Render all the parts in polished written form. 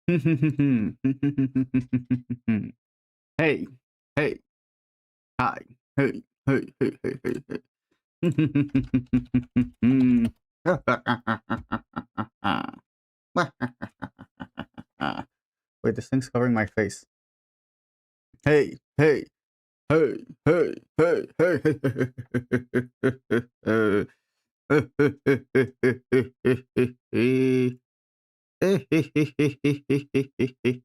Hey, hey, hi, hey, hey, hey, hey, hey, hey. Wait, this thing's covering my face. Hey, hey, hey, hey, hey,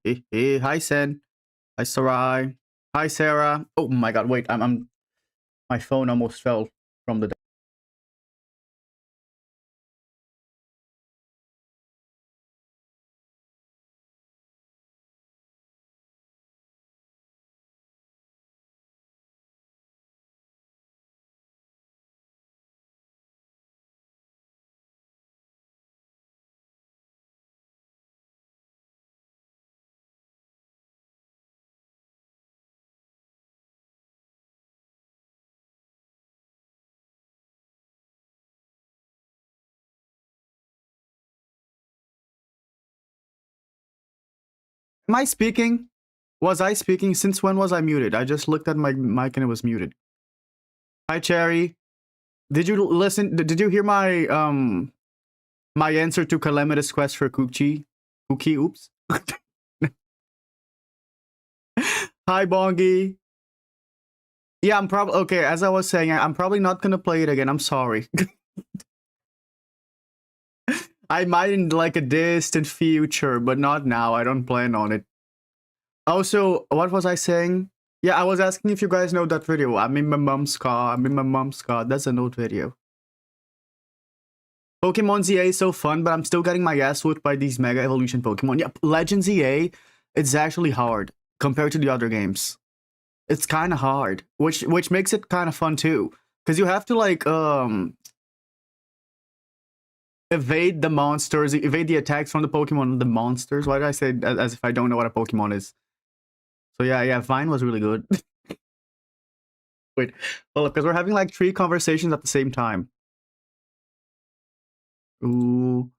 hey, hey. Hi, Sen. Hi, Sarai. Hi, Sarah. Oh my God! Wait, my phone almost fell from the. Am I speaking? Was I speaking? Since when was I muted? I just looked at my mic and it was muted. Hi, Cherry. Did you listen? Did you hear my answer to Calamitous quest for Cookie? Cookie, oops. Hi, Bongi. Yeah, I'm probably okay. As I was saying, I'm probably not gonna play it again. I'm sorry. I might in like a distant future, but not now. I don't plan on it. Also, what was I saying? Yeah, I was asking if you guys know that video. I'm in my mom's car. I'm in my mom's car. That's an old video. Pokemon ZA is so fun, but I'm still getting my ass whooped by these Mega Evolution Pokemon. Yeah, Legend ZA, it's actually hard compared to the other games. It's kind of hard, which makes it kind of fun too, because you have to like evade the monsters, evade the attacks from the Pokemon, the monsters. Why did I say as if I don't know what a Pokemon is? So yeah, Vine was really good. Wait, well, because we're having like 3 conversations at the same time. Ooh.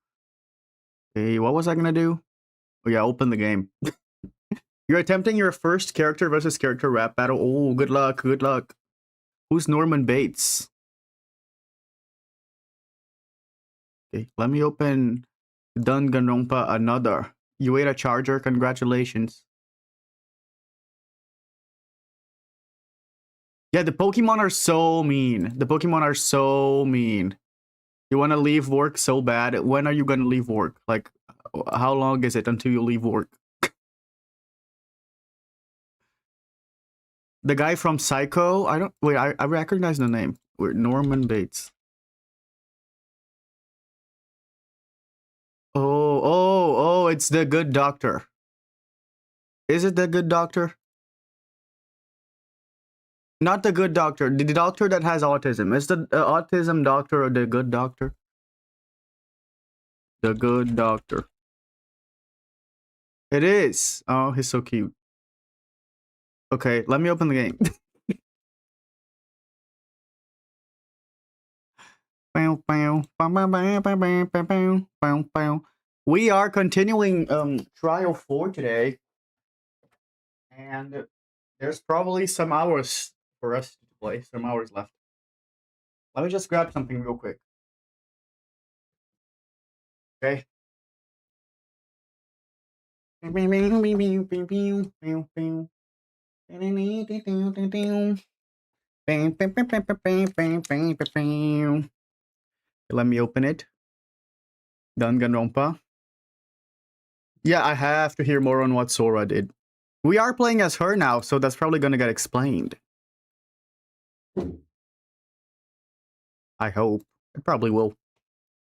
Hey, what was I gonna do? Oh yeah, open the game. You're attempting your first character versus character rap battle. Oh, good luck, good luck. Who's Norman Bates? Okay, let me open Danganronpa Another. You ate a charger, congratulations. Yeah, the Pokemon are so mean. The Pokemon are so mean. You want to leave work so bad. When are you going to leave work? Like, how long is it until you leave work? The guy from Psycho? I don't... Wait, I recognize the name. Wait, Norman Bates. Oh, it's the good doctor. Is it the good doctor? Not the good doctor. The doctor that has autism. Is the autism doctor or the good doctor? The good doctor. It is. Oh, he's so cute. Okay, let me open the game. We are continuing trial 4 today. And there's probably some hours for us to play. Some hours left. Let me just grab something real quick. Okay. Let me open it. Danganronpa. Yeah, I have to hear more on what Sora did. We are playing as her now, so that's probably gonna get explained. I hope. It probably will.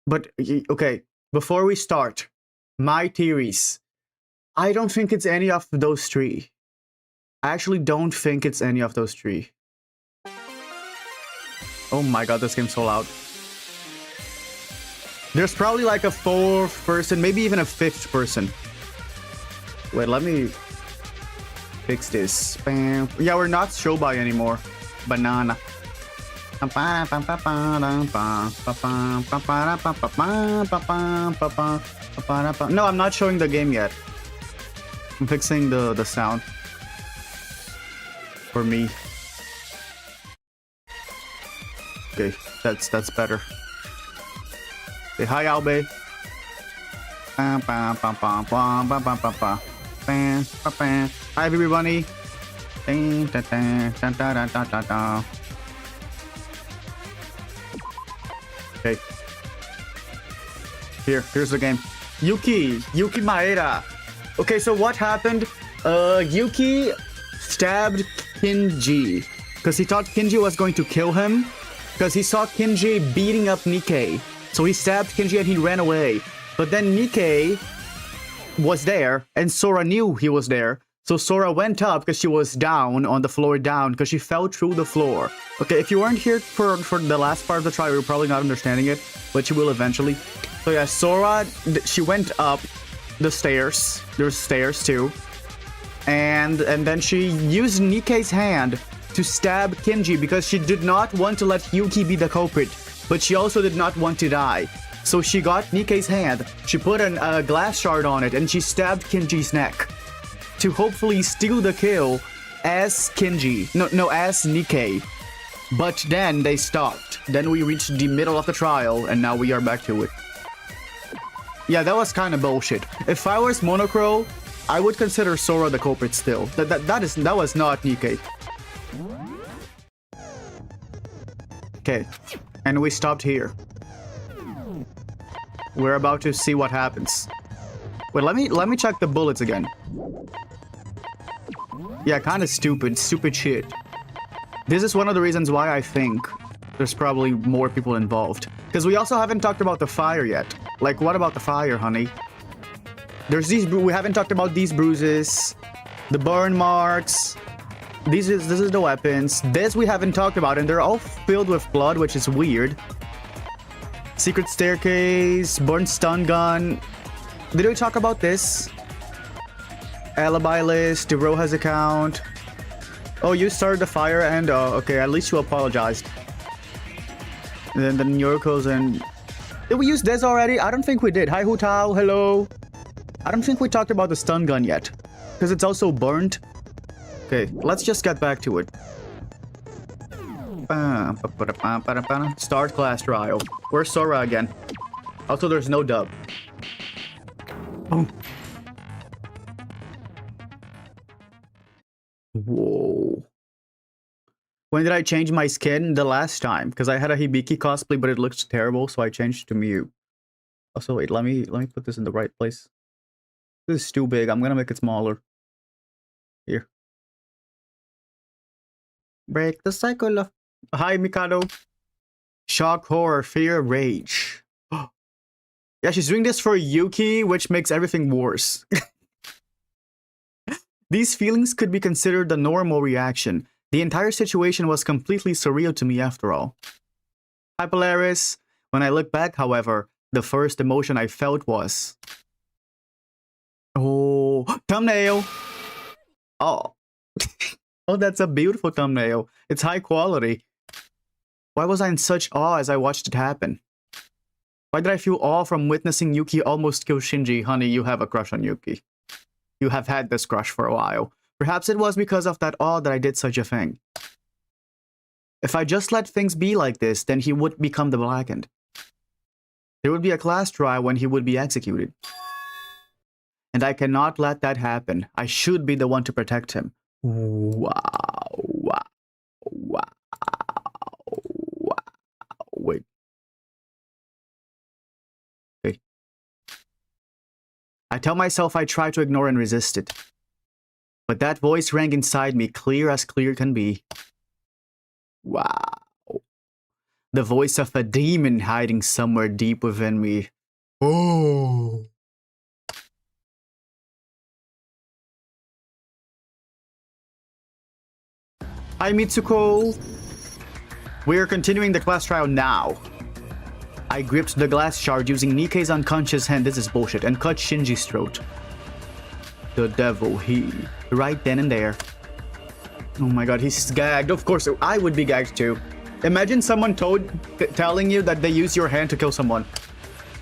But, okay, before we start, my theories. I don't think it's any of those 3. I actually don't think it's any of those 3. Oh my god, this game's so loud. There's probably like a 4th person, maybe even a 5th person. Wait, let me fix this. Bam. Yeah, we're not Shobai anymore. Banana. No, I'm not showing the game yet. I'm fixing the sound. For me. Okay, that's better. Say hi, Albe. Hi, everybody. Okay. Here's the game. Yuki Maeda. Okay, so what happened? Yuki stabbed Kinji because he thought Kinji was going to kill him because he saw Kinji beating up Nikkei. So he stabbed Kinji and he ran away. But then Nikkei was there and Sora knew he was there. So Sora went up because she was down on the floor because she fell through the floor. Okay, if you weren't here for the last part of the trial, you're probably not understanding it, but you will eventually. So yeah, Sora, she went up the stairs. There's stairs too. And then she used Nikkei's hand to stab Kinji because she did not want to let Yuki be the culprit, but she also did not want to die. So she got Nikkei's hand, she put a glass shard on it, and she stabbed Kinji's neck to hopefully steal the kill as Kinji. No, as Nikkei. But then they stopped. Then we reached the middle of the trial, and now we are back to it. Yeah, that was kind of bullshit. If I was Monochrome, I would consider Sora the culprit still. That was not Nikkei. Okay, and we stopped here. We're about to see what happens. Wait, let me check the bullets again. Yeah, kind of stupid shit. This is one of the reasons why I think there's probably more people involved. Because we also haven't talked about the fire yet. Like, what about the fire, honey? There's these, we haven't talked about these bruises, the burn marks. This is the weapons. This we haven't talked about, and they're all filled with blood, which is weird. Secret staircase, burn stun gun. Did we talk about this? Alibi list, the Roja's account. Oh, you started the fire and okay, at least you apologized. And then the Nyorkos and... Did we use this already? I don't think we did. Hi, Hu Tao, hello. I don't think we talked about the stun gun yet. Because it's also burnt. Okay, let's just get back to it. Start class trial. Where's Sora again? Also, there's no dub. Oh. Whoa. When did I change my skin? The last time. Because I had a Hibiki cosplay, but it looks terrible, so I changed to Mew. Also, wait, let me put this in the right place. This is too big. I'm gonna make it smaller. Here. Break the cycle of... Hi, Mikado. Shock, horror, fear, rage. Yeah, she's doing this for Yuki, which makes everything worse. These feelings could be considered a normal reaction. The entire situation was completely surreal to me after all. Hi, Polaris. When I look back, however, the first emotion I felt was... Oh, thumbnail! Oh. Oh, that's a beautiful thumbnail. It's high quality. Why was I in such awe as I watched it happen? Why did I feel awe from witnessing Yuki almost kill Shinji? Honey, you have a crush on Yuki. You have had this crush for a while. Perhaps it was because of that awe that I did such a thing. If I just let things be like this, then he would become the Blackened. There would be a class trial when he would be executed. And I cannot let that happen. I should be the one to protect him. Wow. Wow. Wow. Wow. Wait. Okay. I tell myself I try to ignore and resist it. But that voice rang inside me, clear as clear can be. Wow. The voice of a demon hiding somewhere deep within me. Oh. Hi, Mitsuko. We're continuing the class trial now. I gripped the glass shard using Nikkei's unconscious hand, this is bullshit, and cut Shinji's throat. The devil, he... Right then and there. Oh my god, he's gagged. Of course, I would be gagged too. Imagine someone telling you that they use your hand to kill someone.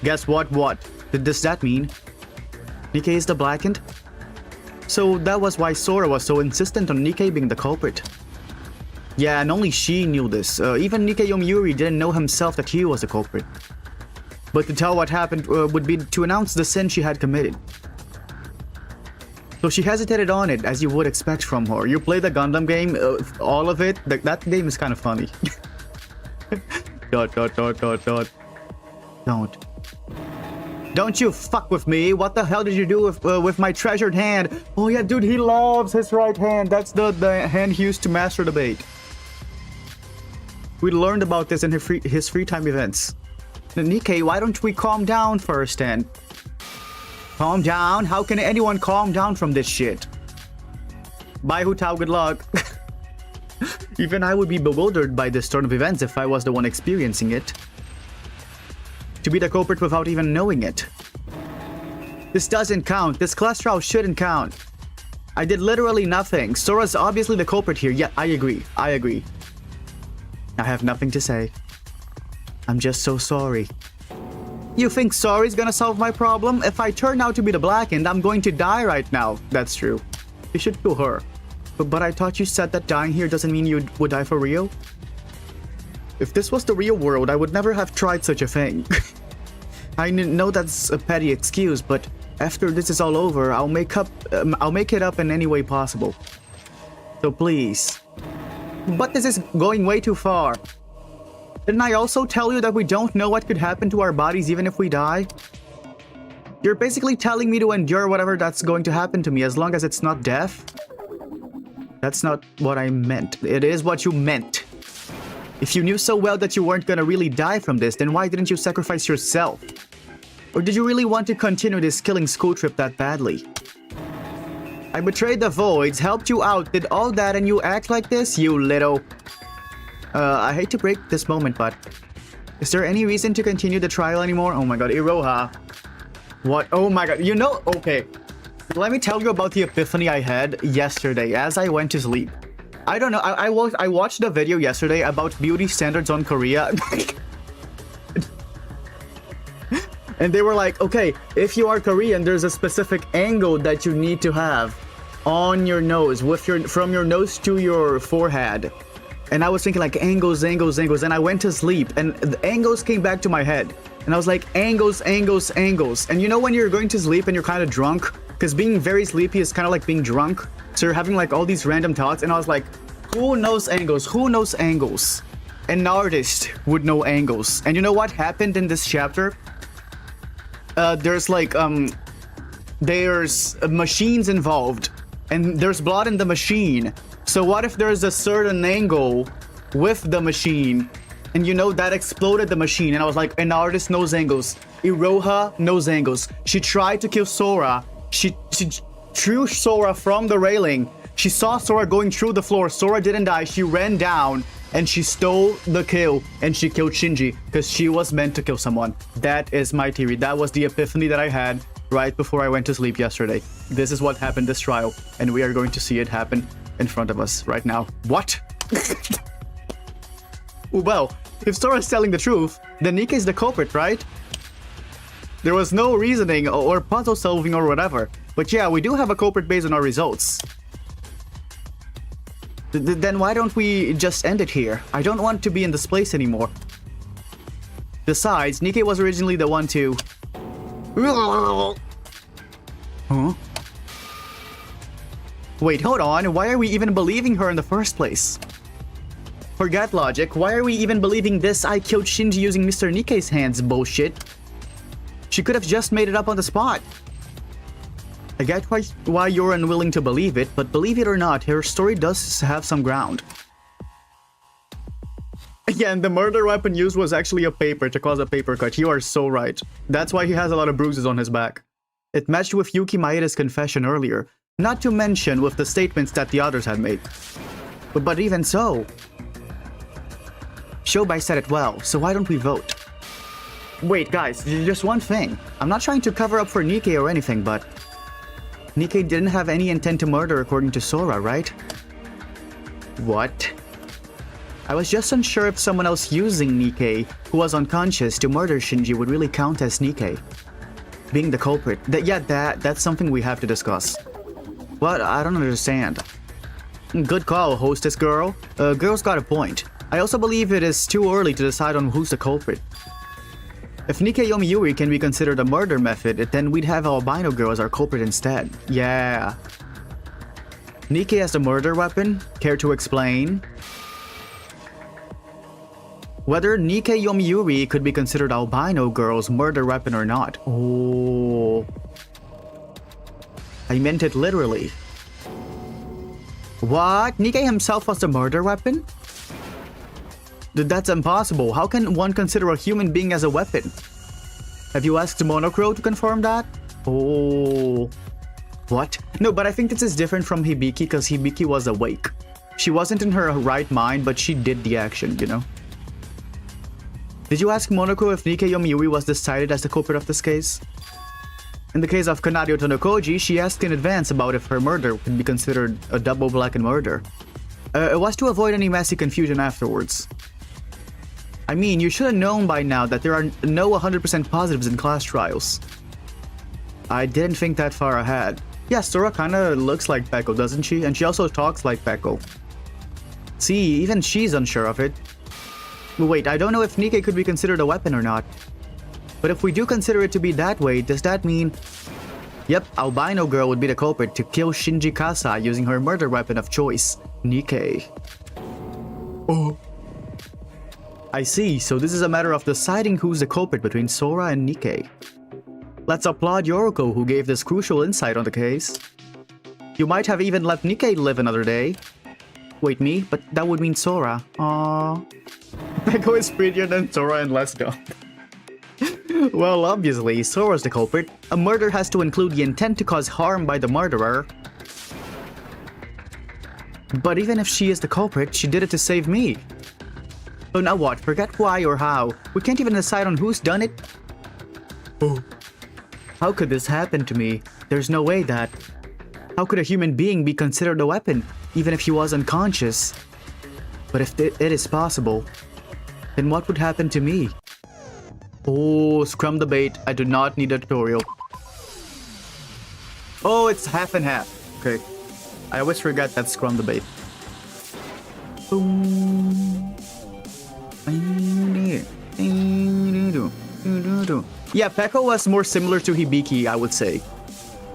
Guess what? What? Does that mean? Nikkei is the Blackened? So that was why Sora was so insistent on Nikkei being the culprit. Yeah, and only she knew this. Even Nikkei Yomiuri didn't know himself that he was the culprit. But to tell what happened would be to announce the sin she had committed. So she hesitated on it, as you would expect from her. You play the Gundam game, all of it, that game is kind of funny. Dot. Don't you fuck with me. What the hell did you do with my treasured hand? Oh yeah, dude, he loves his right hand. That's the hand he used to master debate. We learned about this in his free time events. Nikkei, why don't we calm down first then? Calm down? How can anyone calm down from this shit? Bye, Hu Tao, good luck. Even I would be bewildered by this turn of events if I was the one experiencing it. To be the culprit without even knowing it. This doesn't count. This class trial shouldn't count. I did literally nothing. Sora's obviously the culprit here. Yeah, I agree. I have nothing to say. I'm just so sorry. You think sorry's gonna solve my problem? If I turn out to be the Blackened, I'm going to die right now. That's true. You should kill her. But I thought you said that dying here doesn't mean you would die for real? If this was the real world, I would never have tried such a thing. I know that's a petty excuse, but after this is all over, I'll make it up in any way possible. So please. But this is going way too far. Didn't I also tell you that we don't know what could happen to our bodies even if we die? You're basically telling me to endure whatever that's going to happen to me as long as it's not death? That's not what I meant. It is what you meant. If you knew so well that you weren't gonna really die from this, then why didn't you sacrifice yourself? Or did you really want to continue this killing school trip that badly? I betrayed the Voids, helped you out, did all that, and you act like this, you little... I hate to break this moment, but... Is there any reason to continue the trial anymore? Oh my god, Iroha. What? Oh my god, you know... Okay. Let me tell you about the epiphany I had yesterday as I went to sleep. I don't know, I watched a video yesterday about beauty standards on Korea. And they were like, okay, if you are Korean, there's a specific angle that you need to have on your nose, from your nose to your forehead. And I was thinking like angles, and I went to sleep and the angles came back to my head. And I was like, angles. And you know when you're going to sleep and you're kind of drunk? Because being very sleepy is kind of like being drunk. So you're having like all these random thoughts, and I was like, who knows angles? An artist would know angles. And you know what happened in this chapter? There's machines involved, and there's blood in the machine. So what if there's a certain angle with the machine, and you know that exploded the machine? And I was like, an artist knows angles. Iroha knows angles. She tried to kill Sora. She threw Sora from the railing. She saw Sora going through the floor. Sora didn't die. She ran down and she stole the kill, and she killed Shinji because she was meant to kill someone. That is my theory. That was the epiphany that I had right before I went to sleep yesterday. This is what happened this trial, and we are going to see it happen in front of us right now. What? Well, if Sora's telling the truth, then Nikkei is the culprit, right? There was no reasoning or puzzle solving or whatever. But yeah, we do have a culprit based on our results. Then why don't we just end it here? I don't want to be in this place anymore. Besides, Nikkei was originally the one to... Huh? Wait, hold on. Why are we even believing her in the first place? Forget logic. Why are we even believing this I killed Shinji using Mr. Nikkei's hands bullshit? She could have just made it up on the spot. I get why you're unwilling to believe it, but believe it or not, her story does have some ground. Yeah, and the murder weapon used was actually a paper to cause a paper cut. You are so right. That's why he has a lot of bruises on his back. It matched with Yuki Maeda's confession earlier, not to mention with the statements that the others had made. But even so... Shobai said it well, so why don't we vote? Wait, guys, just one thing. I'm not trying to cover up for Nikkei or anything, but... Nikkei didn't have any intent to murder according to Sora, right? What? I was just unsure if someone else using Nikkei, who was unconscious, to murder Shinji would really count as Nikkei. Being the culprit. That's something we have to discuss. What? I don't understand. Good call, hostess girl. Girl's got a point. I also believe it is too early to decide on who's the culprit. If Nikkei Yomiuri can be considered a murder method, then we'd have albino girl as our culprit instead. Yeah. Nikkei as the murder weapon? Care to explain? Whether Nikkei Yomiuri could be considered albino girl's murder weapon or not. Oh. I meant it literally. What? Nikkei himself was the murder weapon? That's impossible. How can one consider a human being as a weapon? Have you asked Monocro to confirm that? Oh. What? No, but I think this is different from Hibiki because Hibiki was awake. She wasn't in her right mind, but she did the action, you know? Did you ask Monocro if Nikkei Yomiuri was decided as the culprit of this case? In the case of Kanari Otonokoji, she asked in advance about if her murder could be considered a double blackened murder. It was to avoid any messy confusion afterwards. I mean, you should have known by now that there are no 100% positives in class trials. I didn't think that far ahead. Yeah, Sora kinda looks like Peko, doesn't she? And she also talks like Peko. See, even she's unsure of it. Wait, I don't know if Nikkei could be considered a weapon or not. But if we do consider it to be that way, does that mean... Yep, albino girl would be the culprit to kill Shinji Kasai using her murder weapon of choice, Nikkei. Oh. I see, so this is a matter of deciding who's the culprit between Sora and Nikkei. Let's applaud Yoroko who gave this crucial insight on the case. You might have even let Nikkei live another day. Wait, me? But that would mean Sora. Aww. Peko is prettier than Sora and less dumb. Well, obviously, Sora's the culprit. A murder has to include the intent to cause harm by the murderer. But even if she is the culprit, she did it to save me. So now what? Forget why or how. We can't even decide on who's done it. Oh. How could this happen to me? There's no way that... How could a human being be considered a weapon, even if he was unconscious? But if it is possible, then what would happen to me? Oh, scrum the bait. I do not need a tutorial. Oh, it's half and half. Okay. I always forget that scrum the bait. Boom. Yeah, Peko was more similar to Hibiki, I would say.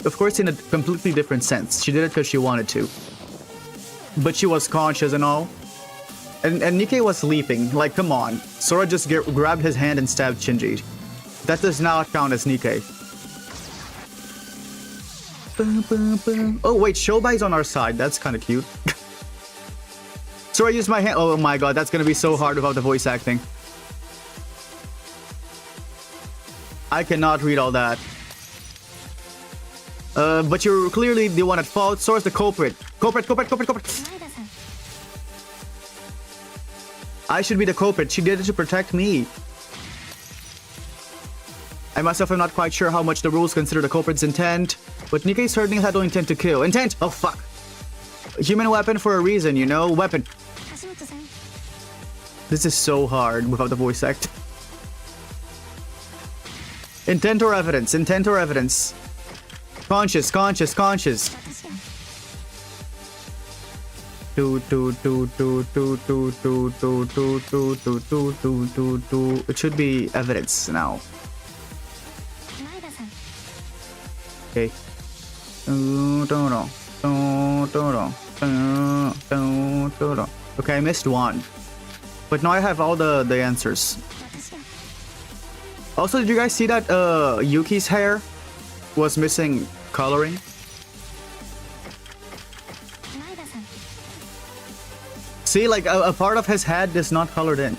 Of course, in a completely different sense. She did it because she wanted to. But she was conscious and all. And Nikkei was sleeping. Like, come on. Sora just grabbed his hand and stabbed Shinji. That does not count as Nikkei. Oh, wait. Shobai's on our side. That's kind of cute. Sora used my hand. Oh my god. That's going to be so hard without the voice acting. I cannot read all that. But you're clearly the one at fault. Sora's the culprit. Culprit. I should be the culprit. She did it to protect me. I myself am not quite sure how much the rules consider the culprit's intent, but Nikkei certainly had no intent to kill. Intent! Oh, fuck. Human weapon for a reason, you know? Weapon. This is so hard without the voice act. Intent or evidence? Intent or evidence? Conscious. It should be evidence now. Okay. Okay, I missed one. But now I have all the answers. Also, did you guys see that Yuki's hair was missing coloring? See, like a part of his head is not colored in.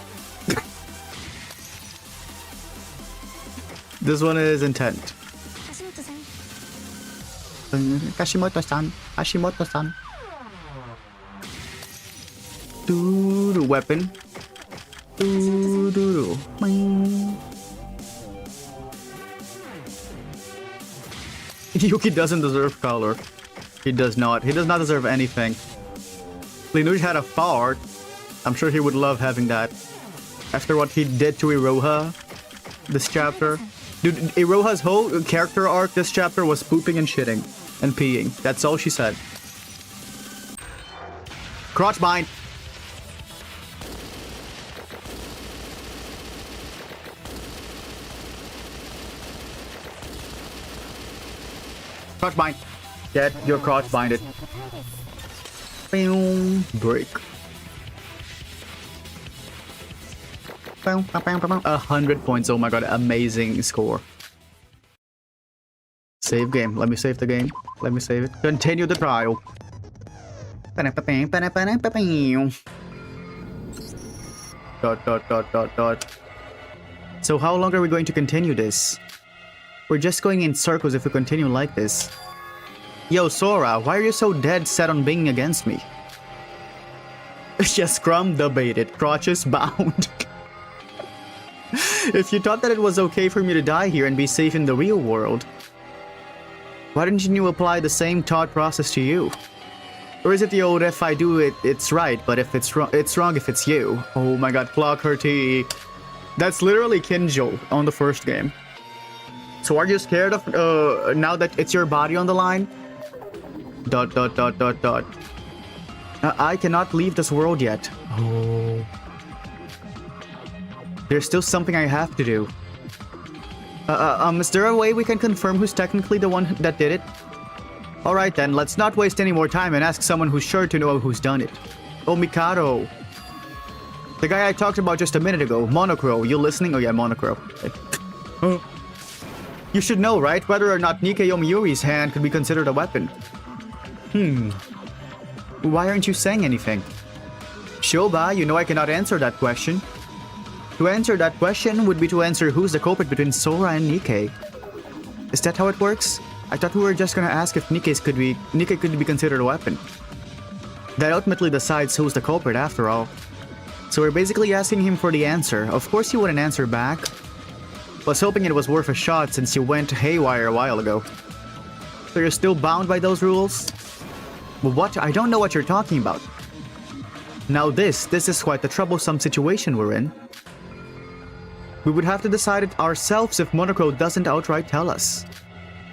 This one is intent. Kashimoto-san. Weapon. Yuki doesn't deserve color. He does not. He does not deserve anything. Linuj had a fart. I'm sure he would love having that. After what he did to Iroha this chapter. Dude, Iroha's whole character arc this chapter was pooping and shitting. And peeing. That's all she said. Crotch bind. Crotch bind. Get your crotch binded. Break. 100 points. Oh my god, amazing score. Save game. Let me save the game. Let me save it. Continue the trial. Dot. So how long are we going to continue this? We're just going in circles if we continue like this. Yo, Sora, why are you so dead set on being against me? Yes, Scrum debated. Crotches bound. If you thought that it was okay for me to die here and be safe in the real world, why didn't you apply the same thought process to you? Or is it the old if I do it, it's right, but if it's wrong if it's you? Oh my god, clock her T. That's literally Kinjo on the first game. So are you scared of, now that it's your body on the line? Dot. I cannot leave this world yet. Oh. There's still something I have to do. Is there a way we can confirm who's technically the one that did it? Alright then, let's not waste any more time and ask someone who's sure to know who's done it. Oh, Mikado. The guy I talked about just a minute ago, Monocro. You listening? Oh yeah, Monocro. Okay. You should know, right? Whether or not Nikke Yomiuri's hand could be considered a weapon. Why aren't you saying anything? Shoba, you know I cannot answer that question. To answer that question would be to answer who's the culprit between Sora and Nikke. Is that how it works? I thought we were just gonna ask if Nikke could be considered a weapon. That ultimately decides who's the culprit after all. So we're basically asking him for the answer. Of course he wouldn't answer back. Was hoping it was worth a shot since you went haywire a while ago. So you're still bound by those rules? What? I don't know what you're talking about. Now this is quite the troublesome situation we're in. We would have to decide it ourselves if Monocro doesn't outright tell us.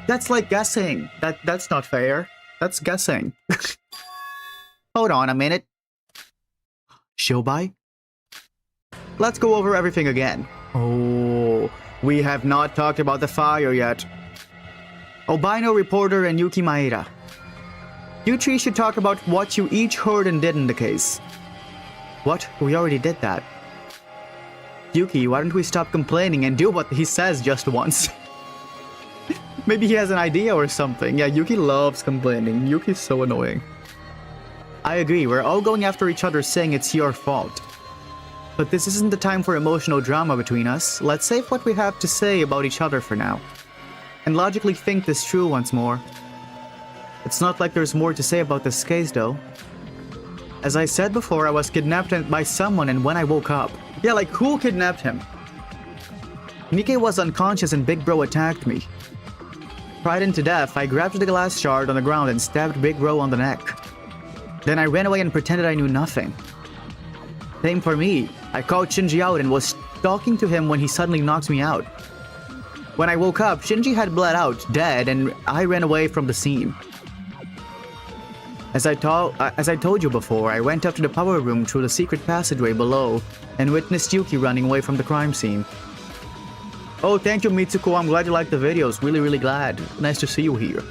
That's like guessing. That's not fair. That's guessing. Hold on a minute. Shobai? Let's go over everything again. Oh, we have not talked about the fire yet. Albino Reporter and Yuki Maeda. You three should talk about what you each heard and did in the case. What? We already did that. Yuki, why don't we stop complaining and do what he says just once? Maybe he has an idea or something. Yeah, Yuki loves complaining. Yuki's so annoying. I agree, we're all going after each other saying it's your fault. But this isn't the time for emotional drama between us. Let's save what we have to say about each other for now. And logically think this through once more. It's not like there's more to say about this case though. As I said before, I was kidnapped by someone and when I woke up... Yeah, like who kidnapped him? Nikke was unconscious and Big Bro attacked me. Frightened to death, I grabbed the glass shard on the ground and stabbed Big Bro on the neck. Then I ran away and pretended I knew nothing. Same for me. I called Shinji out and was talking to him when he suddenly knocked me out. When I woke up, Shinji had bled out, dead, and I ran away from the scene. As I told you before, I went up to the power room through the secret passageway below and witnessed Yuki running away from the crime scene. Oh, thank you, Mitsuko. I'm glad you liked the videos. Really glad. Nice to see you here.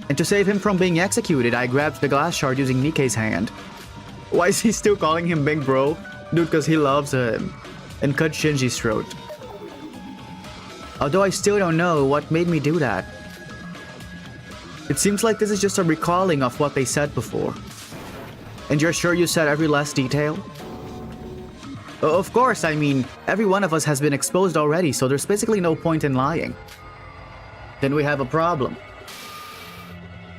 And to save him from being executed, I grabbed the glass shard using Nikke's hand. Why is he still calling him Big Bro? Dude, because he loves him. And cut Shinji's throat. Although I still don't know what made me do that. It seems like this is just a recalling of what they said before. And you're sure you said every last detail? Of course, I mean, every one of us has been exposed already, so there's basically no point in lying. Then we have a problem.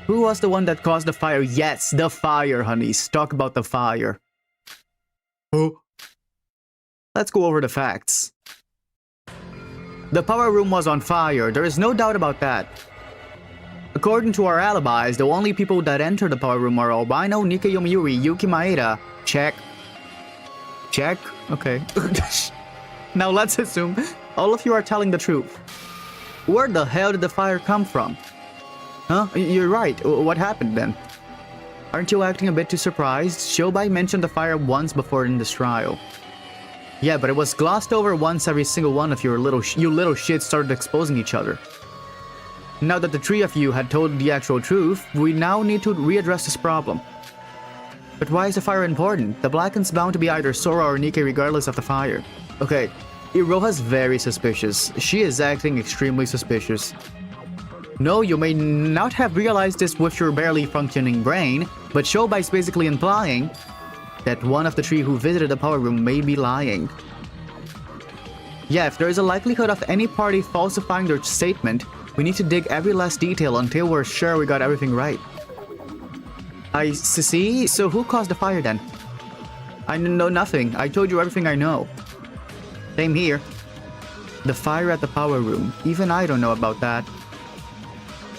Who was the one that caused the fire? Yes, the fire, honeys. Talk about the fire. Oh. Let's go over the facts. The power room was on fire. There is no doubt about that. According to our alibis, the only people that entered the power room are Albino, Nikke Yomiuri, Yuki Maeda. Check. Check? Okay. Now let's assume all of you are telling the truth. Where the hell did the fire come from? Huh? You're right. What happened then? Aren't you acting a bit too surprised? Shobai mentioned the fire once before in this trial. Yeah, but it was glossed over once every single one of you little shits started exposing each other. Now that the three of you had told the actual truth, we now need to readdress this problem. But why is the fire important? The Blacken's bound to be either Sora or Nikke regardless of the fire. Okay, Iroha's very suspicious. She is acting extremely suspicious. No, you may not have realized this with your barely functioning brain, but Shobai is basically implying that one of the three who visited the power room may be lying. Yeah, if there is a likelihood of any party falsifying their statement, we need to dig every last detail until we're sure we got everything right. I see. So who caused the fire then? I know nothing. I told you everything I know. Same here. The fire at the power room. Even I don't know about that.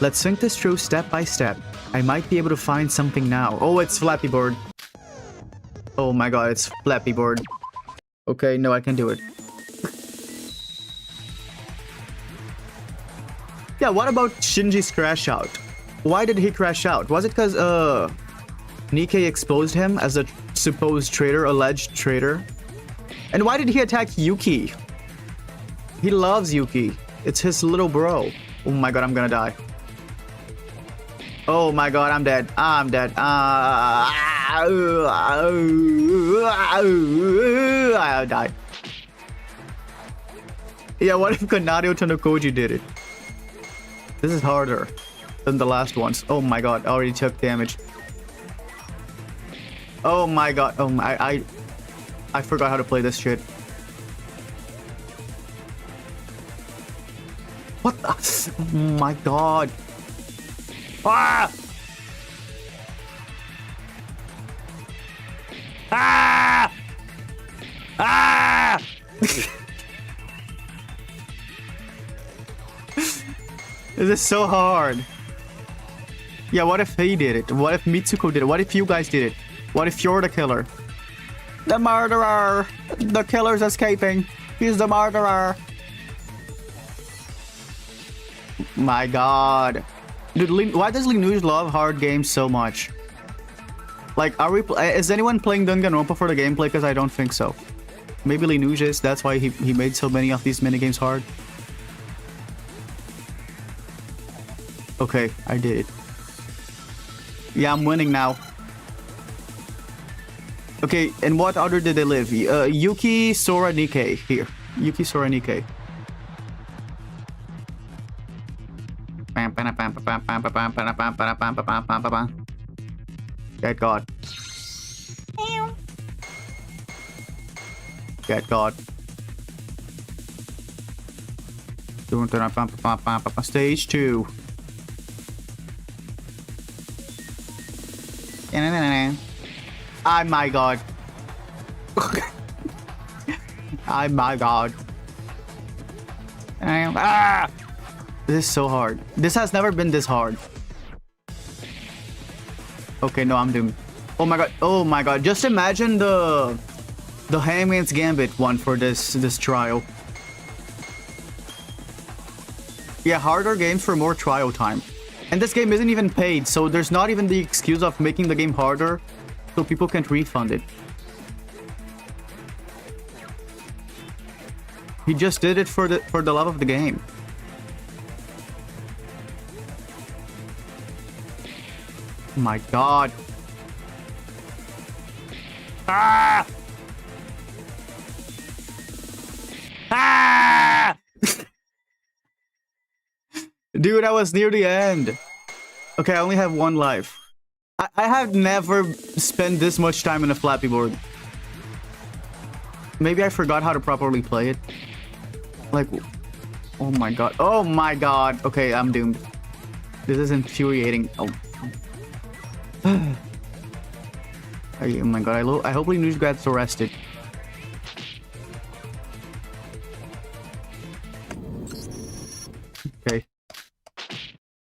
Let's think this through step by step. I might be able to find something now. Oh, it's Flappy Bird. Oh my god, it's Flappy Bird. Okay, no, I can do it. Yeah, what about Shinji's crash out? Why did he crash out? Was it because, Nikke exposed him as a supposed traitor, alleged traitor? And why did he attack Yuki? He loves Yuki. It's his little bro. Oh my god, I'm gonna die. Oh my god, I'm dead. I'm dead. I died. Yeah, what if Kanade Tonokoji did it? This is harder than the last ones. Oh my god, I already took damage. Oh my god. Oh my, I forgot how to play this shit. What the? Oh my god. Ah! Ah! Ah! This is so hard. Yeah, what if he did it? What if Mitsuko did it? What if you guys did it? What if you're the killer? The murderer! The killer's escaping. He's the murderer. My god. Dude, why does Linuge love hard games so much? Like, is anyone playing Danganronpa for the gameplay? Because I don't think so. Maybe Linuge is. That's why he made so many of these minigames hard. Okay, I did it. Yeah, I'm winning now. Okay, and what order did they live? Yuki, Sora, Nikke. Here. Yuki, Sora, Nikke. Get God. Get God. Stage 2. Oh my god. Oh my god. Ah! This is so hard. This has never been this hard. Okay, no, I'm doomed. Oh my god. Oh my god. Just imagine the Hangman's Gambit one for this trial. Yeah, harder games for more trial time. And this game isn't even paid, so there's not even the excuse of making the game harder so people can't refund it. He just did it for the love of the game. Oh my god. Ah! Ah! Dude, I was near the end. Okay, I only have one life. I have never spent this much time in a Flappy Bird. Maybe I forgot how to properly play it. Like, oh my god. Oh my god. Okay, I'm doomed. This is infuriating. Oh. Oh my god, I hope Linuge gets arrested. Okay.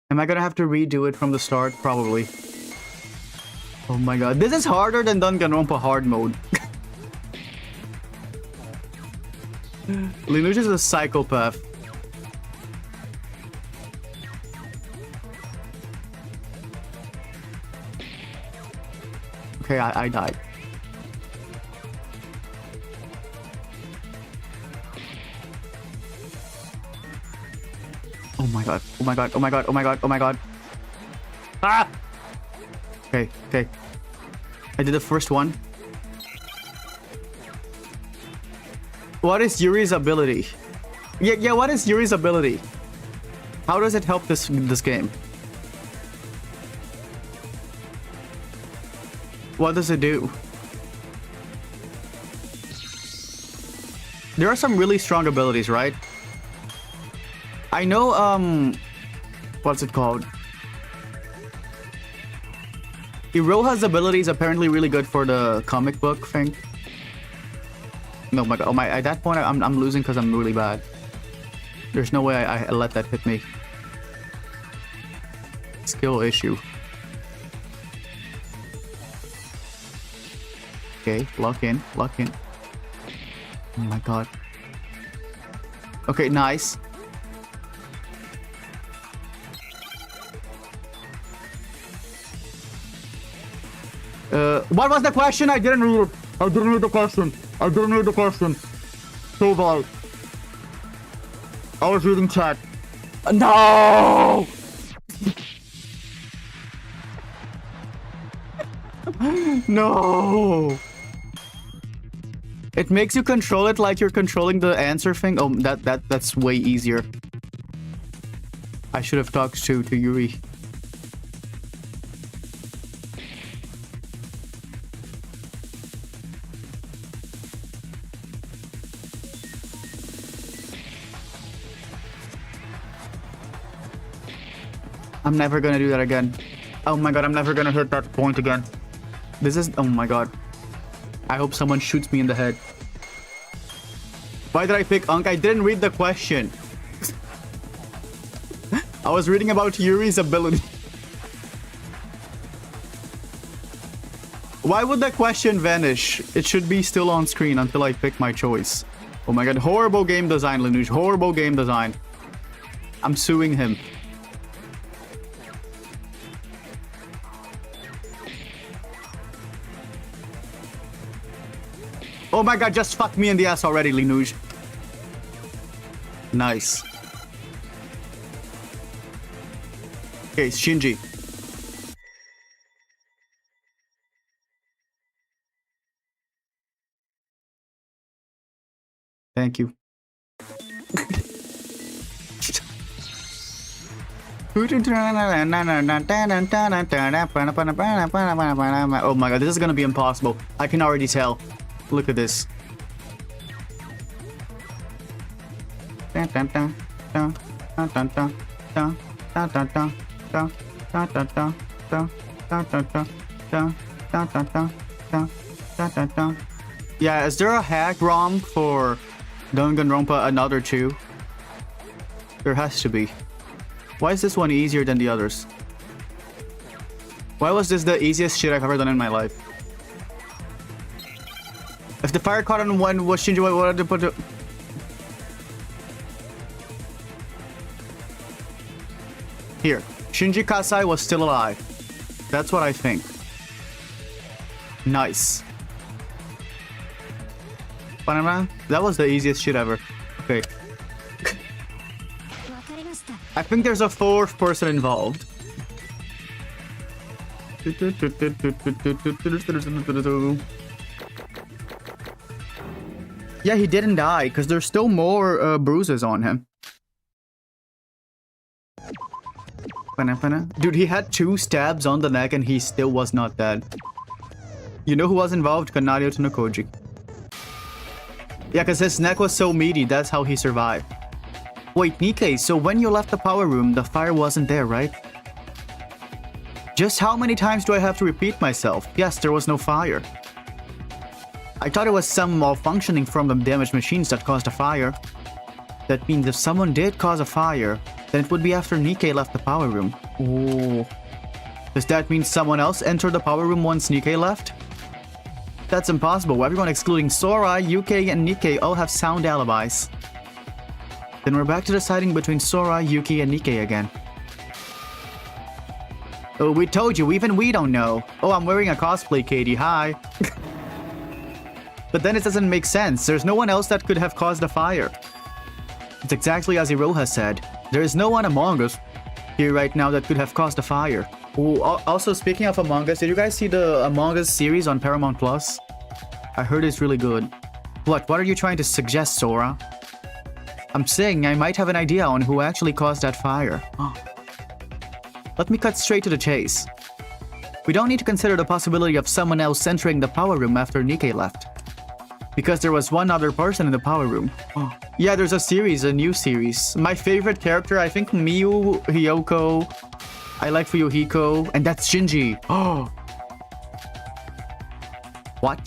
Am I gonna have to redo it from the start? Probably. Oh my god, this is harder than Danganronpa hard mode. Linuge is a psychopath. Okay, I died. Oh my god. Oh my god. Oh my god. Oh my god. Oh my god. Ah! Okay, okay. I did the first one. What is Yuri's ability? Yeah, what is Yuri's ability? How does it help this game? What does it do? There are some really strong abilities, right? I know, what's it called? Iroha's ability is apparently really good for the comic book thing. No, my god, at that point, I'm losing because I'm really bad. There's no way I let that hit me. Skill issue. Okay, lock in, lock in. Oh my god. Okay, nice. What was the question? I didn't read it. I didn't read the question. I didn't read the question. So bad. I was reading chat. No! No! It makes you control it like you're controlling the answer thing. Oh, that's way easier. I should have talked to Yuri. I'm never gonna do that again. Oh my god, I'm never gonna hit that point again. This is... oh my god. I hope someone shoots me in the head. Why did I pick Unk? I didn't read the question. I was reading about Yuri's ability. Why would the question vanish? It should be still on screen until I pick my choice. Oh my god, horrible game design, Linuj. Horrible game design. I'm suing him. Oh my god, just fuck me in the ass already, Linuj. Nice. Okay, Shinji. Thank you. Oh my god, this is gonna be impossible. I can already tell. Look at this. Yeah, is there a hack ROM for Danganronpa Another 2? There has to be. Why is this one easier than the others? Why was this the easiest shit I've ever done in my life? If the fire caught on one was Shinji, what did I put it? Here, Shinji Kasai was still alive. That's what I think. Nice. That was the easiest shit ever. Okay. I think there's a fourth person involved. Yeah, he didn't die, because there's still more bruises on him. Dude, he had 2 stabs on the neck and he still was not dead. You know who was involved? Kanario Tanokoji. Yeah, because his neck was so meaty, that's how he survived. Wait, Nikkei, so when you left the power room, the fire wasn't there, right? Just how many times do I have to repeat myself? Yes, there was no fire. I thought it was some malfunctioning from the damaged machines that caused a fire. That means if someone did cause a fire, then it would be after Nikkei left the power room. Oh. Does that mean someone else entered the power room once Nikkei left? That's impossible. Everyone excluding Sora, Yuki, and Nikkei all have sound alibis. Then we're back to deciding between Sora, Yuki, and Nikkei again. Oh, we told you, even we don't know. Oh, I'm wearing a cosplay, Katie, hi. But then it doesn't make sense. There's no one else that could have caused the fire. It's exactly as Iroha said. There is no one among us here right now that could have caused the fire. Oh, also, speaking of Among Us, did you guys see the Among Us series on Paramount Plus? I heard it's really good. What are you trying to suggest, Sora? I'm saying I might have an idea on who actually caused that fire. Let me cut straight to the chase. We don't need to consider the possibility of someone else entering the power room after Nikke left. Because there was one other person in the power room. Yeah, there's a new series. My favorite character, I think Miyu, Hyoko. I like Fuyuhiko, and that's Shinji. Oh. What?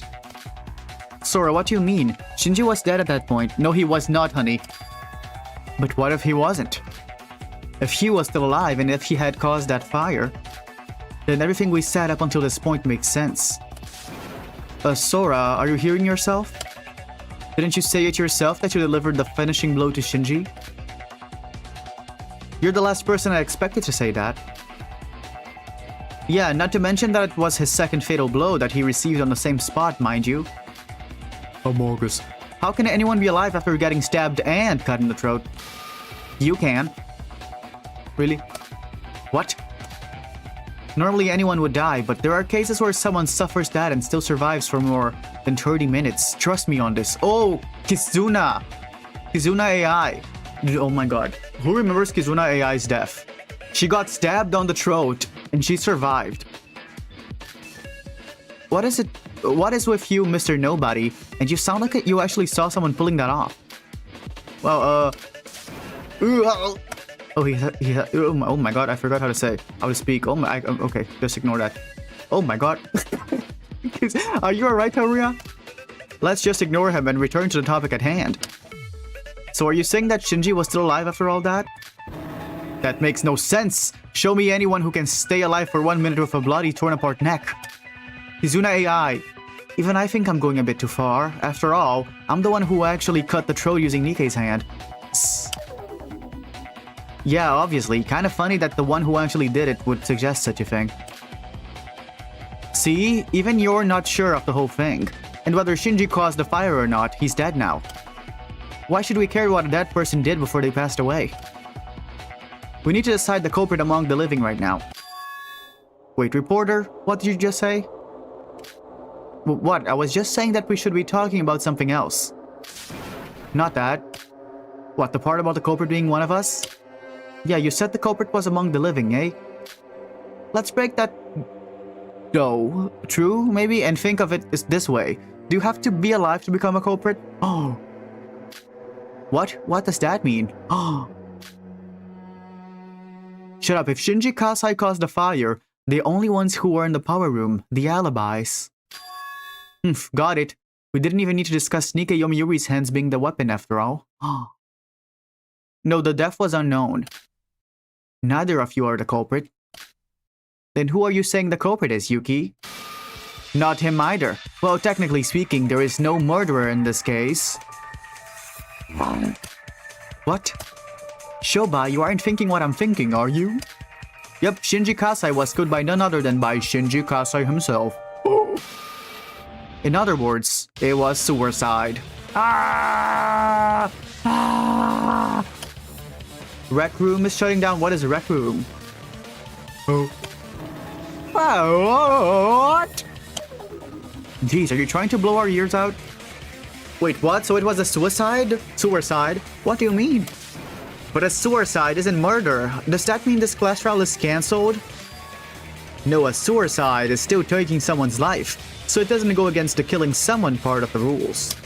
Sora, what do you mean? Shinji was dead at that point. No, he was not, honey. But what if he wasn't? If he was still alive and if he had caused that fire, then everything we said up until this point makes sense. Sora, are you hearing yourself? Didn't you say it yourself that you delivered the finishing blow to Shinji? You're the last person I expected to say that. Yeah, not to mention that it was his second fatal blow that he received on the same spot, mind you. Among Us. How can anyone be alive after getting stabbed and cut in the throat? You can. Really? What? Normally anyone would die, but there are cases where someone suffers that and still survives for more than 30 minutes. Trust me on this. Oh, Kizuna! Kizuna AI. Oh my god. Who remembers Kizuna AI's death? She got stabbed on the throat and she survived. What is it? What is with you, Mr. Nobody? And you sound like you actually saw someone pulling that off. Well, oh my god, I forgot how to speak. Okay, just ignore that. Oh my god. Are you alright, Haruya? Let's just ignore him and return to the topic at hand. So are you saying that Shinji was still alive after all that? That makes no sense. Show me anyone who can stay alive for 1 minute with a bloody torn apart neck. Kizuna AI. Even I think I'm going a bit too far. After all, I'm the one who actually cut the throat using Nikke's hand. Yeah, obviously. Kind of funny that the one who actually did it would suggest such a thing. See? Even you're not sure of the whole thing. And whether Shinji caused the fire or not, he's dead now. Why should we care what that person did before they passed away? We need to decide the culprit among the living right now. Wait, reporter, what did you just say? What? I was just saying that we should be talking about something else. Not that. What, the part about the culprit being one of us? Yeah, you said the culprit was among the living, eh? Let's break that... No. True, maybe? And think of it this way. Do you have to be alive to become a culprit? Oh. What? What does that mean? Oh. Shut up. If Shinji Kasai caused the fire, the only ones who were in the power room, the alibis. Got it. We didn't even need to discuss Nikke Yomiuri's hands being the weapon after all. No, the death was unknown. Neither of you are the culprit. Then who are you saying the culprit is, Yuki? Not him either. Well, technically speaking, there is no murderer in this case. What? Shoba, you aren't thinking what I'm thinking, are you? Yep, Shinji Kasai was killed by none other than by Shinji Kasai himself. In other words, it was suicide. Ah! Ah! Rec room is shutting down. What is a rec room? Oh. What? Jeez, are you trying to blow our ears out? Wait, what? So it was a suicide? Suicide? What do you mean? But a suicide isn't murder. Does that mean this class trial is cancelled? No, a suicide is still taking someone's life, so it doesn't go against the killing someone part of the rules.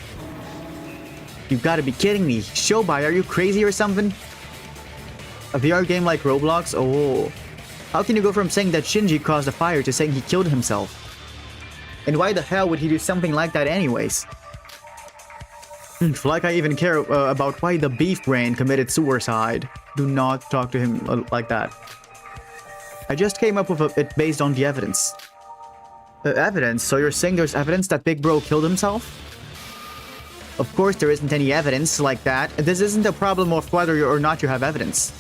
You've got to be kidding me. Shobai, are you crazy or something? A VR game like Roblox? Oh. How can you go from saying that Shinji caused the fire to saying he killed himself? And why the hell would he do something like that anyways? Like I even care about why the beef brain committed suicide. Do not talk to him like that. I just came up with it based on the evidence. Evidence? So you're saying there's evidence that Big Bro killed himself? Of course there isn't any evidence like that. This isn't a problem of whether or not you have evidence.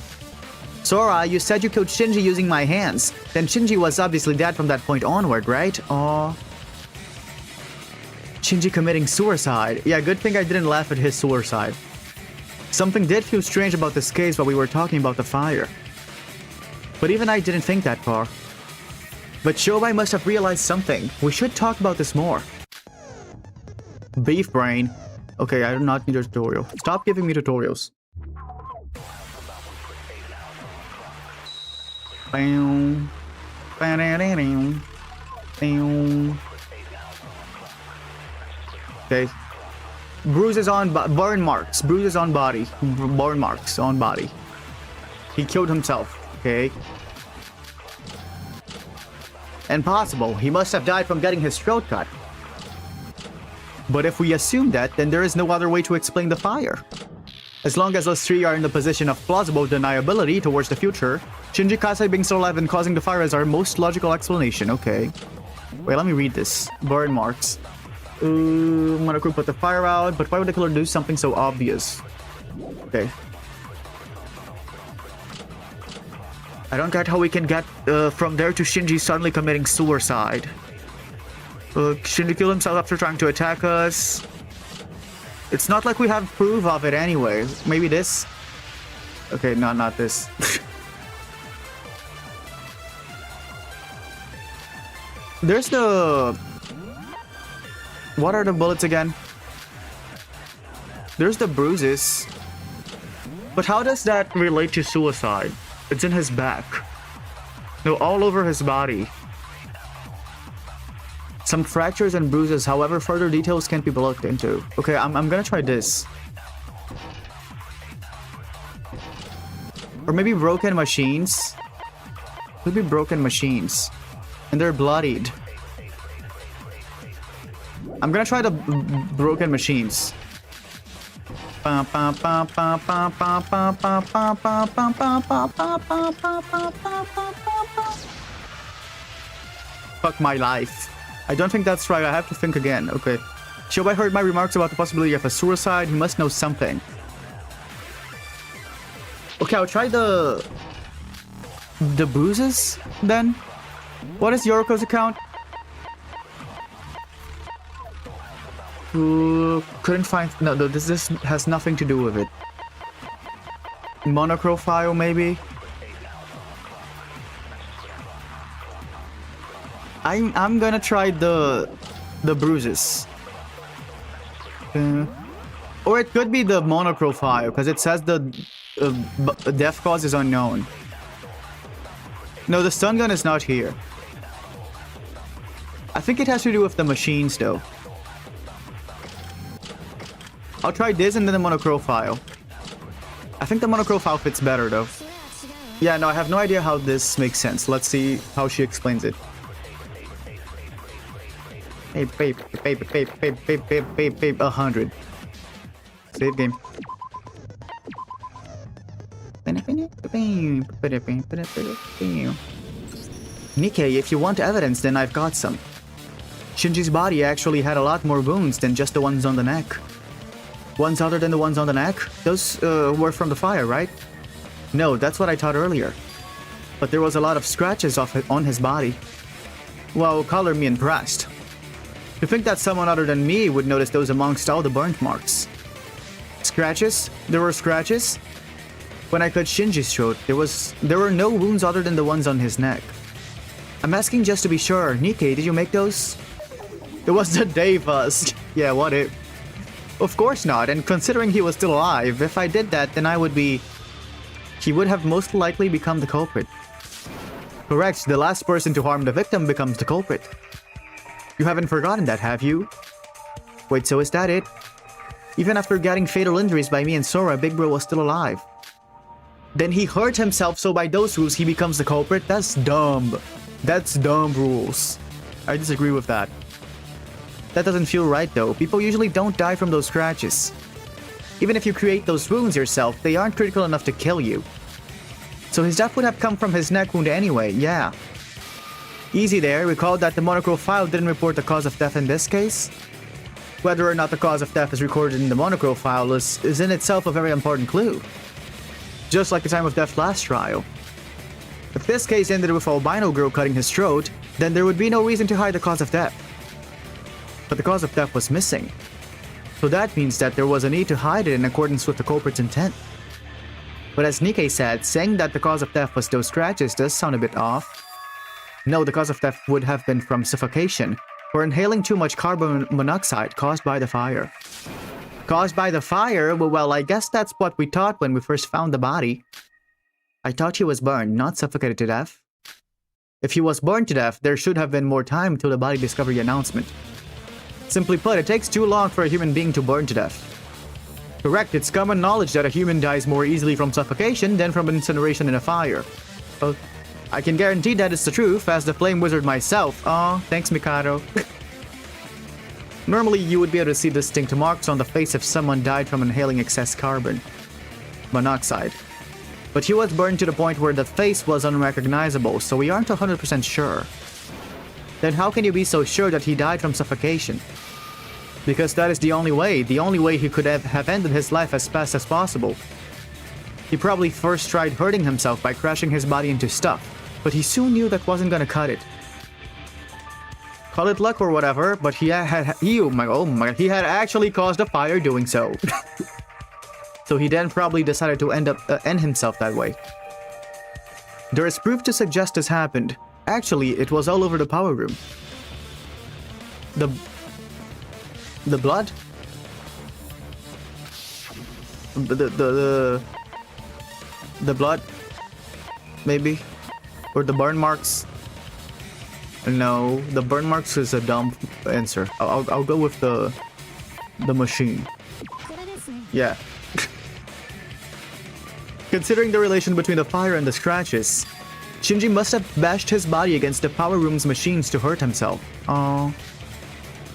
Sora, you said you killed Shinji using my hands. Then Shinji was obviously dead from that point onward, right? Aw. Shinji committing suicide. Yeah, good thing I didn't laugh at his suicide. Something did feel strange about this case while we were talking about the fire. But even I didn't think that far. But Shobai must have realized something. We should talk about this more. Beef brain. Okay, I do not need a tutorial. Stop giving me tutorials. Okay. Bruises on burn marks. Bruises on body. Burn marks on body. He killed himself. Okay. Impossible. He must have died from getting his throat cut. But if we assume that, then there is no other way to explain the fire. As long as us three are in the position of plausible deniability towards the future, Shinji Kasai being still alive and causing the fire is our most logical explanation. Okay. Wait, let me read this. Burn marks. Monokuma put the fire out, but why would the killer do something so obvious? Okay. I don't get how we can get from there to Shinji suddenly committing suicide. Shinji killed himself after trying to attack us. It's not like we have proof of it anyway. Maybe this? Okay, no, not this. There's the... What are the bullets again? There's the bruises. But how does that relate to suicide? It's in his back. No, all over his body. Some fractures and bruises, however, further details can't be looked into. Okay, I'm gonna try this. Or maybe broken machines. Could be broken machines. And they're bloodied. I'm gonna try the broken machines. Fuck my life. I don't think that's right. I have to think again. Okay. Shobai heard my remarks about the possibility of a suicide. He must know something. Okay, I'll try the bruises then. What is Yoriko's account? Couldn't find... No, this has nothing to do with it. Monochrome file, maybe? I'm gonna try the bruises. Or it could be the monochrome file, because it says the death cause is unknown. No, the stun gun is not here. I think it has to do with the machines, though. I'll try this and then the monochrome file. I think the monochrome file fits better, though. Yeah, no, I have no idea how this makes sense. Let's see how she explains it. Babe, 100. Save game. Nikkei, if you want evidence, then I've got some. Shinji's body actually had a lot more wounds than just the ones on the neck. Ones other than the ones on the neck? Those were from the fire, right? No, that's what I thought earlier. But there was a lot of scratches on his body. Well, color me impressed. You think that someone other than me would notice those amongst all the burnt marks? Scratches? There were scratches? When I cut Shinji's throat, there were no wounds other than the ones on his neck. I'm asking just to be sure. Nikkei, did you make those? It was the day first. Yeah, what if? Of course not, and considering he was still alive, if I did that, then he would have most likely become the culprit. Correct, the last person to harm the victim becomes the culprit. You haven't forgotten that, have you? Wait, so is that it? Even after getting fatal injuries by me and Sora, Big Bro was still alive. Then he hurt himself, so by those rules he becomes the culprit? That's dumb. That's dumb rules. I disagree with that. That doesn't feel right though. People usually don't die from those scratches. Even if you create those wounds yourself, they aren't critical enough to kill you. So his death would have come from his neck wound anyway, yeah. Easy there, recall that the monochrome file didn't report the cause of death in this case. Whether or not the cause of death is recorded in the monochrome file is in itself a very important clue. Just like the time of death last trial. If this case ended with albino girl cutting his throat, then there would be no reason to hide the cause of death. But the cause of death was missing. So that means that there was a need to hide it in accordance with the culprit's intent. But as Nikkei said, saying that the cause of death was those scratches does sound a bit off. No, the cause of death would have been from suffocation, or inhaling too much carbon monoxide caused by the fire. Caused by the fire? Well, I guess that's what we thought when we first found the body. I thought he was burned, not suffocated to death. If he was burned to death, there should have been more time till the body discovery announcement. Simply put, it takes too long for a human being to burn to death. Correct, it's common knowledge that a human dies more easily from suffocation than from incineration in a fire. Well, I can guarantee that it's the truth, as the flame wizard myself. Aw, thanks Mikado. Normally, you would be able to see distinct marks on the face if someone died from inhaling excess carbon monoxide. But he was burned to the point where the face was unrecognizable, so we aren't 100% sure. Then how can you be so sure that he died from suffocation? Because that is the only way he could have ended his life as fast as possible. He probably first tried hurting himself by crashing his body into stuff, but he soon knew that wasn't gonna cut it. Call it luck or whatever, but he had actually caused a fire doing so. So he then probably decided to end himself that way. There is proof to suggest this happened. Actually, it was all over the power room. The blood? The blood? Maybe? Or the burn marks? No, the burn marks is a dumb answer. I'll go with the machine. Yeah. Considering the relation between the fire and the scratches, Shinji must have bashed his body against the power room's machines to hurt himself. Aww.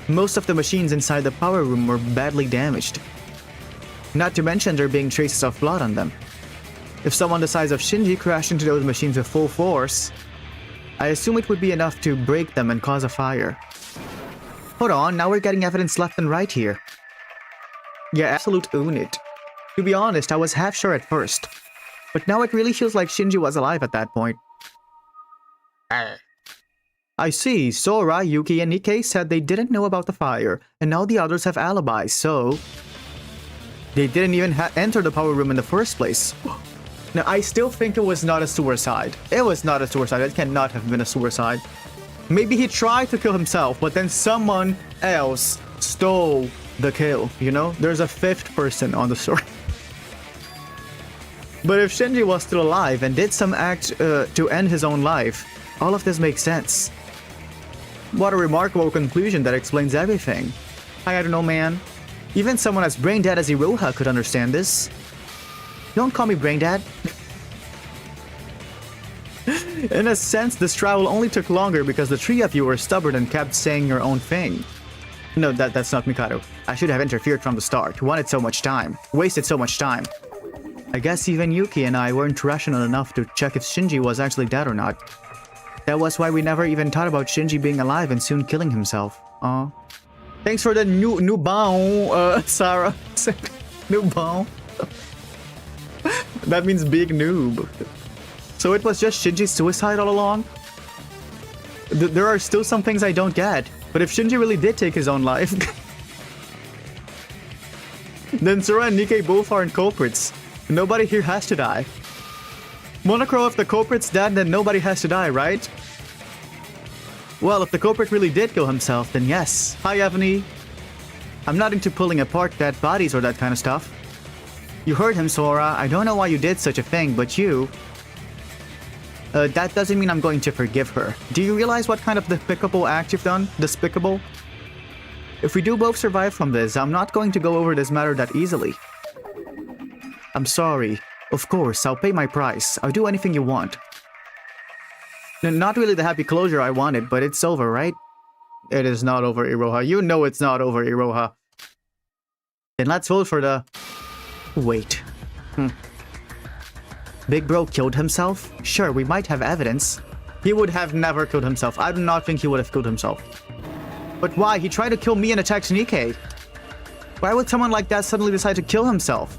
Most of the machines inside the power room were badly damaged. Not to mention there being traces of blood on them. If someone the size of Shinji crashed into those machines with full force, I assume it would be enough to break them and cause a fire. Hold on, now we're getting evidence left and right here. Yeah, absolute own it. To be honest, I was half sure at first. But now it really feels like Shinji was alive at that point. I see, Sora, Yuki, and Nikkei said they didn't know about the fire, and now the others have alibis, so... They didn't even enter the power room in the first place. Now, I still think it was not a suicide. It was not a suicide. It cannot have been a suicide. Maybe he tried to kill himself, but then someone else stole the kill, you know? There's a fifth person on the story. But if Shinji was still alive and did some act to end his own life, all of this makes sense. What a remarkable conclusion that explains everything. I don't know, man. Even someone as brain dead as Iroha could understand this. Don't call me brain dead. In a sense, this trial only took longer because the three of you were stubborn and kept saying your own thing. No, that's not Mikado. I should have interfered from the start. Wanted so much time. Wasted so much time. I guess even Yuki and I weren't rational enough to check if Shinji was actually dead or not. That was why we never even thought about Shinji being alive and soon killing himself. Aw. Thanks for the new bow, Sarah. New bow. That means big noob. So it was just Shinji's suicide all along? There are still some things I don't get. But if Shinji really did take his own life... then Sora and Nikkei both aren't culprits. Nobody here has to die. Monocro, if the culprit's dead, then nobody has to die, right? Well, if the culprit really did kill himself, then yes. Hi, Evany. I'm not into pulling apart dead bodies or that kind of stuff. You heard him, Sora. I don't know why you did such a thing, but you... that doesn't mean I'm going to forgive her. Do you realize what kind of despicable act you've done? Despicable? If we do both survive from this, I'm not going to go over this matter that easily. I'm sorry. Of course, I'll pay my price. I'll do anything you want. Not really the happy closure I wanted, but it's over, right? It is not over, Iroha. You know it's not over, Iroha. Then let's vote for the... Wait. Big Bro killed himself? Sure, we might have evidence. He would have never killed himself. I do not think he would have killed himself. But why? He tried to kill me and attacked Nikkei. Why would someone like that suddenly decide to kill himself?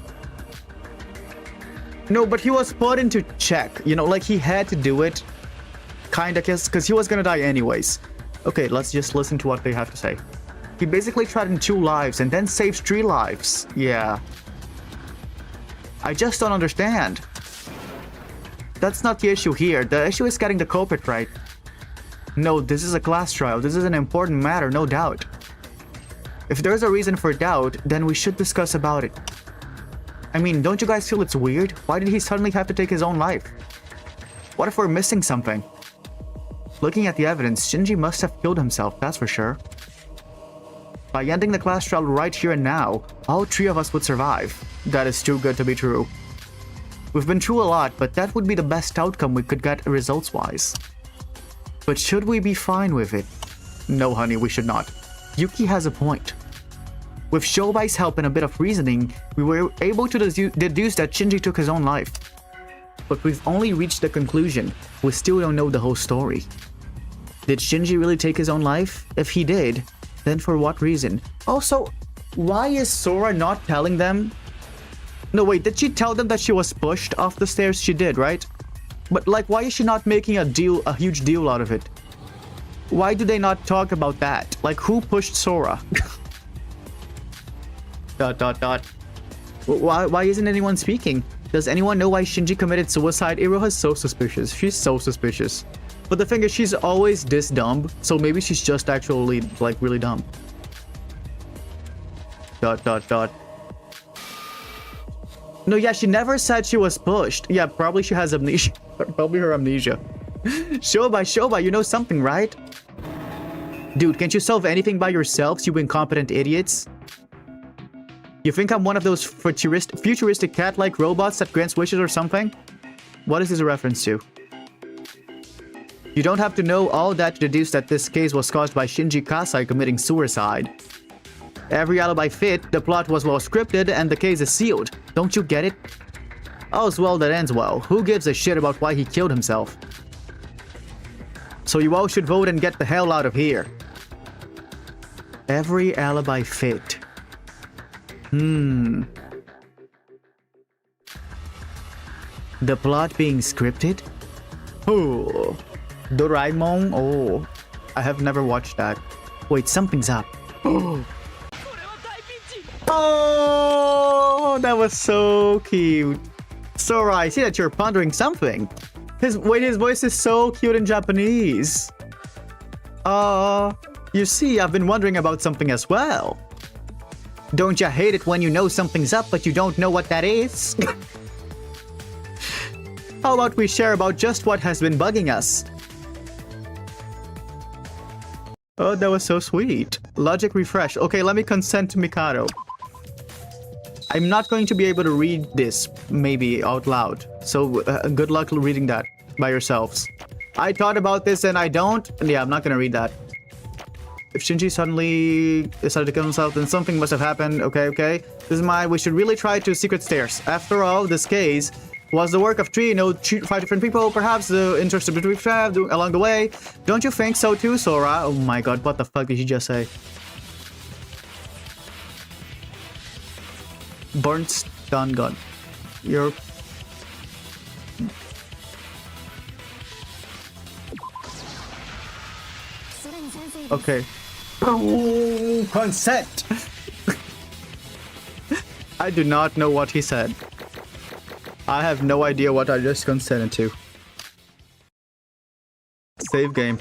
No, but he was put into check. You know, like he had to do it. Kinda, because he was gonna die anyways. Okay, let's just listen to what they have to say. He basically threatened 2 lives and then saved 3 lives. Yeah. I just don't understand. That's not the issue here. The issue is getting the culprit right. No, this is a class trial. This is an important matter, no doubt. If there's a reason for doubt, then we should discuss about it. I mean, don't you guys feel it's weird? Why did he suddenly have to take his own life? What if we're missing something? Looking at the evidence, Shinji must have killed himself, that's for sure. By ending the class trial right here and now, all 3 of us would survive. That is too good to be true. We've been through a lot, but that would be the best outcome we could get results-wise. But should we be fine with it? No, honey, we should not. Yuki has a point. With Shobai's help and a bit of reasoning, we were able to deduce that Shinji took his own life. But we've only reached the conclusion. We still don't know the whole story. Did Shinji really take his own life? If he did, then for what reason? Also, why is Sora not telling them? No, wait, did she tell them that she was pushed off the stairs? She did, right? But like, why is she not making a huge deal out of it? Why do they not talk about that? Like, who pushed Sora? ... Why isn't anyone speaking? Does anyone know why Shinji committed suicide? Iroha's so suspicious. She's so suspicious. But the thing is, she's always this dumb, so maybe she's just actually, like, really dumb. ... No, yeah, she never said she was pushed. Yeah, probably she has amnesia. Probably her amnesia. Shobai, you know something, right? Dude, can't you solve anything by yourselves, you incompetent idiots? You think I'm one of those futuristic cat-like robots that grants wishes or something? What is this a reference to? You don't have to know all that to deduce that this case was caused by Shinji Kasai committing suicide. Every alibi fit, the plot was well scripted, and the case is sealed. Don't you get it? All's well that ends well. Who gives a shit about why he killed himself? So you all should vote and get the hell out of here. Every alibi fit. The plot being scripted? Oh. Doraemon? Oh. I have never watched that. Wait, something's up. Oh, that was so cute. Sora, I see that you're pondering something. His voice is so cute in Japanese. You see, I've been wondering about something as well. Don't you hate it when you know something's up but you don't know what that is? How about we share about just what has been bugging us? Oh, that was so sweet. Logic refresh. Okay, let me consent to Mikado. I'm not going to be able to read this, maybe, out loud. So, good luck reading that by yourselves. I thought about this and I don't. Yeah, I'm not going to read that. If Shinji suddenly decided to kill himself, then something must have happened. Okay. We should really try to secret stairs. After all, this case was the work of 5 different people. Perhaps the interest of between along the way. Don't you think so too, Sora? Oh my god, what the fuck did he just say? Burnt stun gun. You're... Okay. Oh, consent! I do not know what he said. I have no idea what I just consented to. Save game. ...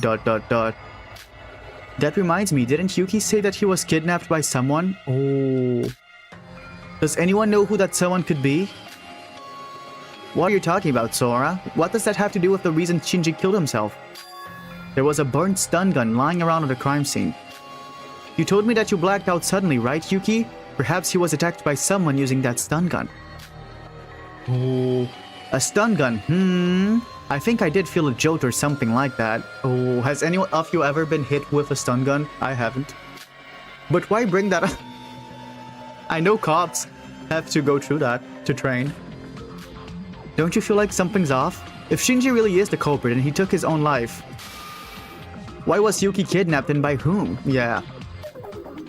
That reminds me, didn't Yuki say that he was kidnapped by someone? Oh. Does anyone know who that someone could be? What are you talking about, Sora? What does that have to do with the reason Shinji killed himself? There was a burnt stun gun lying around at the crime scene. You told me that you blacked out suddenly, right, Yuki? Perhaps he was attacked by someone using that stun gun. Oh. A stun gun, I think I did feel a jolt or something like that. Oh, has anyone of you ever been hit with a stun gun? I haven't. But why bring that up? I know cops have to go through that to train. Don't you feel like something's off? If Shinji really is the culprit and he took his own life, Why was Yuki kidnapped and by whom? Yeah.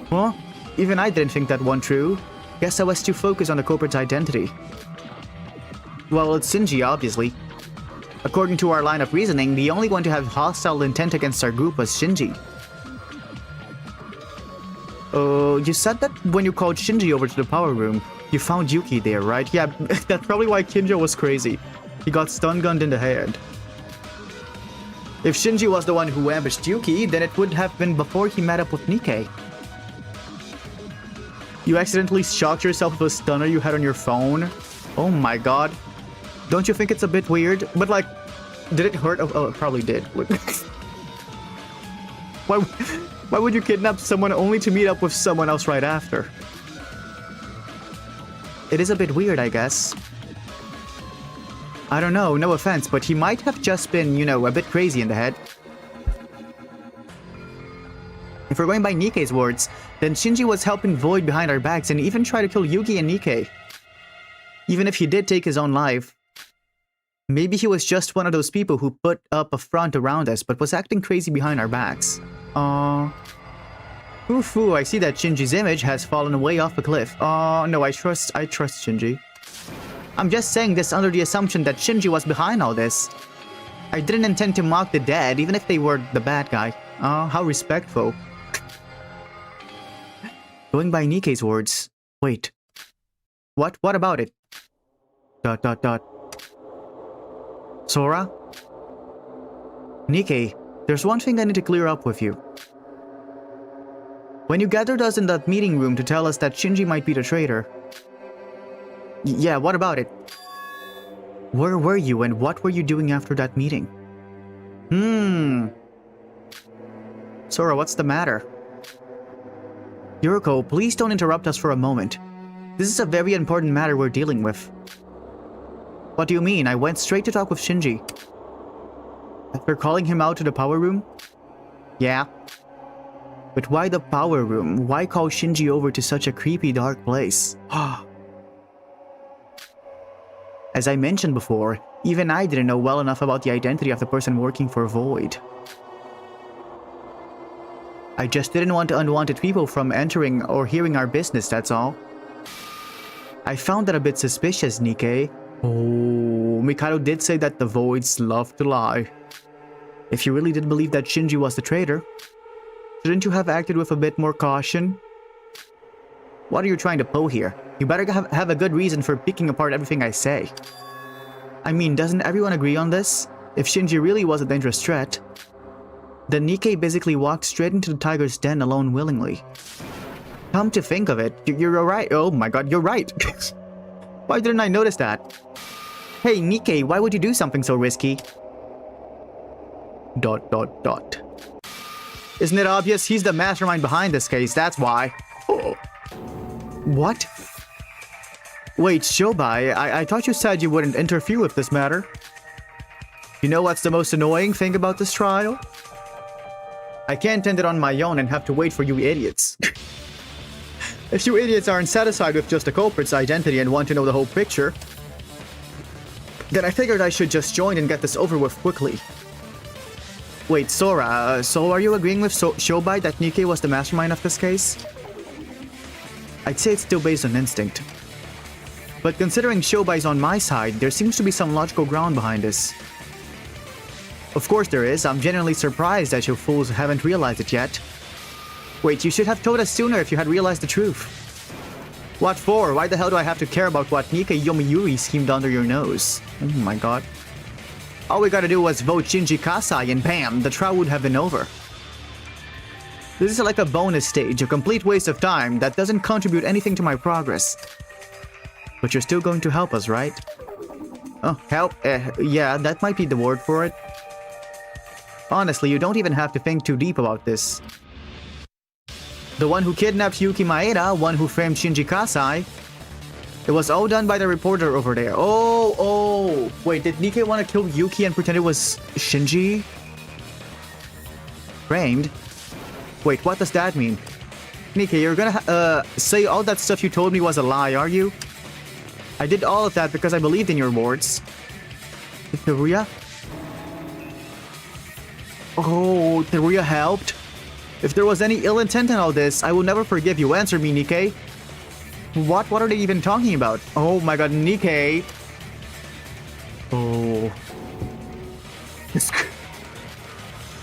Huh? Even I didn't think that one true. Guess I was too focused on the culprit's identity. Well, it's Shinji, obviously. According to our line of reasoning, the only one to have hostile intent against our group was Shinji. You said that when you called Shinji over to the power room, you found Yuki there, right? Yeah, that's probably why Kinjo was crazy. He got stun-gunned in the head. If Shinji was the one who ambushed Yuki, then it would have been before he met up with Nikkei. You accidentally shocked yourself with a stunner you had on your phone? Oh my god. Don't you think it's a bit weird? But like, did it hurt? Oh, it probably did. Why would you kidnap someone only to meet up with someone else right after? It is a bit weird, I guess. I don't know, no offense, but he might have just been, you know, a bit crazy in the head. If we're going by Nikkei's words, then Shinji was helping Void behind our backs and even tried to kill Yuki and Nikkei. Even if he did take his own life. Maybe he was just one of those people who put up a front around us but was acting crazy behind our backs. Oof, I see that Shinji's image has fallen away off a cliff. No, I trust Shinji. I'm just saying this under the assumption that Shinji was behind all this. I didn't intend to mock the dead, even if they were the bad guy. How respectful. Going by Nikkei's words. Wait. What? What about it? ... Sora? Nikkei, there's one thing I need to clear up with you. When you gathered us in that meeting room to tell us that Shinji might be the traitor... Yeah, what about it? Where were you and what were you doing after that meeting? Sora, what's the matter? Yuriko, please don't interrupt us for a moment. This is a very important matter we're dealing with. What do you mean? I went straight to talk with Shinji. After calling him out to the power room? Yeah. But why the power room? Why call Shinji over to such a creepy, dark place? As I mentioned before, even I didn't know well enough about the identity of the person working for Void. I just didn't want unwanted people from entering or hearing our business, that's all. I found that a bit suspicious, Nikkei. Oh, Mikado did say that the Voids love to lie. If you really did believe that Shinji was the traitor, shouldn't you have acted with a bit more caution? What are you trying to pull here? You better have a good reason for picking apart everything I say. I mean, doesn't everyone agree on this? If Shinji really was a dangerous threat, then Nikkei basically walked straight into the tiger's den alone willingly. Come to think of it, you're right. Oh my god, you're right. Why didn't I notice that? Hey, Nikkei, why would you do something so risky? ... Isn't it obvious? He's the mastermind behind this case, that's why. Oh. What? Wait, Shobai, I thought you said you wouldn't interfere with this matter. You know what's the most annoying thing about this trial? I can't end it on my own and have to wait for you idiots. If you idiots aren't satisfied with just the culprit's identity and want to know the whole picture, then I figured I should just join and get this over with quickly. Wait, Sora, so are you agreeing with Shobai that Nikkei was the mastermind of this case? I'd say it's still based on instinct. But considering Shobai's on my side, there seems to be some logical ground behind this. Of course there is. I'm genuinely surprised that you fools haven't realized it yet. Wait, you should have told us sooner if you had realized the truth. What for? Why the hell do I have to care about what Nikkei Yomiuri schemed under your nose? Oh my god. All we gotta do was vote Shinji Kasai and bam, the trial would have been over. This is like a bonus stage, a complete waste of time that doesn't contribute anything to my progress. But you're still going to help us, right? Oh, help? Yeah, that might be the word for it. Honestly, you don't even have to think too deep about this. The one who kidnapped Yuki Maeda, one who framed Shinji Kasai. It was all done by the reporter over there. Oh, wait, did Nikkei want to kill Yuki and pretend it was Shinji? Framed? Wait, what does that mean? Nikkei, you're gonna say all that stuff you told me was a lie, are you? I did all of that because I believed in your words. Furia? Oh, Teruya helped? If there was any ill intent in all this, I will never forgive you. Answer me, Nikkei. What are they even talking about? Oh my god, Nikkei. Oh.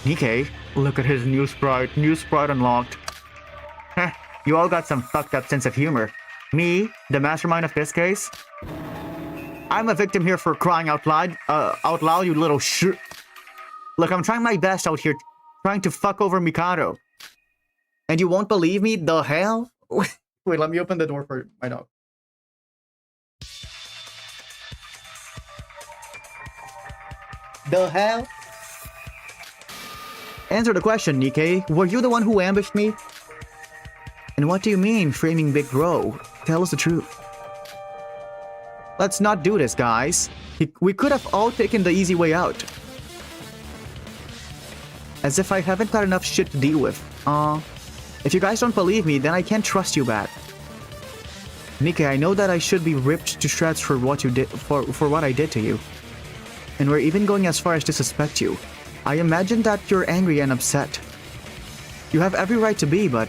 Nikkei, look at his new sprite. New sprite unlocked. Heh, you all got some fucked up sense of humor. Me, the mastermind of this case? I'm a victim here for crying out loud, you little shit. Look, I'm trying my best out here, trying to fuck over Mikado. And you won't believe me? The hell? Wait, let me open the door for my dog. The hell? Answer the question, Nikkei. Were you the one who ambushed me? And what do you mean, framing Big Bro? Tell us the truth. Let's not do this, guys. We could have all taken the easy way out. As if I haven't got enough shit to deal with. If you guys don't believe me, then I can't trust you back. Nikkei, I know that I should be ripped to shreds for what you did, for what I did to you. And we're even going as far as to suspect you. I imagine that you're angry and upset. You have every right to be, but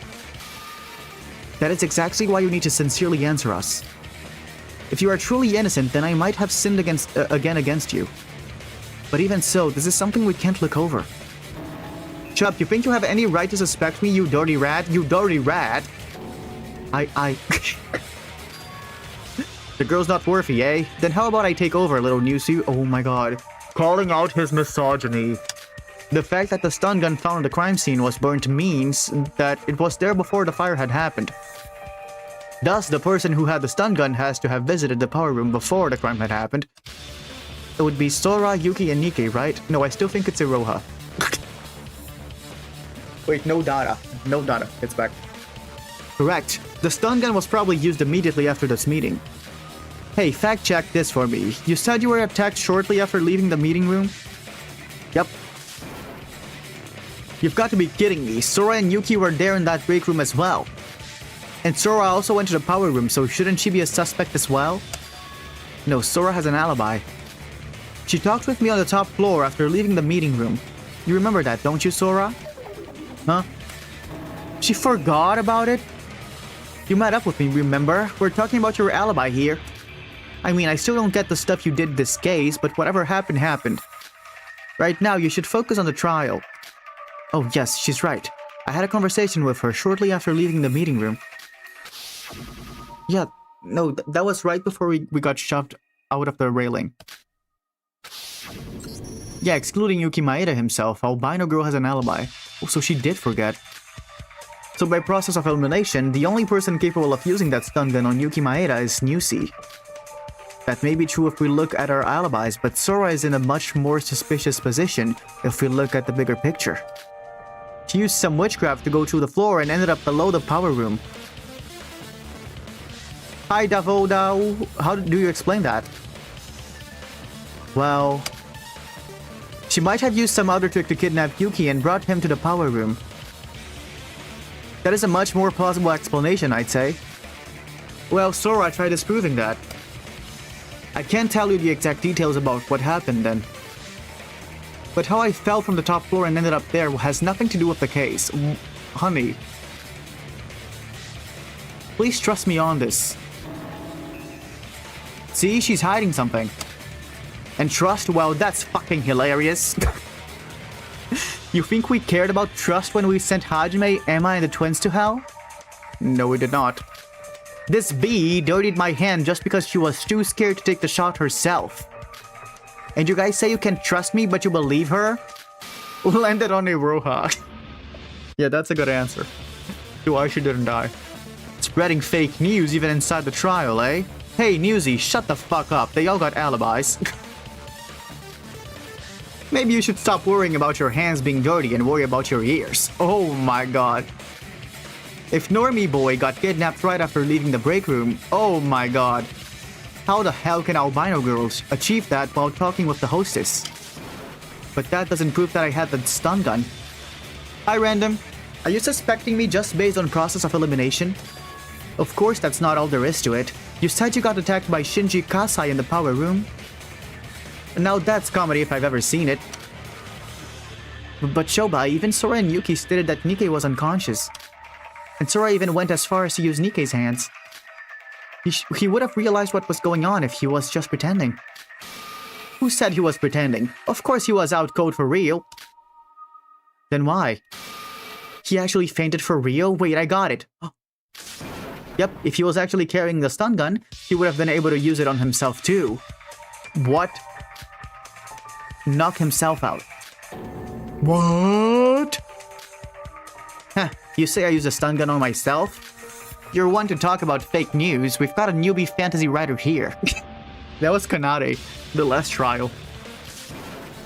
that is exactly why you need to sincerely answer us. If you are truly innocent, then I might have sinned again against you. But even so, this is something we can't look over. Chup, you think you have any right to suspect me, you dirty rat? You dirty rat! The girl's not worthy, eh? Then how about I take over, little Newsy? Oh my god. Calling out his misogyny. The fact that the stun gun found at the crime scene was burnt means that it was there before the fire had happened. Thus, the person who had the stun gun has to have visited the power room before the crime had happened. It would be Sora, Yuki, and Nikkei, right? No, I still think it's Iroha. Wait, no data. No data. It's back. Correct. The stun gun was probably used immediately after this meeting. Hey, fact check this for me. You said you were attacked shortly after leaving the meeting room? Yep. You've got to be kidding me. Sora and Yuki were there in that break room as well. And Sora also went to the power room, so shouldn't she be a suspect as well? No, Sora has an alibi. She talked with me on the top floor after leaving the meeting room. You remember that, don't you, Sora? Huh? She forgot about it? You met up with me, remember? We're talking about your alibi here. I mean, I still don't get the stuff you did this case, but whatever happened, happened. Right now, you should focus on the trial. Oh yes, she's right. I had a conversation with her shortly after leaving the meeting room. Yeah, no, that was right before we got shoved out of the railing. Yeah, excluding Yuki Maeda himself, Albino Girl has an alibi. Oh, so she did forget. So by process of elimination, the only person capable of using that stun gun on Yuki Maeda is Newsy. That may be true if we look at our alibis, but Sora is in a much more suspicious position if we look at the bigger picture. She used some witchcraft to go through the floor and ended up below the power room. Hi, Davo. How do you explain that? Well, she might have used some other trick to kidnap Yuki and brought him to the power room. That is a much more plausible explanation, I'd say. Well, Sora tried disproving that. I can't tell you the exact details about what happened then. But how I fell from the top floor and ended up there has nothing to do with the case. Honey. Please trust me on this. See, she's hiding something. And trust? Well, that's fucking hilarious. You think we cared about trust when we sent Hajime, Emma, and the twins to hell? No, we did not. This bee dirtied my hand just because she was too scared to take the shot herself. And you guys say you can trust me, but you believe her? Landed on Iroha. Yeah, that's a good answer. To why she didn't die. Spreading fake news even inside the trial, eh? Hey, Newsy, shut the fuck up. They all got alibis. Maybe you should stop worrying about your hands being dirty and worry about your ears. Oh my god. If Normie Boy got kidnapped right after leaving the break room, oh my god. How the hell can albino girls achieve that while talking with the hostess? But that doesn't prove that I had the stun gun. Hi, Random. Are you suspecting me just based on process of elimination? Of course that's not all there is to it. You said you got attacked by Shinji Kasai in the power room. Now that's comedy if I've ever seen it. But Shoba, even Sora and Yuki stated that Nikkei was unconscious. And Sora even went as far as to use Nikkei's hands. He would have realized what was going on if he was just pretending. Who said he was pretending? Of course he was out cold for real. Then why? He actually fainted for real? Wait, I got it. Oh. Yep, if he was actually carrying the stun gun, he would have been able to use it on himself too. What? Knock himself out. What? Huh, you say I use a stun gun on myself? You're one to talk about fake news. We've got a newbie fantasy writer here. That was Kanade, the last trial.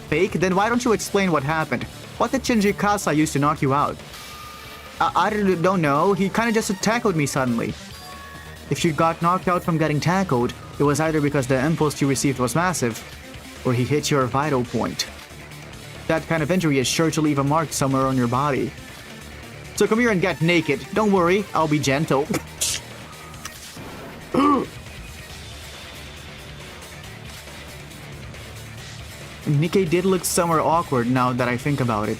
Fake? Then why don't you explain what happened? What did Shinji Kasai use to knock you out? I don't know. He kinda just tackled me suddenly. If you got knocked out from getting tackled, it was either because the impulse you received was massive, or he hit your vital point. That kind of injury is sure to leave a mark somewhere on your body. So come here and get naked. Don't worry, I'll be gentle. Nikkei did look somewhere awkward now that I think about it.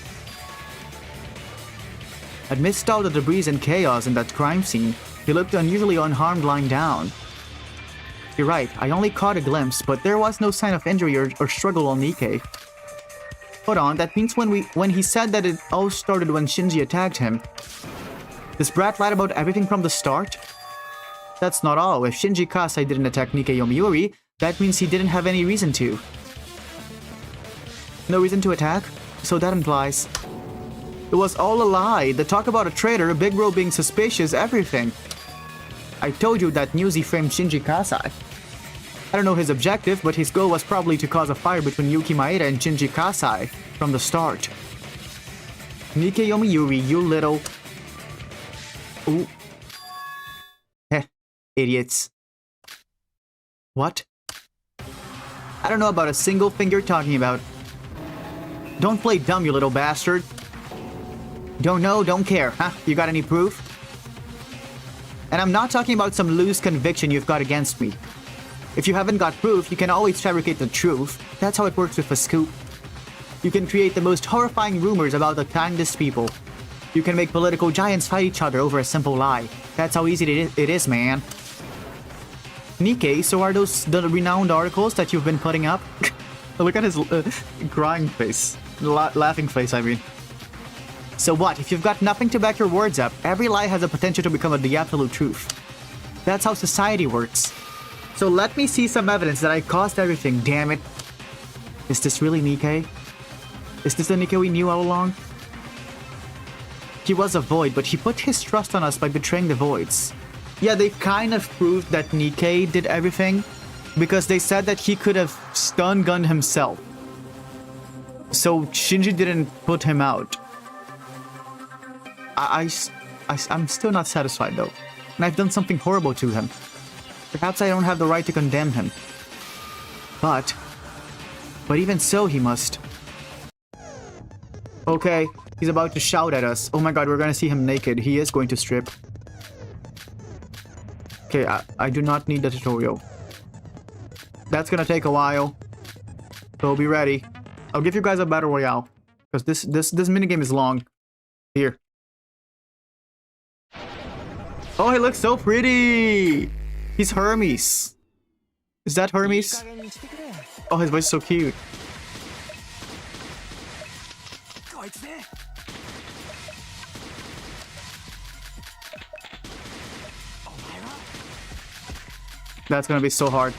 Amidst all the debris and chaos in that crime scene, he looked unusually unharmed lying down. You're right, I only caught a glimpse, but there was no sign of injury or struggle on Nikkei. Hold on, that means when he said that it all started when Shinji attacked him. This brat lied about everything from the start? That's not all. If Shinji Kasai didn't attack Nikkei Yomiuri, that means he didn't have any reason to. No reason to attack? So that implies... It was all a lie. The talk about a traitor, Big Bro being suspicious, everything. I told you that Newsy framed Shinji Kasai. I don't know his objective, but his goal was probably to cause a fire between Yuki Maeda and Shinji Kasai from the start. Nikkei Yomiuri, you little... Ooh. Heh, idiots. What? I don't know about a single thing you're talking about. Don't play dumb, you little bastard. Don't know, don't care, huh? You got any proof? And I'm not talking about some loose conviction you've got against me. If you haven't got proof, you can always fabricate the truth. That's how it works with a scoop. You can create the most horrifying rumors about the kindest people. You can make political giants fight each other over a simple lie. That's how easy it is, man. Nikkei, so are those the renowned articles that you've been putting up? Look at his crying face. Laughing face, I mean. So what? If you've got nothing to back your words up, every lie has the potential to become the absolute truth. That's how society works. So let me see some evidence that I caused everything, damn it. Is this really Nikkei? Is this the Nikkei we knew all along? He was a void, but he put his trust on us by betraying the voids. Yeah, they kind of proved that Nikkei did everything, because they said that he could have stun gunned himself. So Shinji didn't put him out. I'm still not satisfied though, and I've done something horrible to him. Perhaps I don't have the right to condemn him. But even so, he must. Okay, he's about to shout at us. Oh my god, we're gonna see him naked. He is going to strip. Okay, I do not need the tutorial. That's gonna take a while. So be ready. I'll give you guys a battle royale, because this minigame is long. Here. Oh, he looks so pretty! He's Hermes. Is that Hermes? Oh, his voice is so cute. That's gonna be so hard.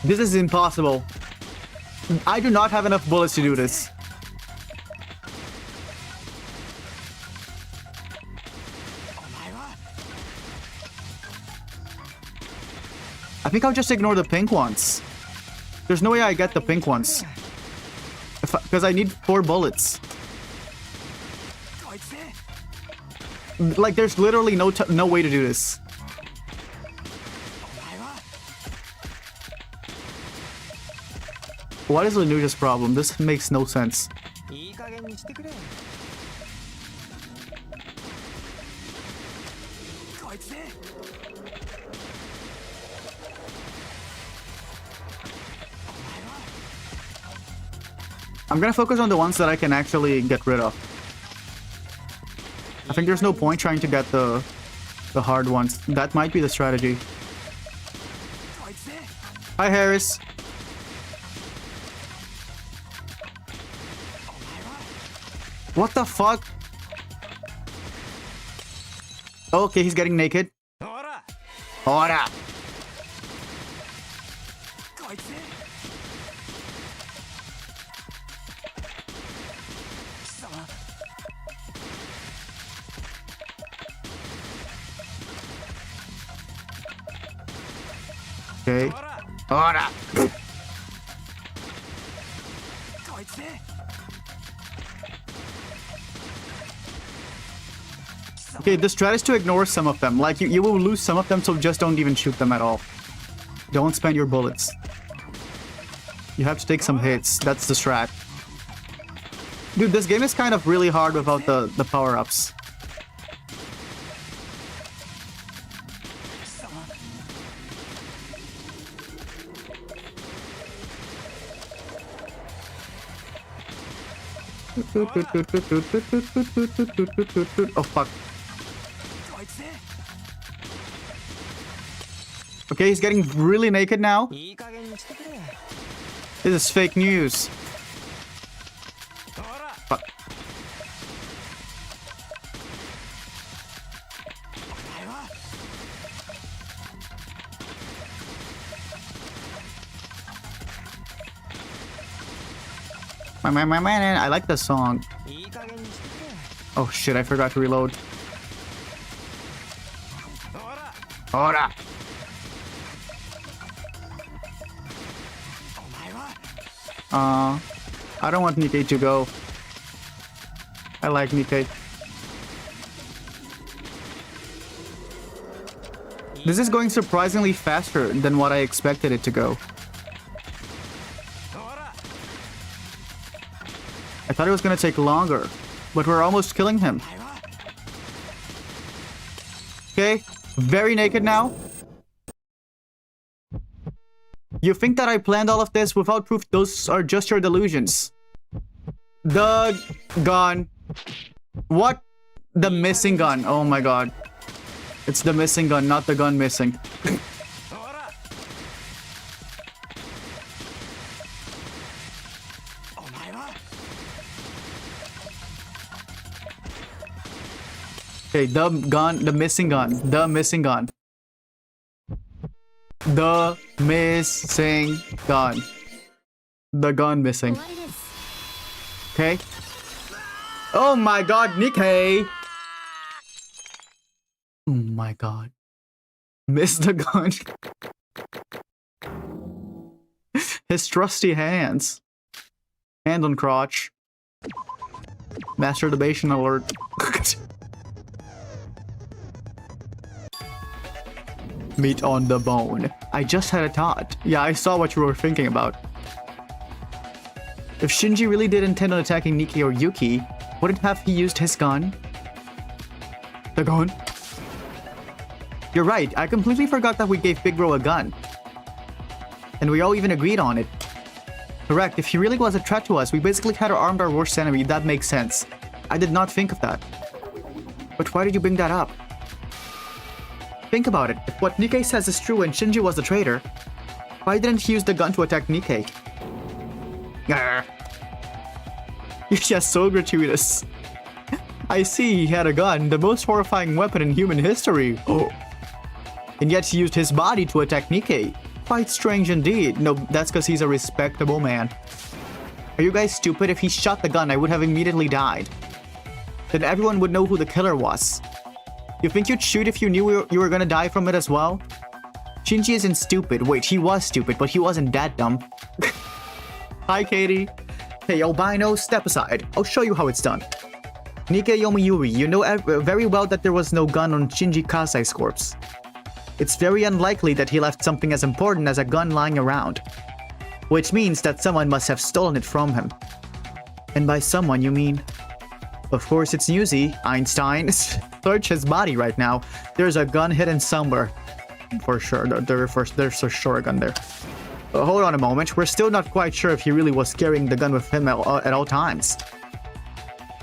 This is impossible. I do not have enough bullets to do this. I think I'll just ignore the pink ones. There's no way I get the pink ones. Because I need 4 bullets. Like, there's literally no way to do this. What is Lenuja's problem? This makes no sense. I'm gonna focus on the ones that I can actually get rid of. I think there's no point trying to get the hard ones. That might be the strategy. Hi, Harris. What the fuck? Okay, he's getting naked. Ora! Okay. Ora! Okay, the strat is to ignore some of them. Like, you will lose some of them, so just don't even shoot them at all. Don't spend your bullets. You have to take some hits. That's the strat. Dude, this game is kind of really hard without the power-ups. Oh, fuck. Okay, he's getting really naked now. This is fake news. Fuck. Man, I like this song. Oh shit, I forgot to reload. Ora! I don't want Nikkei to go. I like Nikkei. This is going surprisingly faster than what I expected it to go. I thought it was gonna take longer, but we're almost killing him. Okay, very naked now. You think that I planned all of this without proof? Those are just your delusions. The gun. What? The missing gun. Oh my god. It's the missing gun, not the gun missing. Okay, the gun, the missing gun, the missing gun. The missing gun. The gun missing. Okay. Oh my god, Nikkei! Oh my god. Missed the gun. His trusty hands. Hand on crotch. Masturbation alert. Meat on the bone. I just had a thought. Yeah, I saw what you were thinking about. If Shinji really did intend on attacking Nikkei or Yuki, wouldn't have he used his gun? The gun? You're right, I completely forgot that we gave Big Bro a gun. And we all even agreed on it. Correct, if he really was a threat to us, we basically had armed our worst enemy. That makes sense. I did not think of that. But why did you bring that up? Think about it. If what Nikkei says is true and Shinji was the traitor, why didn't he use the gun to attack Nikkei? Grr. You're just so gratuitous. I see he had a gun, the most horrifying weapon in human history. Oh. And yet he used his body to attack Nikkei. Quite strange indeed. No, that's because he's a respectable man. Are you guys stupid? If he shot the gun, I would have immediately died. Then everyone would know who the killer was. You think you'd shoot if you knew you were gonna die from it as well? Shinji isn't stupid. Wait, he was stupid, but he wasn't that dumb. Hi, Katie. Hey, albino, step aside. I'll show you how it's done. Nikkei Yomiuri, you know very well that there was no gun on Shinji Kasai's corpse. It's very unlikely that he left something as important as a gun lying around. Which means that someone must have stolen it from him. And by someone, you mean... Of course, it's Newsy, Einstein. Search his body right now. There's a gun hidden somewhere. For sure, there's for sure a gun there. Hold on a moment. We're still not quite sure if he really was carrying the gun with him at all times.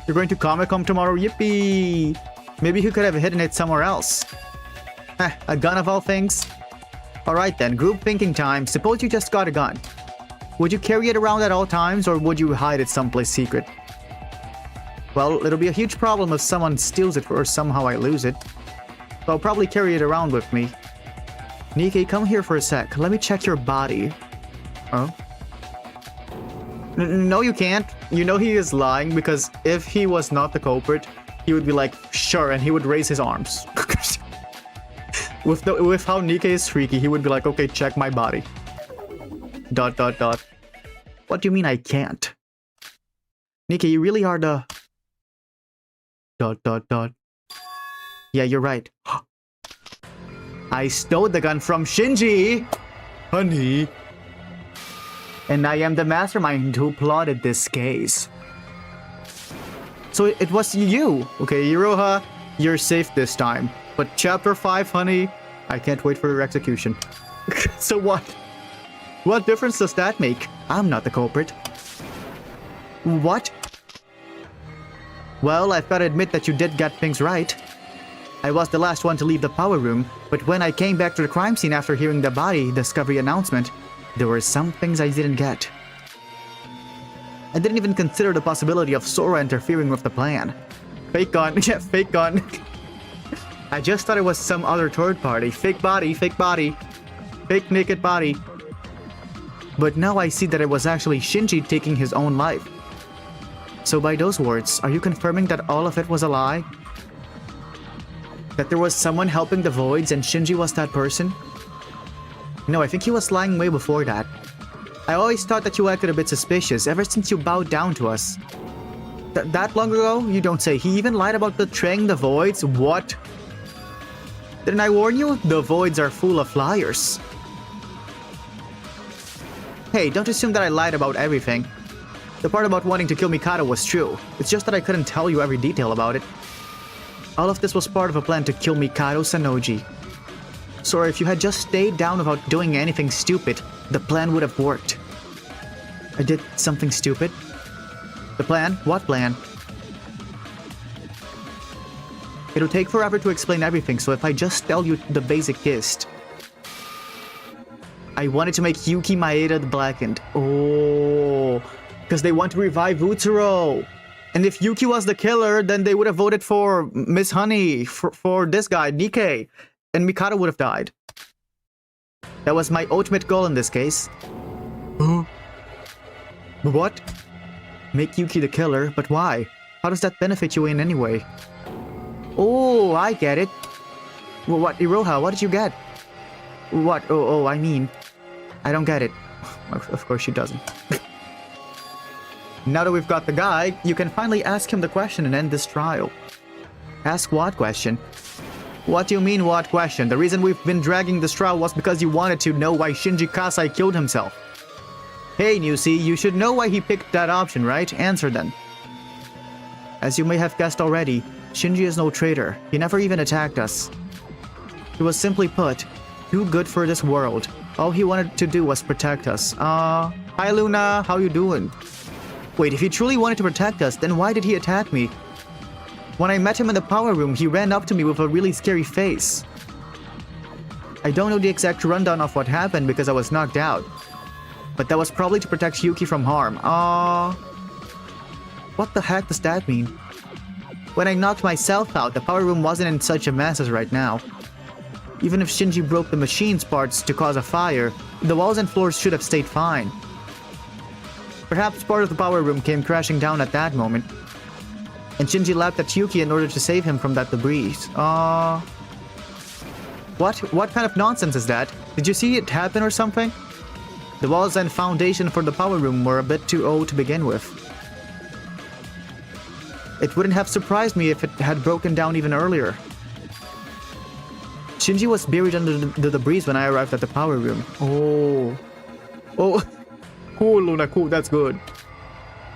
You're going to Comic-Con tomorrow? Yippee! Maybe he could have hidden it somewhere else. A gun of all things? Alright then, group thinking time. Suppose you just got a gun. Would you carry it around at all times, or would you hide it someplace secret? Well, it'll be a huge problem if someone steals it or somehow I lose it. So I'll probably carry it around with me. Nikke, come here for a sec. Let me check your body. Oh? No, you can't. You know he is lying, because if he was not the culprit, he would be like, sure, and he would raise his arms. With how Nikke is freaky, he would be like, okay, check my body. ... What do you mean I can't? Nikke, you really are the... ... Yeah, you're right. I stole the gun from Shinji! Honey. And I am the mastermind who plotted this case. So it was you. Okay, Iroha, you're safe this time. But chapter 5, honey, I can't wait for your execution. So what? What difference does that make? I'm not the culprit. What? Well, I've got to admit that you did get things right. I was the last one to leave the power room, but when I came back to the crime scene after hearing the body discovery announcement, there were some things I didn't get. I didn't even consider the possibility of Sora interfering with the plan. Fake gun. Yeah, fake gun. I just thought it was some other third party. Fake body, fake body. Fake naked body. But now I see that it was actually Shinji taking his own life. So by those words, are you confirming that all of it was a lie? That there was someone helping the Voids and Shinji was that person? No, I think he was lying way before that. I always thought that you acted a bit suspicious ever since you bowed down to us. That long ago? You don't say. He even lied about betraying the Voids? What? Didn't I warn you? The Voids are full of liars. Hey, don't assume that I lied about everything. The part about wanting to kill Mikado was true. It's just that I couldn't tell you every detail about it. All of this was part of a plan to kill Mikado Sanoji. So if you had just stayed down without doing anything stupid, the plan would have worked. I did something stupid? The plan? What plan? It'll take forever to explain everything, so if I just tell you the basic gist. I wanted to make Yuki Maeda the Blackened. Oh, because they want to revive Utsuro. And if Yuki was the killer, then they would have voted for Miss Honey, for this guy, Nikke. And Mikado would have died. That was my ultimate goal in this case. What? Make Yuki the killer, but why? How does that benefit you in any way? Oh, I get it. Well, what, Iroha, what did you get? What? Oh, I mean, I don't get it. Of course she doesn't. Now that we've got the guy, you can finally ask him the question and end this trial. Ask what question? What do you mean, what question? The reason we've been dragging this trial was because you wanted to know why Shinji Kasai killed himself. Hey, Newsy, you should know why he picked that option, right? Answer then. As you may have guessed already, Shinji is no traitor. He never even attacked us. He was simply put, too good for this world. All he wanted to do was protect us. Hi Luna, how you doing? Wait, if he truly wanted to protect us, then why did he attack me? When I met him in the power room, he ran up to me with a really scary face. I don't know the exact rundown of what happened because I was knocked out. But that was probably to protect Yuki from harm. What the heck does that mean? When I knocked myself out, the power room wasn't in such a mess as right now. Even if Shinji broke the machine's parts to cause a fire, the walls and floors should have stayed fine. Perhaps part of the power room came crashing down at that moment. And Shinji leapt at Yuki in order to save him from that debris. What kind of nonsense is that? Did you see it happen or something? The walls and foundation for the power room were a bit too old to begin with. It wouldn't have surprised me if it had broken down even earlier. Shinji was buried under the debris when I arrived at the power room. Oh, cool Luna, cool, that's good.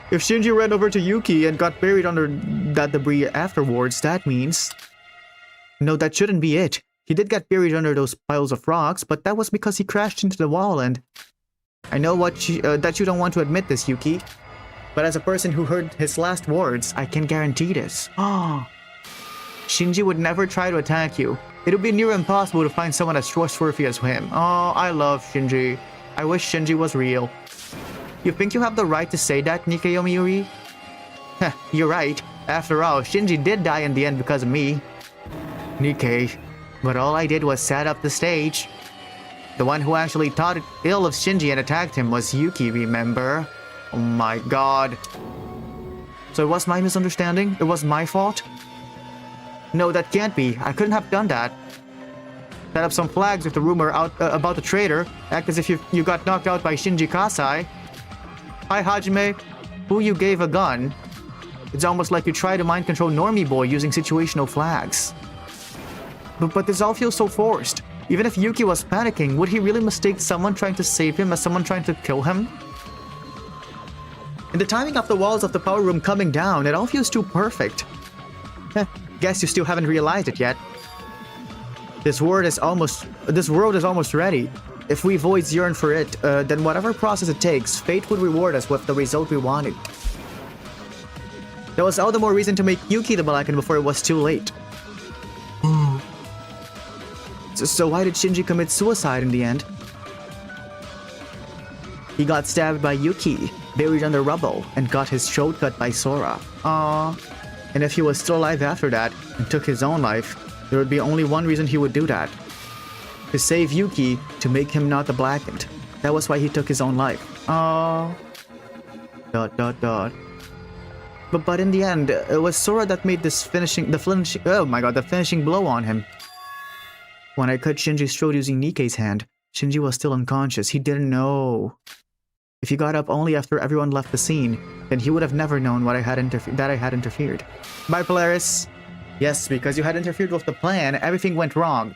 If Shinji ran over to Yuki and got buried under that debris afterwards, that means... No, that shouldn't be it. He did get buried under those piles of rocks, but that was because he crashed into the wall and... I know that you don't want to admit this, Yuki. But as a person who heard his last words, I can guarantee this. Shinji would never try to attack you. It would be near impossible to find someone as trustworthy as him. Oh, I love Shinji. I wish Shinji was real. You think you have the right to say that, Nikkei Yomiuri? Heh, you're right. After all, Shinji did die in the end because of me. Nikkei, but all I did was set up the stage. The one who actually thought ill of Shinji and attacked him was Yuki, remember? Oh my god. So it was my misunderstanding? It was my fault? No, that can't be. I couldn't have done that. Set up some flags with the rumor out about the traitor. Act as if you got knocked out by Shinji Kasai. Hi, Hajime. Who you gave a gun? It's almost like you try to mind control Normie Boy using situational flags. But this all feels so forced. Even if Yuki was panicking, would he really mistake someone trying to save him as someone trying to kill him? And the timing of the walls of the power room coming down, it all feels too perfect. Guess you still haven't realized it yet. This world is almost ready. If we voids yearn for it, then whatever process it takes, fate would reward us with the result we wanted. There was all the more reason to make Yuki the Blacken before it was too late. So why did Shinji commit suicide in the end? He got stabbed by Yuki, buried under rubble, and got his throat cut by Sora. Aww. And if he was still alive after that, and took his own life, there would be only one reason he would do that. To save Yuki, to make him not the Blackened. That was why he took his own life. Aww. ... But in the end, it was Sora that made this the finishing blow on him. When I cut Shinji's throat using Nikkei's hand, Shinji was still unconscious. He didn't know. If he got up only after everyone left the scene, then he would have never known that I had interfered. Bye, Polaris. Yes, because you had interfered with the plan, everything went wrong.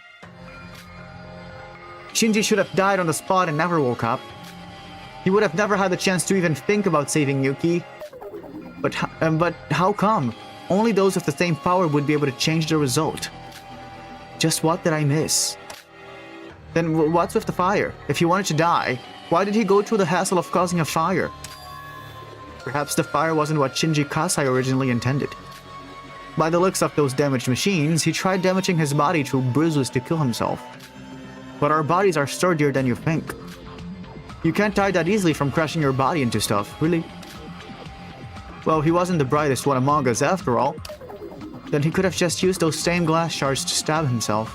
Shinji should have died on the spot and never woke up. He would have never had the chance to even think about saving Yuki. But how come? Only those with the same power would be able to change the result. Just what did I miss? Then what's with the fire? If he wanted to die, why did he go through the hassle of causing a fire? Perhaps the fire wasn't what Shinji Kasai originally intended. By the looks of those damaged machines, he tried damaging his body through bruises to kill himself. But our bodies are sturdier than you think. You can't die that easily from crashing your body into stuff, really. Well, he wasn't the brightest one among us after all. Then he could have just used those same glass shards to stab himself.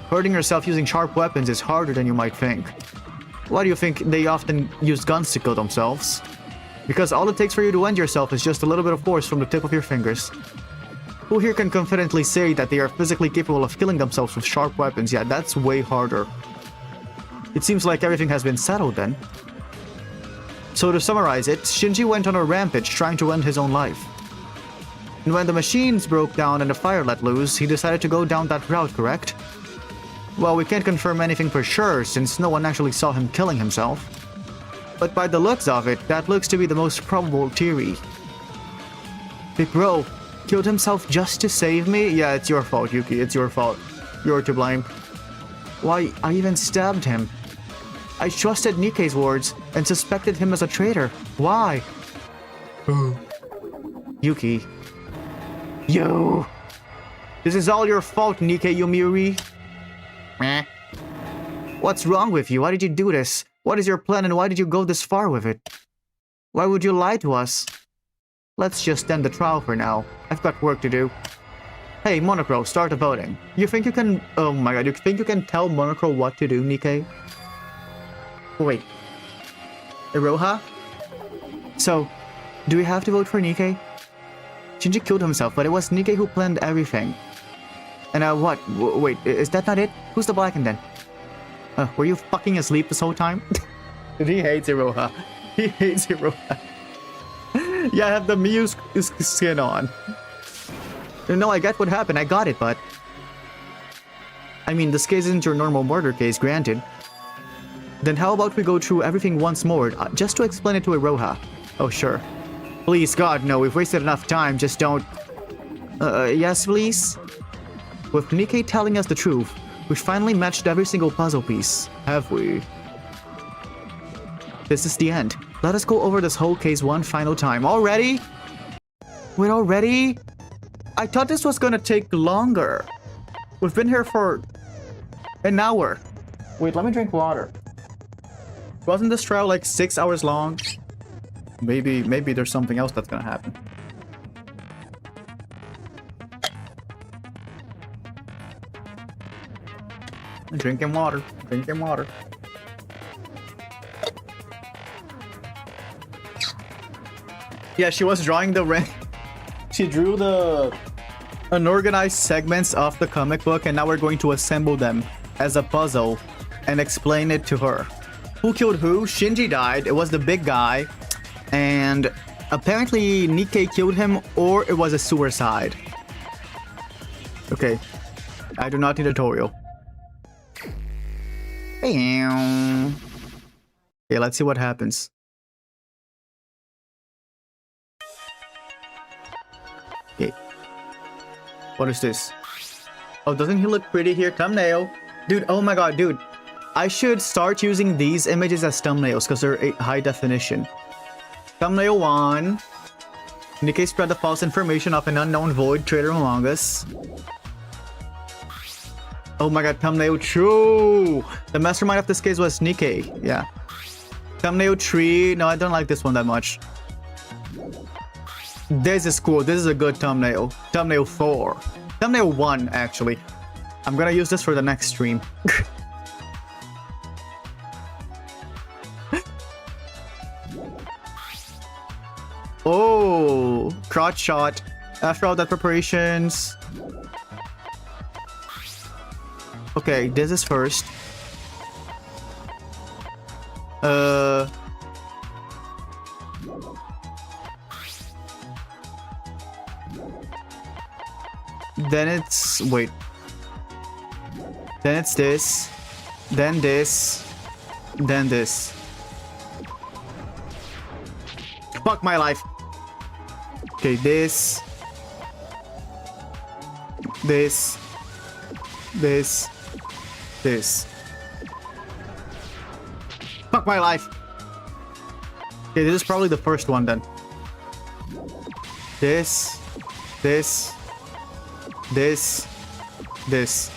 Hurting yourself using sharp weapons is harder than you might think. Why do you think they often use guns to kill themselves? Because all it takes for you to end yourself is just a little bit of force from the tip of your fingers. Who here can confidently say that they are physically capable of killing themselves with sharp weapons? Yeah, that's way harder. It seems like everything has been settled then. So to summarize it, Shinji went on a rampage trying to end his own life. And when the machines broke down and the fire let loose, he decided to go down that route, correct? Well, we can't confirm anything for sure since no one actually saw him killing himself. But by the looks of it, that looks to be the most probable theory. Big bro, killed himself just to save me? Yeah, it's your fault, Yuki, it's your fault. You're to blame. Why, I even stabbed him. I trusted Nikkei's words and suspected him as a traitor. Why? Yuki. You! This is all your fault, Nikkei Yomiuri. Meh. What's wrong with you? Why did you do this? What is your plan and why did you go this far with it? Why would you lie to us? Let's just end the trial for now. I've got work to do. Hey, Monocro, start the voting. You think you can... Oh my god, you think you can tell Monocro what to do, Nikkei? Wait. Iroha? So, do we have to vote for Nikkei? Shinji killed himself, but it was Nikkei who planned everything. And what? Wait, is that not it? Who's the Blacken then? Were you fucking asleep this whole time? He hates Iroha. He hates Iroha. Yeah, I have the Miu skin on. No, I get what happened. I got it, but... I mean, this case isn't your normal murder case, granted. Then how about we go through everything once more, just to explain it to Iroha? Oh, sure. Please, God, no, we've wasted enough time, just don't... yes, please? With Nikkei telling us the truth, we finally matched every single puzzle piece, have we? This is the end. Let us go over this whole case one final time. Already? Wait, already? I thought this was gonna take longer. We've been here for an hour. Wait, let me drink water. Wasn't this trial like 6 hours long? Maybe there's something else that's gonna happen. Drinking water. Drinking water. Yeah, she was drawing the ring. She drew the unorganized segments of the comic book, and now we're going to assemble them as a puzzle and explain it to her. Who killed who? Shinji died. It was the big guy. And apparently Nikkei killed him, or it was a suicide. Okay. I do not need a tutorial. Bam. Okay, let's see what happens. Okay. What is this? Oh, doesn't he look pretty here? Thumbnail. Dude, oh my god, dude. I should start using these images as thumbnails because they're high definition. Thumbnail 1. Nikkei spread the false information of an unknown void trader among us. Oh my god, thumbnail 2. The mastermind of this case was Nikkei. Yeah. Thumbnail 3. No, I don't like this one that much. This is cool. This is a good thumbnail. Thumbnail 4. Thumbnail 1, actually. I'm gonna use this for the next stream. Oh, crotch shot. After all that preparations. Okay, this is first. Then it's... wait. Then it's this. Then this. Then this. Fuck my life. Okay, this. This. This. This. Fuck my life. Okay, this is probably the first one then. This. This. This. This.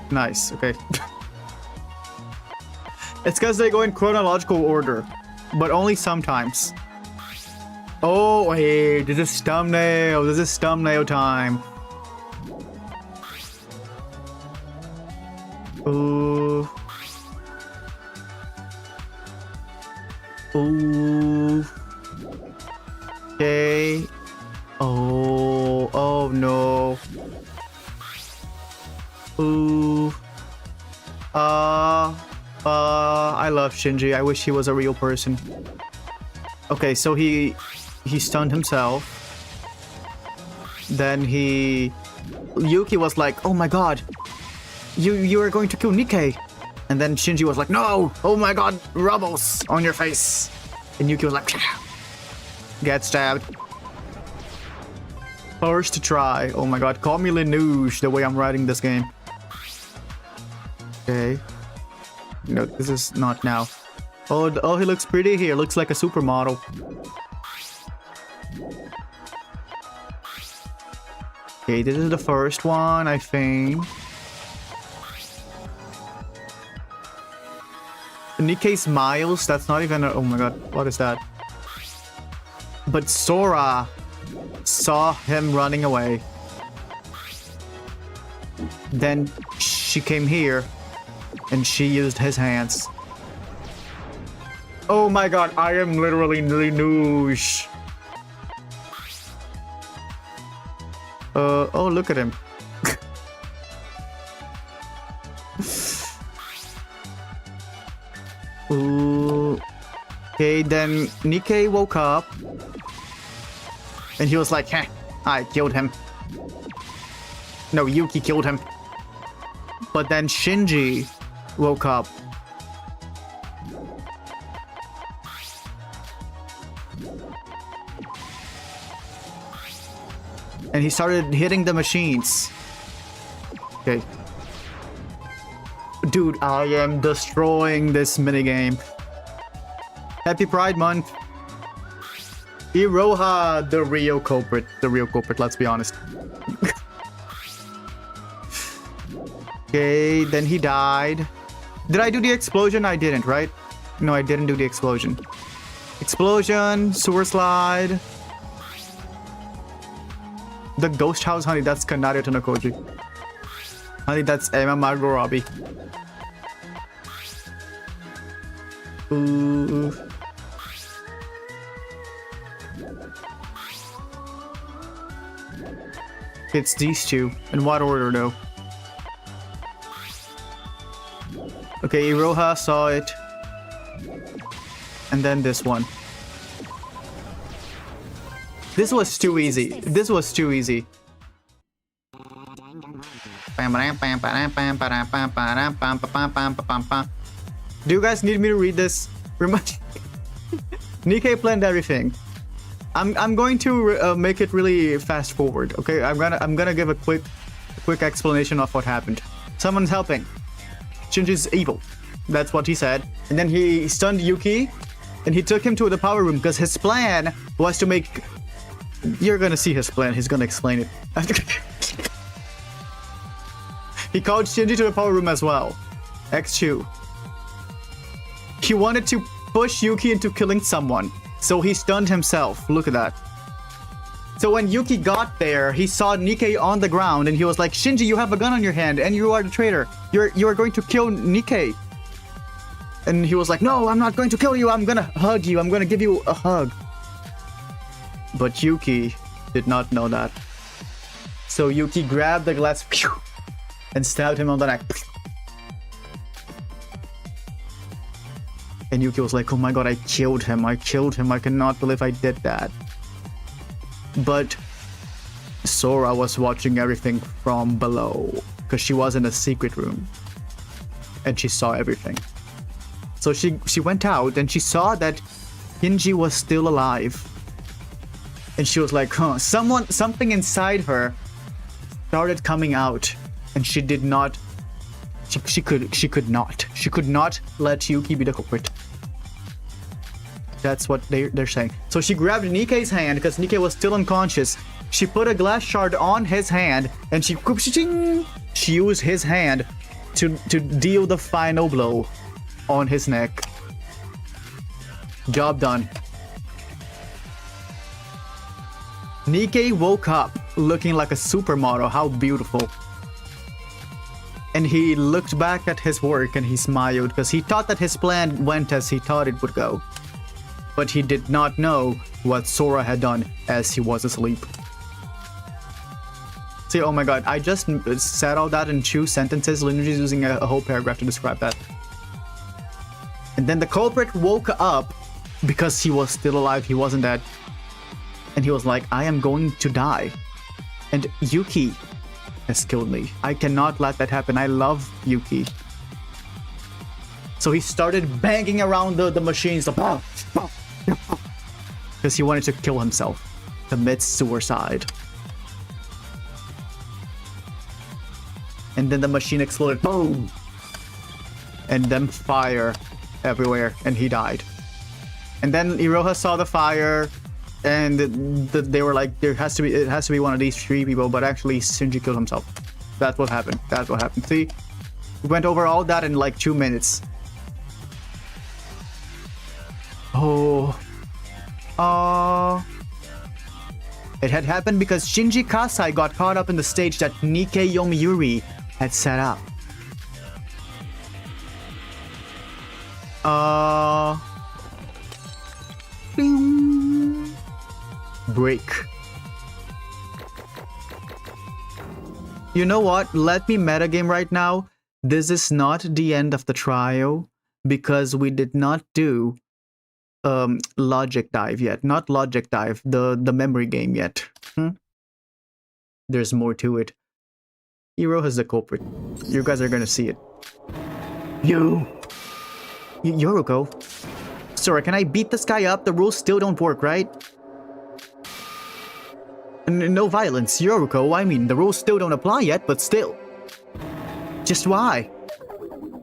Nice, okay. It's because they go in chronological order, but only sometimes. Oh, hey, this is thumbnail. This is thumbnail time. Ooh. Ooh. Okay. Oh. Oh no. Ooh. I love Shinji. I wish he was a real person. Okay, so he stunned himself. Then Yuki was like, "Oh my god. You are going to kill Nikkei." And then Shinji was like, "No! Oh my god, rubbles on your face." And Yuki was like, get stabbed. First try. Oh my god, call me Linouche the way I'm writing this game. Okay. No, this is not now. Oh, he looks pretty here. Looks like a supermodel. Okay, this is the first one, I think. Nikkei smiles. That's not even a... oh my god, what is that? But Sora saw him running away. Then she came here and she used his hands. Oh my god, I am literally Linouche. Oh, look at him. Ooh. Okay, then Nikkei woke up. And he was like, "Heh, I killed him." No, Yuki killed him. But then Shinji woke up. And he started hitting the machines. Okay. Dude, I am destroying this minigame. Happy Pride Month. Iroha, the real culprit. The real culprit, let's be honest. Okay, then he died. Did I do the explosion? I didn't, right? No, I didn't do the explosion. Explosion, sewer slide. The ghost house, honey, that's Kanare Tanakoji. Honey, that's Emma Margot Robbie. Ooh. It's these two. In what order, though? Okay, Iroha saw it. And then this one. This was too easy. This was too easy. Do you guys need me to read this? Nikkei planned everything. I'm going to make it really fast forward. Okay, I'm gonna give a quick explanation of what happened. Someone's helping. Shinji's evil. That's what he said. And then he stunned Yuki, and he took him to the power room because his plan was to make. You're gonna see his plan. He's gonna explain it. He called Shinji to the power room as well. X2. He wanted to push Yuki into killing someone, so he stunned himself. Look at that. So when Yuki got there, he saw Nikkei on the ground, and he was like, "Shinji, you have a gun on your hand, and you are the traitor. You are going to kill Nikkei." And he was like, "No, I'm not going to kill you. I'm gonna hug you. I'm gonna give you a hug." But Yuki did not know that. So Yuki grabbed the glass and stabbed him on the neck. And Yuki was like, "Oh my god, I killed him. I killed him. I cannot believe I did that." But Sora was watching everything from below because she was in a secret room and she saw everything. So she went out and she saw that Shinji was still alive. And she was like, huh, something inside her started coming out, and she did not. She could not let Yuki be the culprit. That's what they're saying. So she grabbed Nikkei's hand because Nikkei was still unconscious. She put a glass shard on his hand, and she used his hand to deal the final blow on his neck. Job done. Nikkei woke up looking like a supermodel. How beautiful. And he looked back at his work and he smiled because he thought that his plan went as he thought it would go. But he did not know what Sora had done as he was asleep. See, oh my god, I just said all that in 2 sentences. Lineage's using a whole paragraph to describe that. And then the culprit woke up because he was still alive. He wasn't dead. And he was like, I am going to die. And Yuki has killed me. I cannot let that happen. I love Yuki. So he started banging around the machines because he wanted to kill himself, commit suicide. And then the machine exploded, boom, and then fire everywhere, and he died. And then Iroha saw the fire, and they were like, it has to be one of these 3 people, but actually Shinji killed himself. That's what happened. That's what happened. See, we went over all that in like 2 minutes. It had happened because Shinji Kasai got caught up in the stage that Nikkei Yomiuri had set up. Break. You know what? Let me metagame right now. This is not the end of the trial because we did not do logic dive yet. Not logic dive, the memory game yet. There's more to it. Hero is the culprit. You guys are gonna see it. Yoruko. Sorry, can I beat this guy up? The rules still don't work, right? No violence, Yoruko. I mean, the rules still don't apply yet, but still. Just why?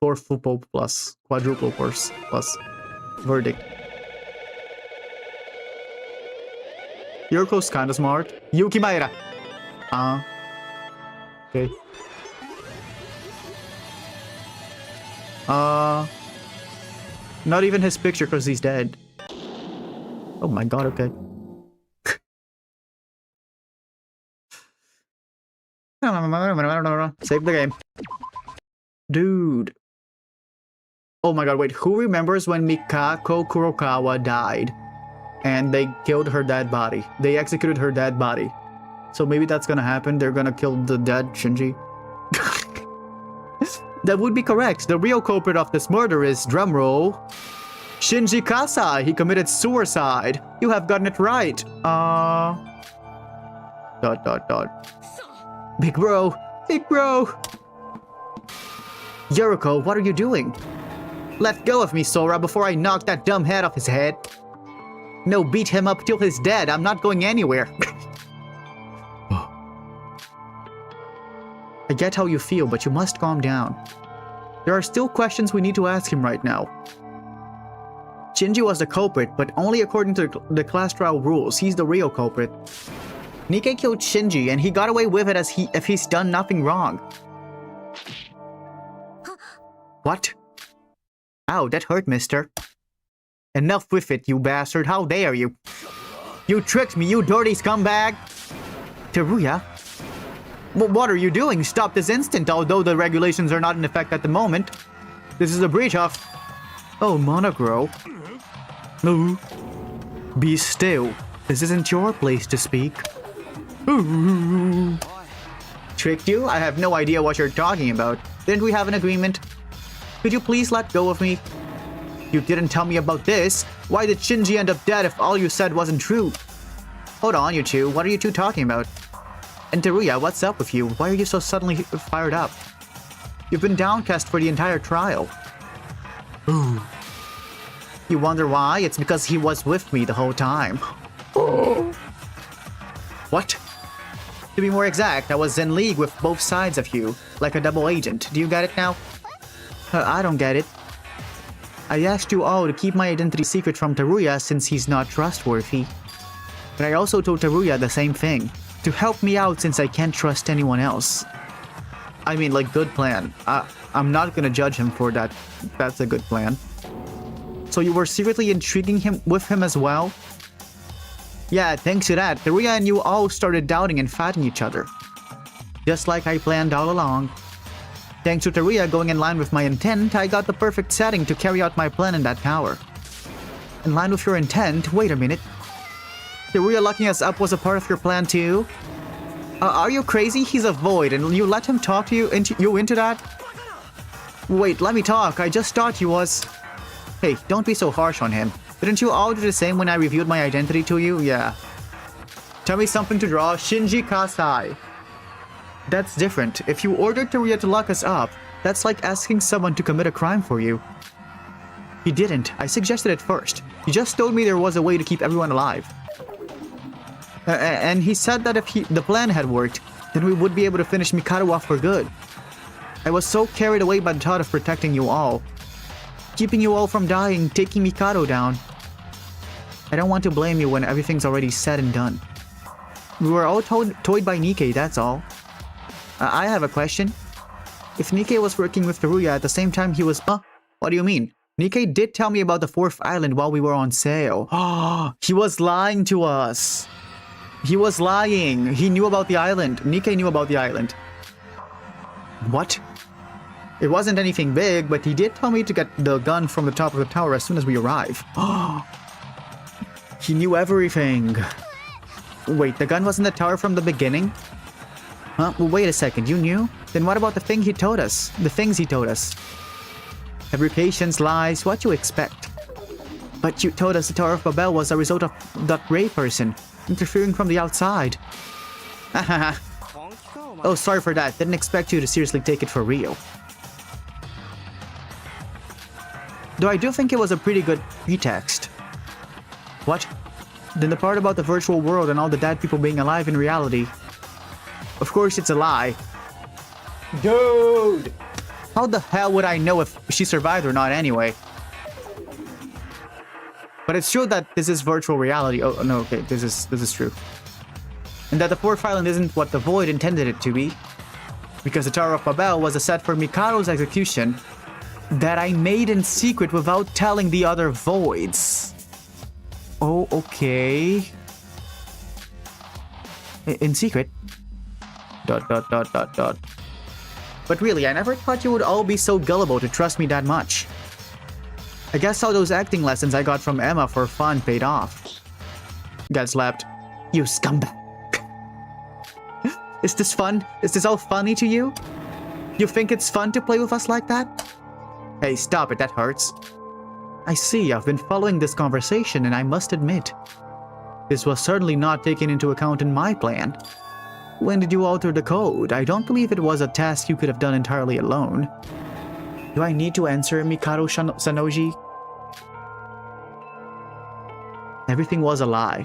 4 plus quadruple plus verdict. Yuriko's kinda smart. Yuki Maeda. Okay. Not even his picture because he's dead. Oh my god, okay. Save the game. Dude. Oh my god, wait. Who remembers when Mikako Kurokawa died? And they killed her dead body. They executed her dead body. So maybe that's gonna happen. They're gonna kill the dead Shinji. That would be correct. The real culprit of this murder is, drumroll, Shinji Kasai. He committed suicide. You have gotten it right. Big bro. Big bro. Yuriko, what are you doing? Let go of me, Sora, before I knock that dumb head off his head. No, beat him up till he's dead. I'm not going anywhere. I get how you feel, but you must calm down. There are still questions we need to ask him right now. Shinji was the culprit, but only according to the class trial rules. He's the real culprit. Nikke killed Shinji, and he got away with it as if he's done nothing wrong. What? Ow, that hurt, mister. Enough with it, you bastard. How dare you? You tricked me, you dirty scumbag! Teruya? What are you doing? Stop this instant, although the regulations are not in effect at the moment. This is a breach of... Oh, Monogro. No. Be still. This isn't your place to speak. Ooh. Tricked you? I have no idea what you're talking about. Didn't we have an agreement? Could you please let go of me? You didn't tell me about this. Why did Shinji end up dead if all you said wasn't true? Hold on, you two. What are you two talking about? And Teruya, what's up with you? Why are you so suddenly fired up? You've been downcast for the entire trial. Ooh. You wonder why? It's because he was with me the whole time. What? To be more exact, I was in league with both sides of you, like a double agent. Do you get it now? I don't get it. I asked you all to keep my identity secret from Teruya since he's not trustworthy. But I also told Teruya the same thing. To help me out since I can't trust anyone else. I mean, like, good plan. I'm not gonna judge him for that. That's a good plan. So you were secretly intriguing him with him as well? Yeah, thanks to that, Teruya and you all started doubting and fighting each other. Just like I planned all along. Thanks to Teruya going in line with my intent, I got the perfect setting to carry out my plan in that tower. In line with your intent? Wait a minute. Teruya locking us up was a part of your plan too? Are you crazy? He's a void and you let him talk to you into that? Wait, let me talk. I just thought he was... Hey, don't be so harsh on him. Didn't you all do the same when I revealed my identity to you? Yeah. Tell me something to draw. Shinji Kasai. That's different. If you ordered Teruya to lock us up, that's like asking someone to commit a crime for you. He didn't. I suggested it first. He just told me there was a way to keep everyone alive. And he said that if the plan had worked, then we would be able to finish Mikado off for good. I was so carried away by the thought of protecting you all. Keeping you all from dying, taking Mikado down. I don't want to blame you when everything's already said and done. We were all toyed by Nikkei, that's all. I have a question. If Nikkei was working with Teruya at the same time he was... What do you mean? Nikkei did tell me about the 4th island while we were on sale. He was lying to us. He was lying. He knew about the island. Nikkei knew about the island. What? It wasn't anything big, but he did tell me to get the gun from the top of the tower as soon as we arrive. He knew everything. Wait, the gun was in the tower from the beginning? Huh? Well, wait a second, you knew? Then what about the thing he told us? The things he told us? Fabrications, lies, what you expect. But you told us the Tower of Babel was a result of that Ray person interfering from the outside. Oh, sorry for that. Didn't expect you to seriously take it for real. Though I do think it was a pretty good pretext. What? Then the part about the virtual world and all the dead people being alive in reality. Of course it's a lie. Dude! How the hell would I know if she survived or not anyway? But it's true that this is virtual reality. Oh, no, okay, this is true. And that the 4th island isn't what the Void intended it to be. Because the Tower of Babel was a set for Mikado's execution that I made in secret without telling the other Voids. Oh, okay. In secret? ... But really, I never thought you would all be so gullible to trust me that much. I guess all those acting lessons I got from Emma for fun paid off. Got slapped. You scumbag. Is this fun? Is this all funny to you? You think it's fun to play with us like that? Hey, stop it, that hurts. I see, I've been following this conversation and I must admit, this was certainly not taken into account in my plan. When did you alter the code? I don't believe it was a task you could have done entirely alone. Do I need to answer, Mikado Sanoji? Everything was a lie.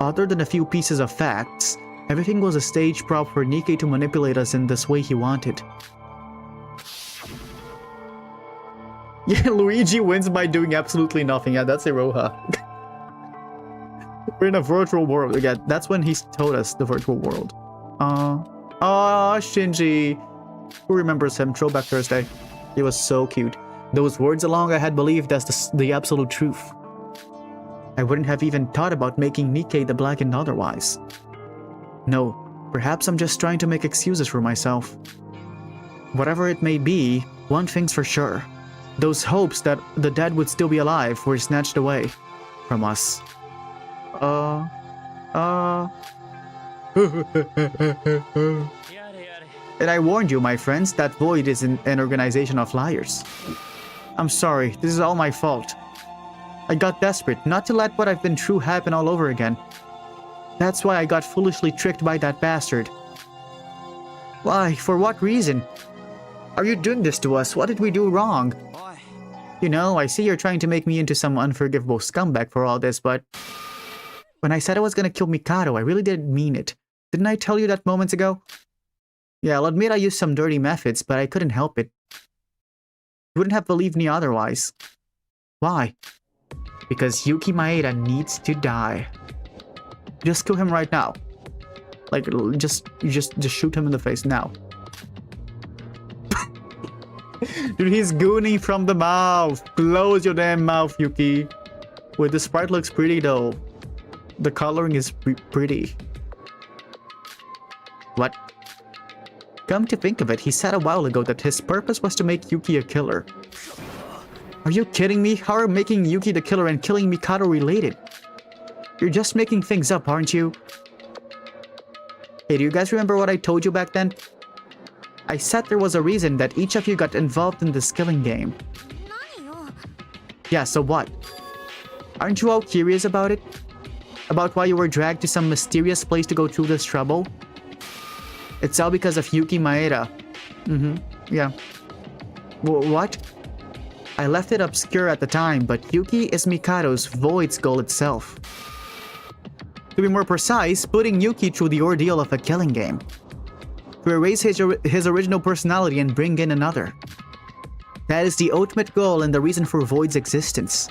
Other than a few pieces of facts, everything was a stage prop for Nikkei to manipulate us in this way he wanted. Yeah, Luigi wins by doing absolutely nothing. Yeah, that's Iroha. We're in a virtual world. Again, that's when he told us the virtual world. Shinji. Who remembers him? Throwback Thursday. He was so cute. Those words along I had believed as the absolute truth. I wouldn't have even thought about making Nikkei the black and otherwise. No, perhaps I'm just trying to make excuses for myself. Whatever it may be, one thing's for sure. Those hopes that the dead would still be alive were snatched away from us. And I warned you, my friends, that Void is an organization of liars. I'm sorry, this is all my fault. I got desperate, not to let what I've been through happen all over again. That's why I got foolishly tricked by that bastard. Why? For what reason? Are you doing this to us? What did we do wrong? You know, I see you're trying to make me into some unforgivable scumbag for all this, but... when I said I was gonna kill Mikado, I really didn't mean it. Didn't I tell you that moments ago? Yeah, I'll admit I used some dirty methods, but I couldn't help it. You wouldn't have believed me otherwise. Why? Because Yuki Maeda needs to die. Just kill him right now. Like, just shoot him in the face now. Dude, he's gooning from the mouth. Close your damn mouth, Yuki. Wait, the sprite looks pretty though. The coloring is pretty. What? Come to think of it, he said a while ago that his purpose was to make Yuki a killer. Are you kidding me? How are making Yuki the killer and killing Mikado related? You're just making things up, aren't you? Hey, do you guys remember what I told you back then? I said there was a reason that each of you got involved in this killing game. Yeah, so what? Aren't you all curious about it? About why you were dragged to some mysterious place to go through this trouble? It's all because of Yuki Maeda. Yeah. What? I left it obscure at the time, but Yuki is Mikado's Void's goal itself. To be more precise, putting Yuki through the ordeal of a killing game. To erase his original personality and bring in another. That is the ultimate goal and the reason for Void's existence.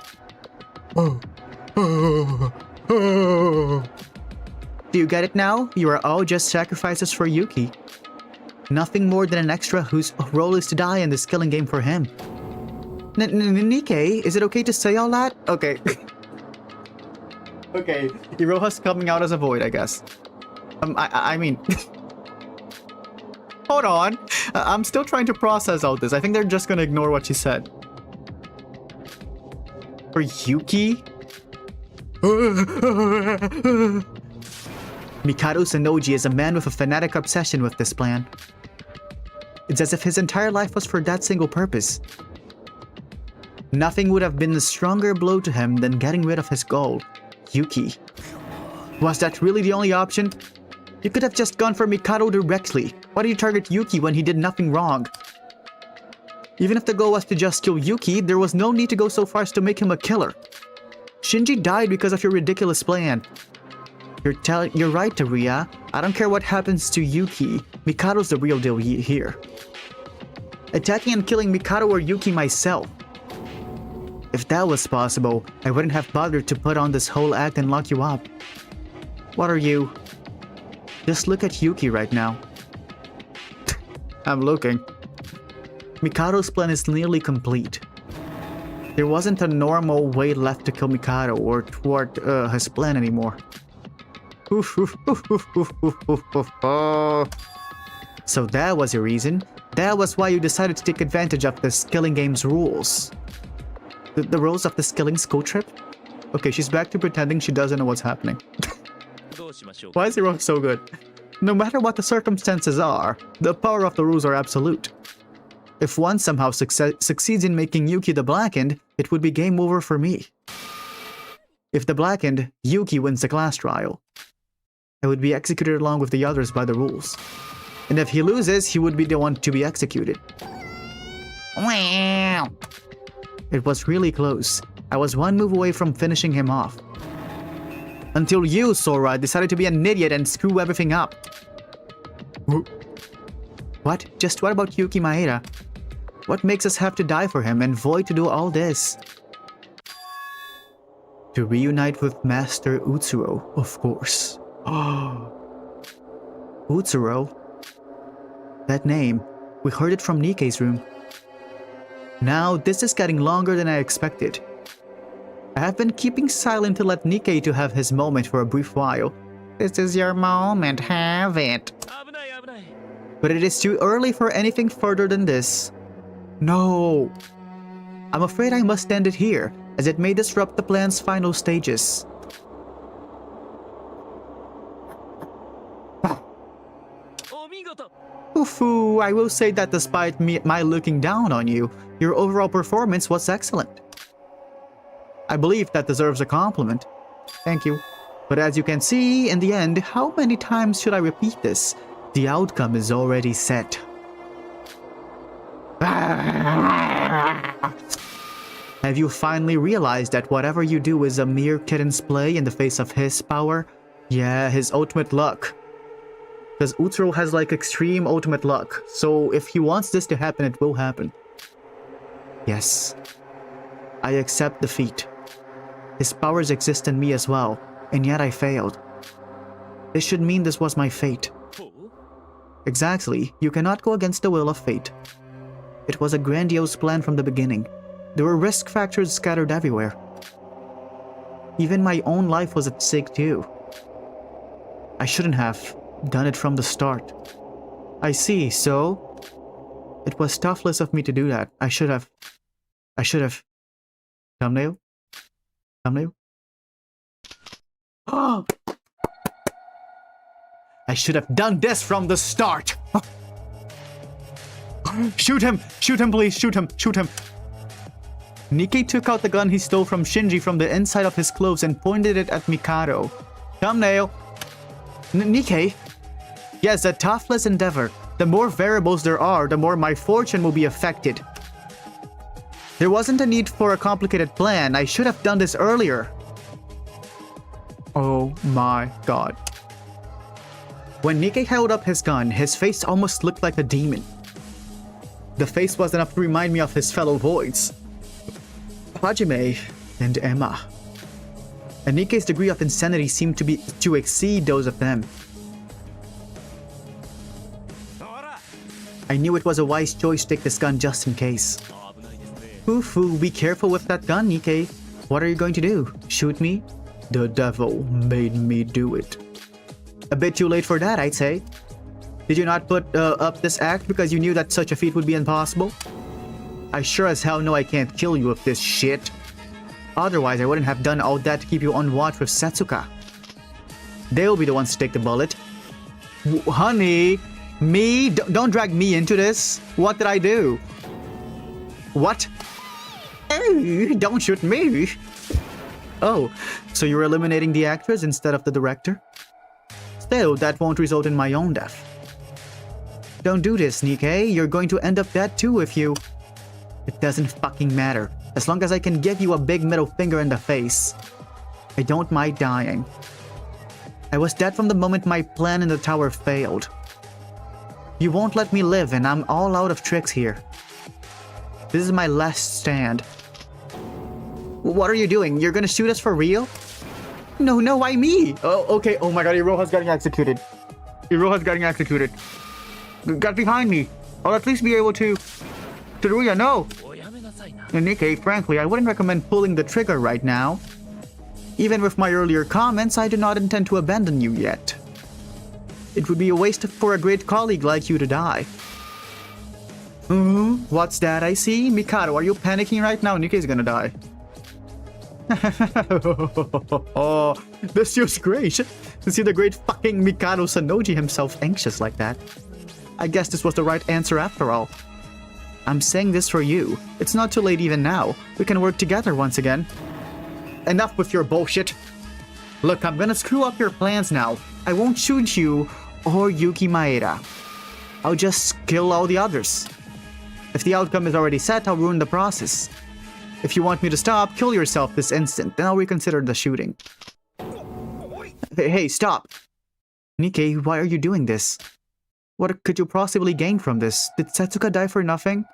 Do you get it now? You are all just sacrifices for Yuki. Nothing more than an extra whose role is to die in this killing game for him. Nikkei, is it okay to say all that? Okay. Okay, Iroha's coming out as a void, I guess. I mean... Hold on. I'm still trying to process all this. I think they're just gonna ignore what she said. For Yuki? Mikado Sanoji is a man with a fanatic obsession with this plan. It's as if his entire life was for that single purpose. Nothing would have been a stronger blow to him than getting rid of his goal, Yuki. Was that really the only option? You could have just gone for Mikado directly. Why do you target Yuki when he did nothing wrong? Even if the goal was to just kill Yuki, there was no need to go so far as to make him a killer. Shinji died because of your ridiculous plan. You're right, Taria. I don't care what happens to Yuki. Mikado's the real deal here. Attacking and killing Mikado or Yuki myself. If that was possible, I wouldn't have bothered to put on this whole act and lock you up. What are you? Just look at Yuki right now. I'm looking. Mikado's plan is nearly complete. There wasn't a normal way left to kill Mikado or thwart his plan anymore. So that was your reason. That was why you decided to take advantage of this killing game's rules. The rules of this killing school trip? Okay, she's back to pretending she doesn't know what's happening. Why is Hiro so good? No matter what the circumstances are, the power of the rules are absolute. If one somehow succeeds in making Yuki the Blackened, it would be game over for me. If the Blackened, Yuki wins the class trial. I would be executed along with the others by the rules. And if he loses, he would be the one to be executed. Wow! It was really close. I was one move away from finishing him off. Until you, Sora, decided to be an idiot and screw everything up. What? Just what about Yuki Maeda? What makes us have to die for him and Void to do all this? To reunite with Master Utsuro, of course. Oh, Utsuro? That name. We heard it from Nikkei's room. Now, this is getting longer than I expected. I have been keeping silent to let Nikkei to have his moment for a brief while. This is your moment, have it. But it is too early for anything further than this. No. I'm afraid I must end it here, as it may disrupt the plan's final stages. Oof, I will say that despite my looking down on you, your overall performance was excellent. I believe that deserves a compliment. Thank you. But as you can see, in the end, how many times should I repeat this? The outcome is already set. Have you finally realized that whatever you do is a mere kitten's play in the face of his power? Yeah, his ultimate luck. Because Utsuro has like extreme ultimate luck, so if he wants this to happen, it will happen. Yes. I accept defeat. His powers exist in me as well, and yet I failed. This should mean this was my fate. Exactly, you cannot go against the will of fate. It was a grandiose plan from the beginning. There were risk factors scattered everywhere. Even my own life was at stake too. I shouldn't have done it from the start. I see, so... It was toughless of me to do that. I should have... Thumbnail? Thumbnail? I should have done this from the start! Shoot him! Shoot him, please! Shoot him! Shoot him! Nikkei took out the gun he stole from Shinji from the inside of his clothes and pointed it at Mikado. Thumbnail! Nikkei? Yes, a toughless endeavor. The more variables there are, the more my fortune will be affected. There wasn't a need for a complicated plan. I should have done this earlier. Oh my god. When Nikkei held up his gun, his face almost looked like a demon. The face was enough to remind me of his fellow voids, Hajime and Emma. And Nikkei's degree of insanity seemed to exceed those of them. I knew it was a wise choice to take this gun just in case. Foo, be careful with that gun, Nikkei. What are you going to do? Shoot me? The devil made me do it. A bit too late for that, I'd say. Did you not put up this act because you knew that such a feat would be impossible? I sure as hell know I can't kill you with this shit. Otherwise, I wouldn't have done all that to keep you on watch with Setsuka. They'll be the ones to take the bullet. Honey, me? Don't drag me into this. What did I do? What? Hey, don't shoot me. Oh, so you're eliminating the actress instead of the director? Still, that won't result in my own death. Don't do this, Nikkei. You're going to end up dead too if you... It doesn't fucking matter. As long as I can give you a big middle finger in the face. I don't mind dying. I was dead from the moment my plan in the tower failed. You won't let me live and I'm all out of tricks here. This is my last stand. What are you doing? You're gonna shoot us for real? No, why me? Oh, okay. Oh my god, Iroha's getting executed. Iroha's getting executed. Get behind me. I'll at least be able to... Teruya, no! And Nikkei, frankly, I wouldn't recommend pulling the trigger right now. Even with my earlier comments, I do not intend to abandon you yet. It would be a waste for a great colleague like you to die. What's that I see? Mikado, are you panicking right now? Nikkei's gonna die. Oh, this feels great. To see the great fucking Mikado Sanoji himself anxious like that. I guess this was the right answer after all. I'm saying this for you. It's not too late even now. We can work together once again. Enough with your bullshit. Look, I'm gonna screw up your plans now. I won't shoot you or Yuki Maeda. I'll just kill all the others. If the outcome is already set, I'll ruin the process. If you want me to stop, kill yourself this instant, then I'll reconsider the shooting. Hey, stop! Nikkei, why are you doing this? What could you possibly gain from this? Did Setsuka die for nothing?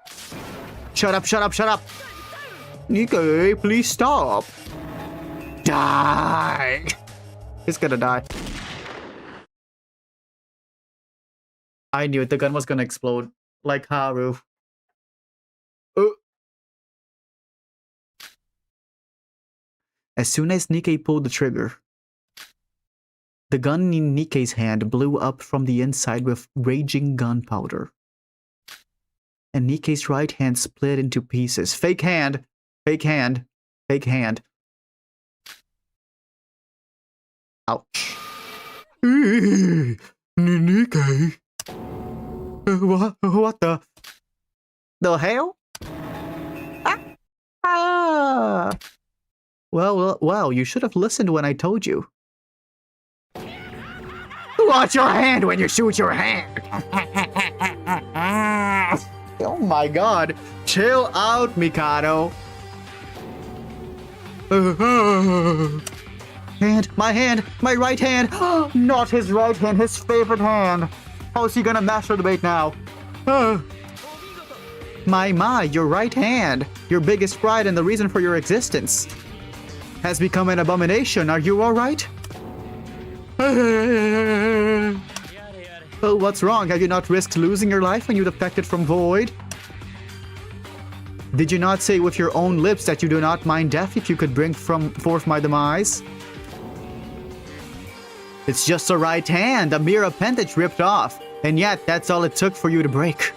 Shut up! Nikkei, please stop! Die! He's gonna die. I knew it, the gun was gonna explode. Like Haru. As soon as Nikkei pulled the trigger, the gun in Nikkei's hand blew up from the inside with raging gunpowder. And Nikkei's right hand split into pieces. Fake hand! Fake hand! Fake hand. Ouch. Nikkei? What the hell? Well, you should have listened when I told you. Watch your hand when you shoot your hand! Oh my god. Chill out, Mikado. My right hand! Not his right hand, his favorite hand! How's he gonna master the bait now? My, your right hand! Your biggest pride and the reason for your existence has become an abomination. Are you alright? Oh, what's wrong? Have you not risked losing your life when you defected from Void? Did you not say with your own lips that you do not mind death if you could bring forth my demise? It's just a right hand, a mere appendage ripped off. And yet, that's all it took for you to break.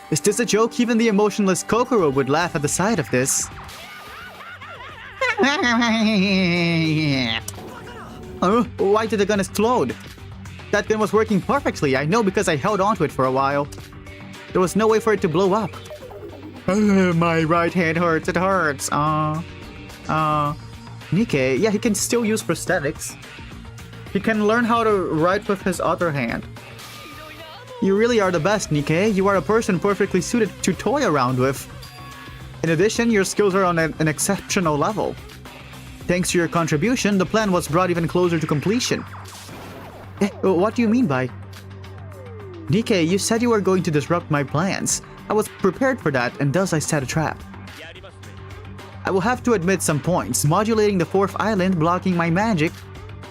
Is this a joke? Even the emotionless Kokoro would laugh at the sight of this. Why did the gun explode? That gun was working perfectly. I know because I held onto it for a while. There was no way for it to blow up. My right hand hurts. It hurts. Nikkei, yeah, he can still use prosthetics. He can learn how to write with his other hand. You really are the best, Nikkei. You are a person perfectly suited to toy around with. In addition, your skills are on an exceptional level. Thanks to your contribution, the plan was brought even closer to completion. What do you mean by? Nikkei, you said you were going to disrupt my plans. I was prepared for that, and thus I set a trap. I will have to admit some points. Modulating the fourth island, blocking my magic,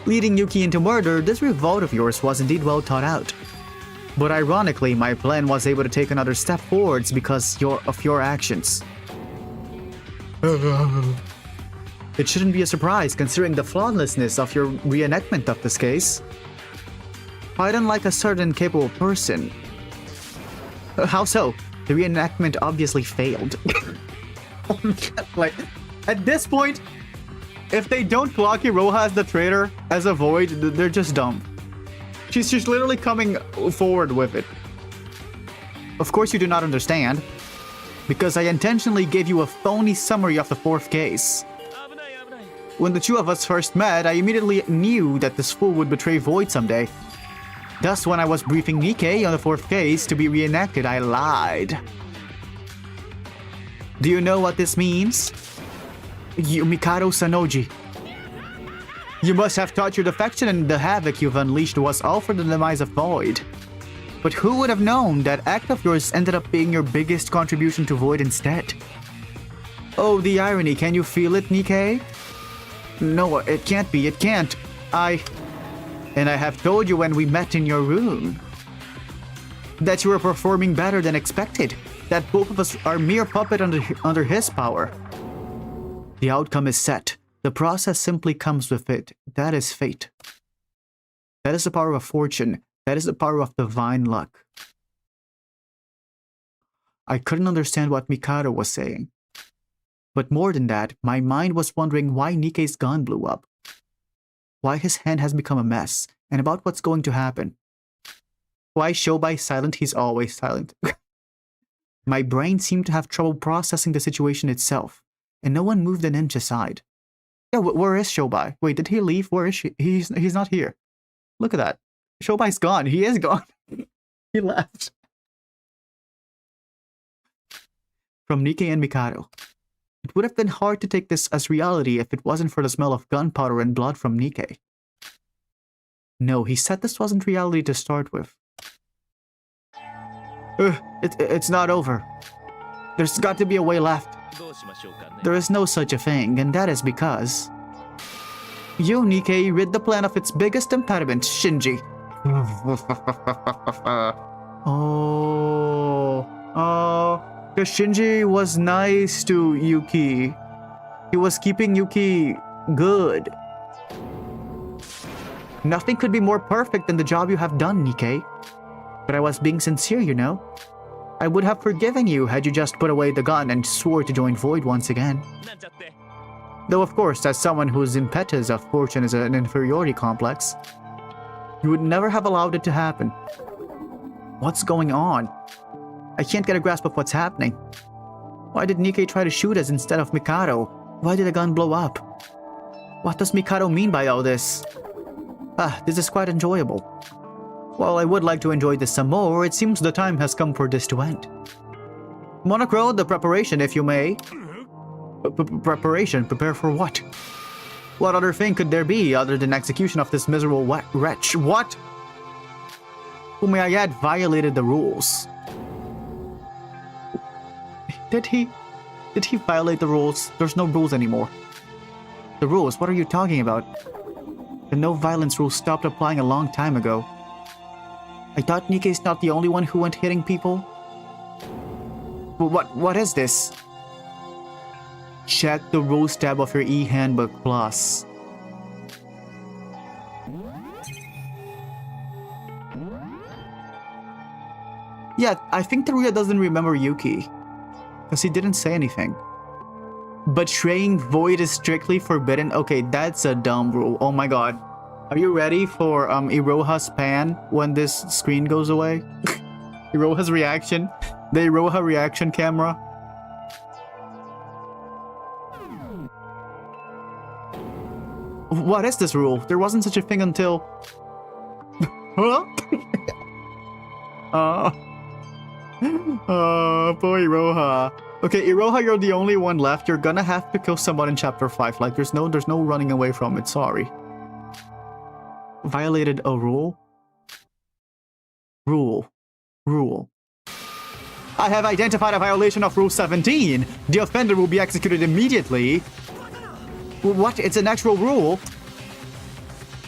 leading Yuki into murder, this revolt of yours was indeed well thought out. But ironically, my plan was able to take another step forwards because of your actions. It shouldn't be a surprise considering the flawlessness of your reenactment of this case. Quite unlike a certain capable person. How so? The reenactment obviously failed. Like, at this point, if they don't block Iroha as the traitor, as a void, they're just dumb. She's just literally coming forward with it. Of course you do not understand, because I intentionally gave you a phony summary of the fourth case. When the two of us first met, I immediately knew that this fool would betray Void someday. Thus, when I was briefing Nikkei on the fourth case to be reenacted, I lied. Do you know what this means? Mikado Sanoji. You must have taught your defection, and the havoc you've unleashed was all for the demise of Void. But who would have known that act of yours ended up being your biggest contribution to Void instead? Oh, the irony. Can you feel it, Nikkei? No, it can't be. It can't. And I have told you when we met in your room that you were performing better than expected. That both of us are mere puppet under his power. The outcome is set. The process simply comes with it. That is fate. That is the power of fortune. That is the power of divine luck. I couldn't understand what Mikado was saying. But more than that, my mind was wondering why Nikkei's gun blew up. Why his hand has become a mess, and about what's going to happen. Why Shobai silent, he's always silent. My brain seemed to have trouble processing the situation itself, and no one moved an inch aside. Yeah, where is Shobai? Wait, did he leave? Where is she? He's not here. Look at that. Shobai's gone. He is gone. He left. From Nikkei and Mikado. It would have been hard to take this as reality if it wasn't for the smell of gunpowder and blood from Nikkei. No, he said this wasn't reality to start with. It's not over. There's got to be a way left. There is no such a thing, and that is because you, Nikkei, rid the plan of its biggest impediment, Shinji. Because Shinji was nice to Yuki. He was keeping Yuki good. Nothing could be more perfect than the job you have done, Nikkei. But I was being sincere, you know. I would have forgiven you had you just put away the gun and swore to join Void once again. Though of course, as someone whose impetus of fortune is an inferiority complex, you would never have allowed it to happen. What's going on? I can't get a grasp of what's happening. Why did Nikkei try to shoot us instead of Mikado? Why did the gun blow up? What does Mikado mean by all this? This is quite enjoyable. While I would like to enjoy this some more, it seems the time has come for this to end. Monochrome, the preparation, if you may. Preparation? Prepare for what? What other thing could there be other than execution of this miserable wretch? What? Who, may I add, violated the rules? Did he violate the rules? There's no rules anymore. The rules? What are you talking about? The no violence rule stopped applying a long time ago. I thought Nikkei's not the only one who went hitting people. What is this? Check the rules tab of your e-handbook plus. Yeah, I think Teruya doesn't remember Yuki. Because he didn't say anything. Betraying Void is strictly forbidden. Okay, that's a dumb rule. Oh my god. Are you ready for Iroha's pan when this screen goes away? Iroha's reaction. The Iroha reaction camera. What is this rule? There wasn't such a thing until... Huh? Poor Iroha. Okay, Iroha, you're the only one left. You're gonna have to kill someone in chapter 5. Like, there's no running away from it. Sorry. Violated a rule? Rule. I have identified a violation of Rule 17. The offender will be executed immediately. What? It's an actual rule?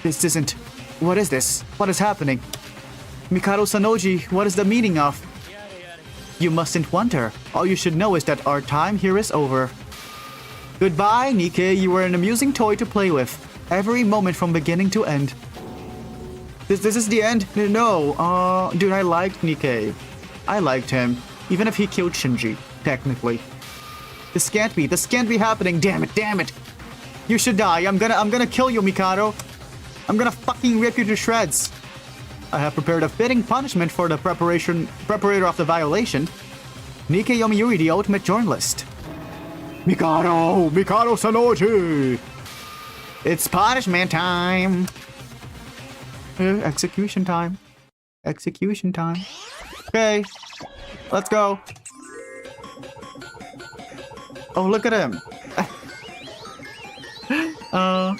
This isn't... What is this? What is happening? Mikado Sanoji, what is the meaning of... You mustn't wonder. All you should know is that our time here is over. Goodbye, Nikkei. You were an amusing toy to play with. Every moment from beginning to end. This is the end? No. Dude, I liked Nikkei. I liked him. Even if he killed Shinji, technically. This can't be happening. Damn it. You should die. I'm gonna kill you, Mikado. I'm gonna fucking rip you to shreds. I have prepared a fitting punishment for the preparator of the violation. Nikkei Yomiuri, the ultimate journalist. Mikado Sanoji. It's punishment time. Execution time. Okay, let's go. Oh, look at him. Oh.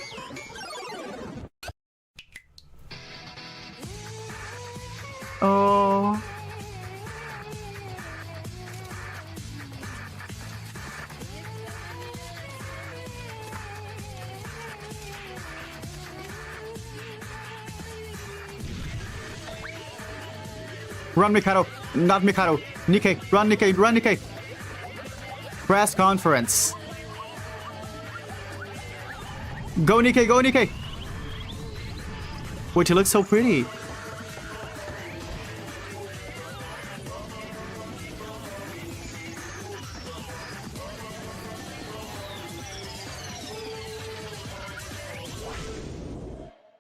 Run, Mikado. Not Mikado. Nikkei. Run, Nikkei. Press conference. Go, Nikkei. Wait, you look so pretty.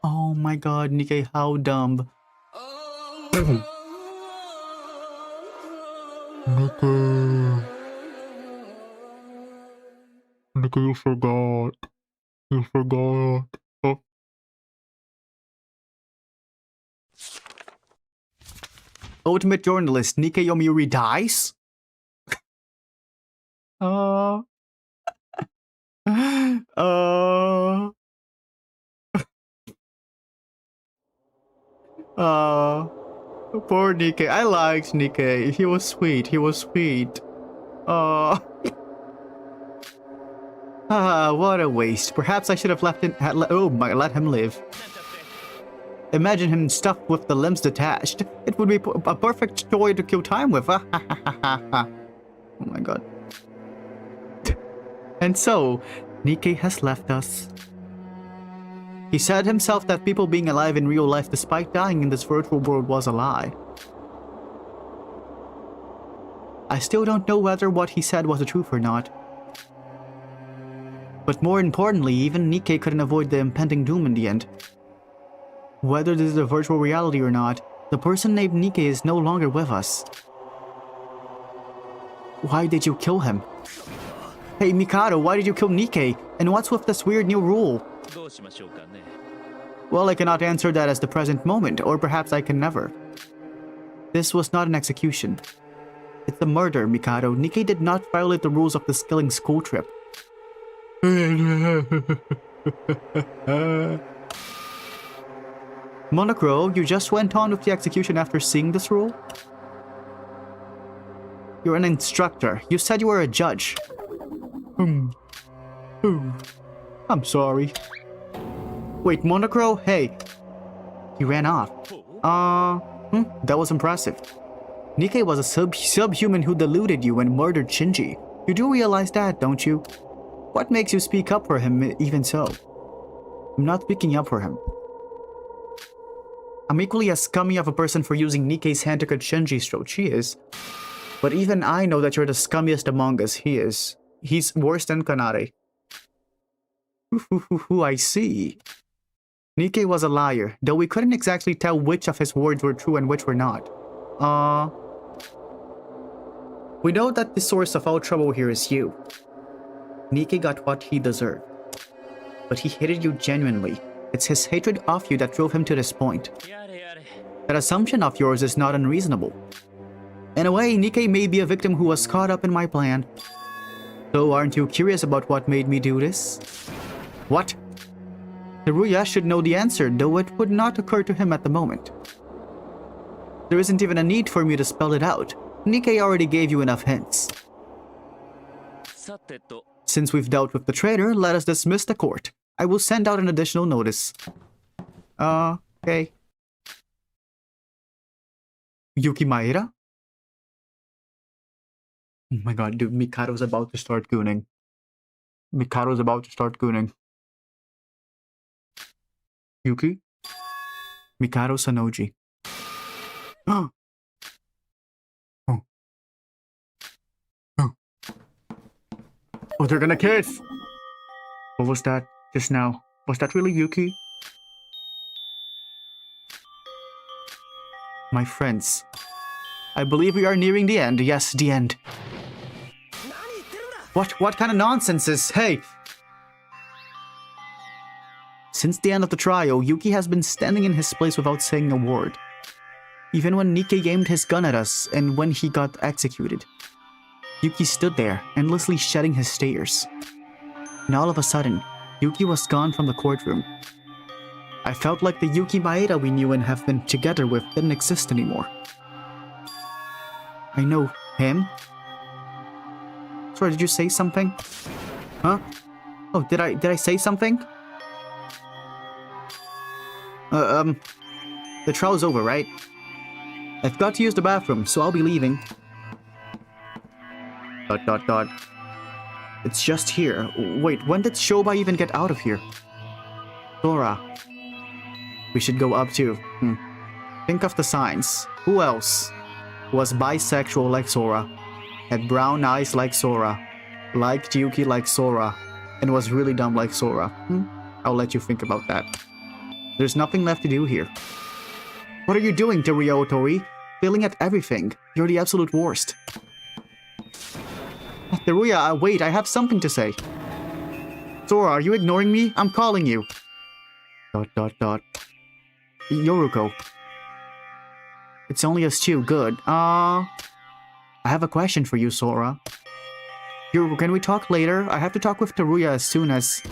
Oh my god, Nikkei, how dumb. Nikkei, you forgot. Oh. Ultimate journalist Nikkei Yomiuri dies? Poor Nikkei. I liked Nikkei. He was sweet. What a waste. Perhaps I should have let him live. Imagine him stuffed with the limbs detached. It would be a perfect toy to kill time with. Oh my god. And so, Nikkei has left us. He said himself that people being alive in real life despite dying in this virtual world was a lie. I still don't know whether what he said was the truth or not. But more importantly, even Nikkei couldn't avoid the impending doom in the end. Whether this is a virtual reality or not, the person named Nikkei is no longer with us. Why did you kill him? Hey Mikado, why did you kill Nikkei? And what's with this weird new rule? Well, I cannot answer that at the present moment, or perhaps I can never. This was not an execution. It's a murder, Mikado. Nikkei did not violate the rules of the skilling school trip. Monocro, you just went on with the execution after seeing this rule? You're an instructor. You said you were a judge. I'm sorry. Wait, Monocro? Hey. He ran off. That was impressive. Nikkei was a subhuman who deluded you and murdered Shinji. You do realize that, don't you? What makes you speak up for him even so? I'm not speaking up for him. I'm equally as scummy of a person for using Nikkei's hand to cut Shinji's throat. She is. But even I know that you're the scummiest among us. He is. He's worse than Kanare. I see. Nikkei was a liar, though we couldn't exactly tell which of his words were true and which were not. We know that the source of all trouble here is you. Nikkei got what he deserved. But he hated you genuinely. It's his hatred of you that drove him to this point. That assumption of yours is not unreasonable. In a way, Nikkei may be a victim who was caught up in my plan. So aren't you curious about what made me do this? What? Teruya should know the answer, though it would not occur to him at the moment. There isn't even a need for me to spell it out. Nikkei already gave you enough hints. Since we've dealt with the traitor, let us dismiss the court. I will send out an additional notice. Okay. Yuki Maeda? Oh my god, dude, Mikado's about to start gooning. Mikado's about to start gooning. Yuki? Mikado Sanoji. Oh. Oh. Oh. Oh, they're gonna kiss! What was that just now? Was that really Yuki? My friends, I believe we are nearing the end. Yes, the end. What kind of nonsense is... Hey! Since the end of the trial, Yuki has been standing in his place without saying a word. Even when Nikkei aimed his gun at us and when he got executed. Yuki stood there, endlessly shedding his tears. And all of a sudden, Yuki was gone from the courtroom. I felt like the Yuki Maeda we knew and have been together with didn't exist anymore. I know him. Sorry, did you say something? Huh? Oh, did I say something? The trial's over, right? I've got to use the bathroom, so I'll be leaving. ... It's just here. Wait, when did Shobai even get out of here? Sora. We should go up too. Think of the signs. Who else was bisexual like Sora, had brown eyes like Sora, liked Yuki like Sora, and was really dumb like Sora? I'll let you think about that. There's nothing left to do here. What are you doing, Teruya Otori? Failing at everything. You're the absolute worst. Teruya, wait, I have something to say. Sora, are you ignoring me? I'm calling you. ... Yoruko. It's only us two. Good. I have a question for you, Sora. Can we talk later? I have to talk with Teruya as soon as...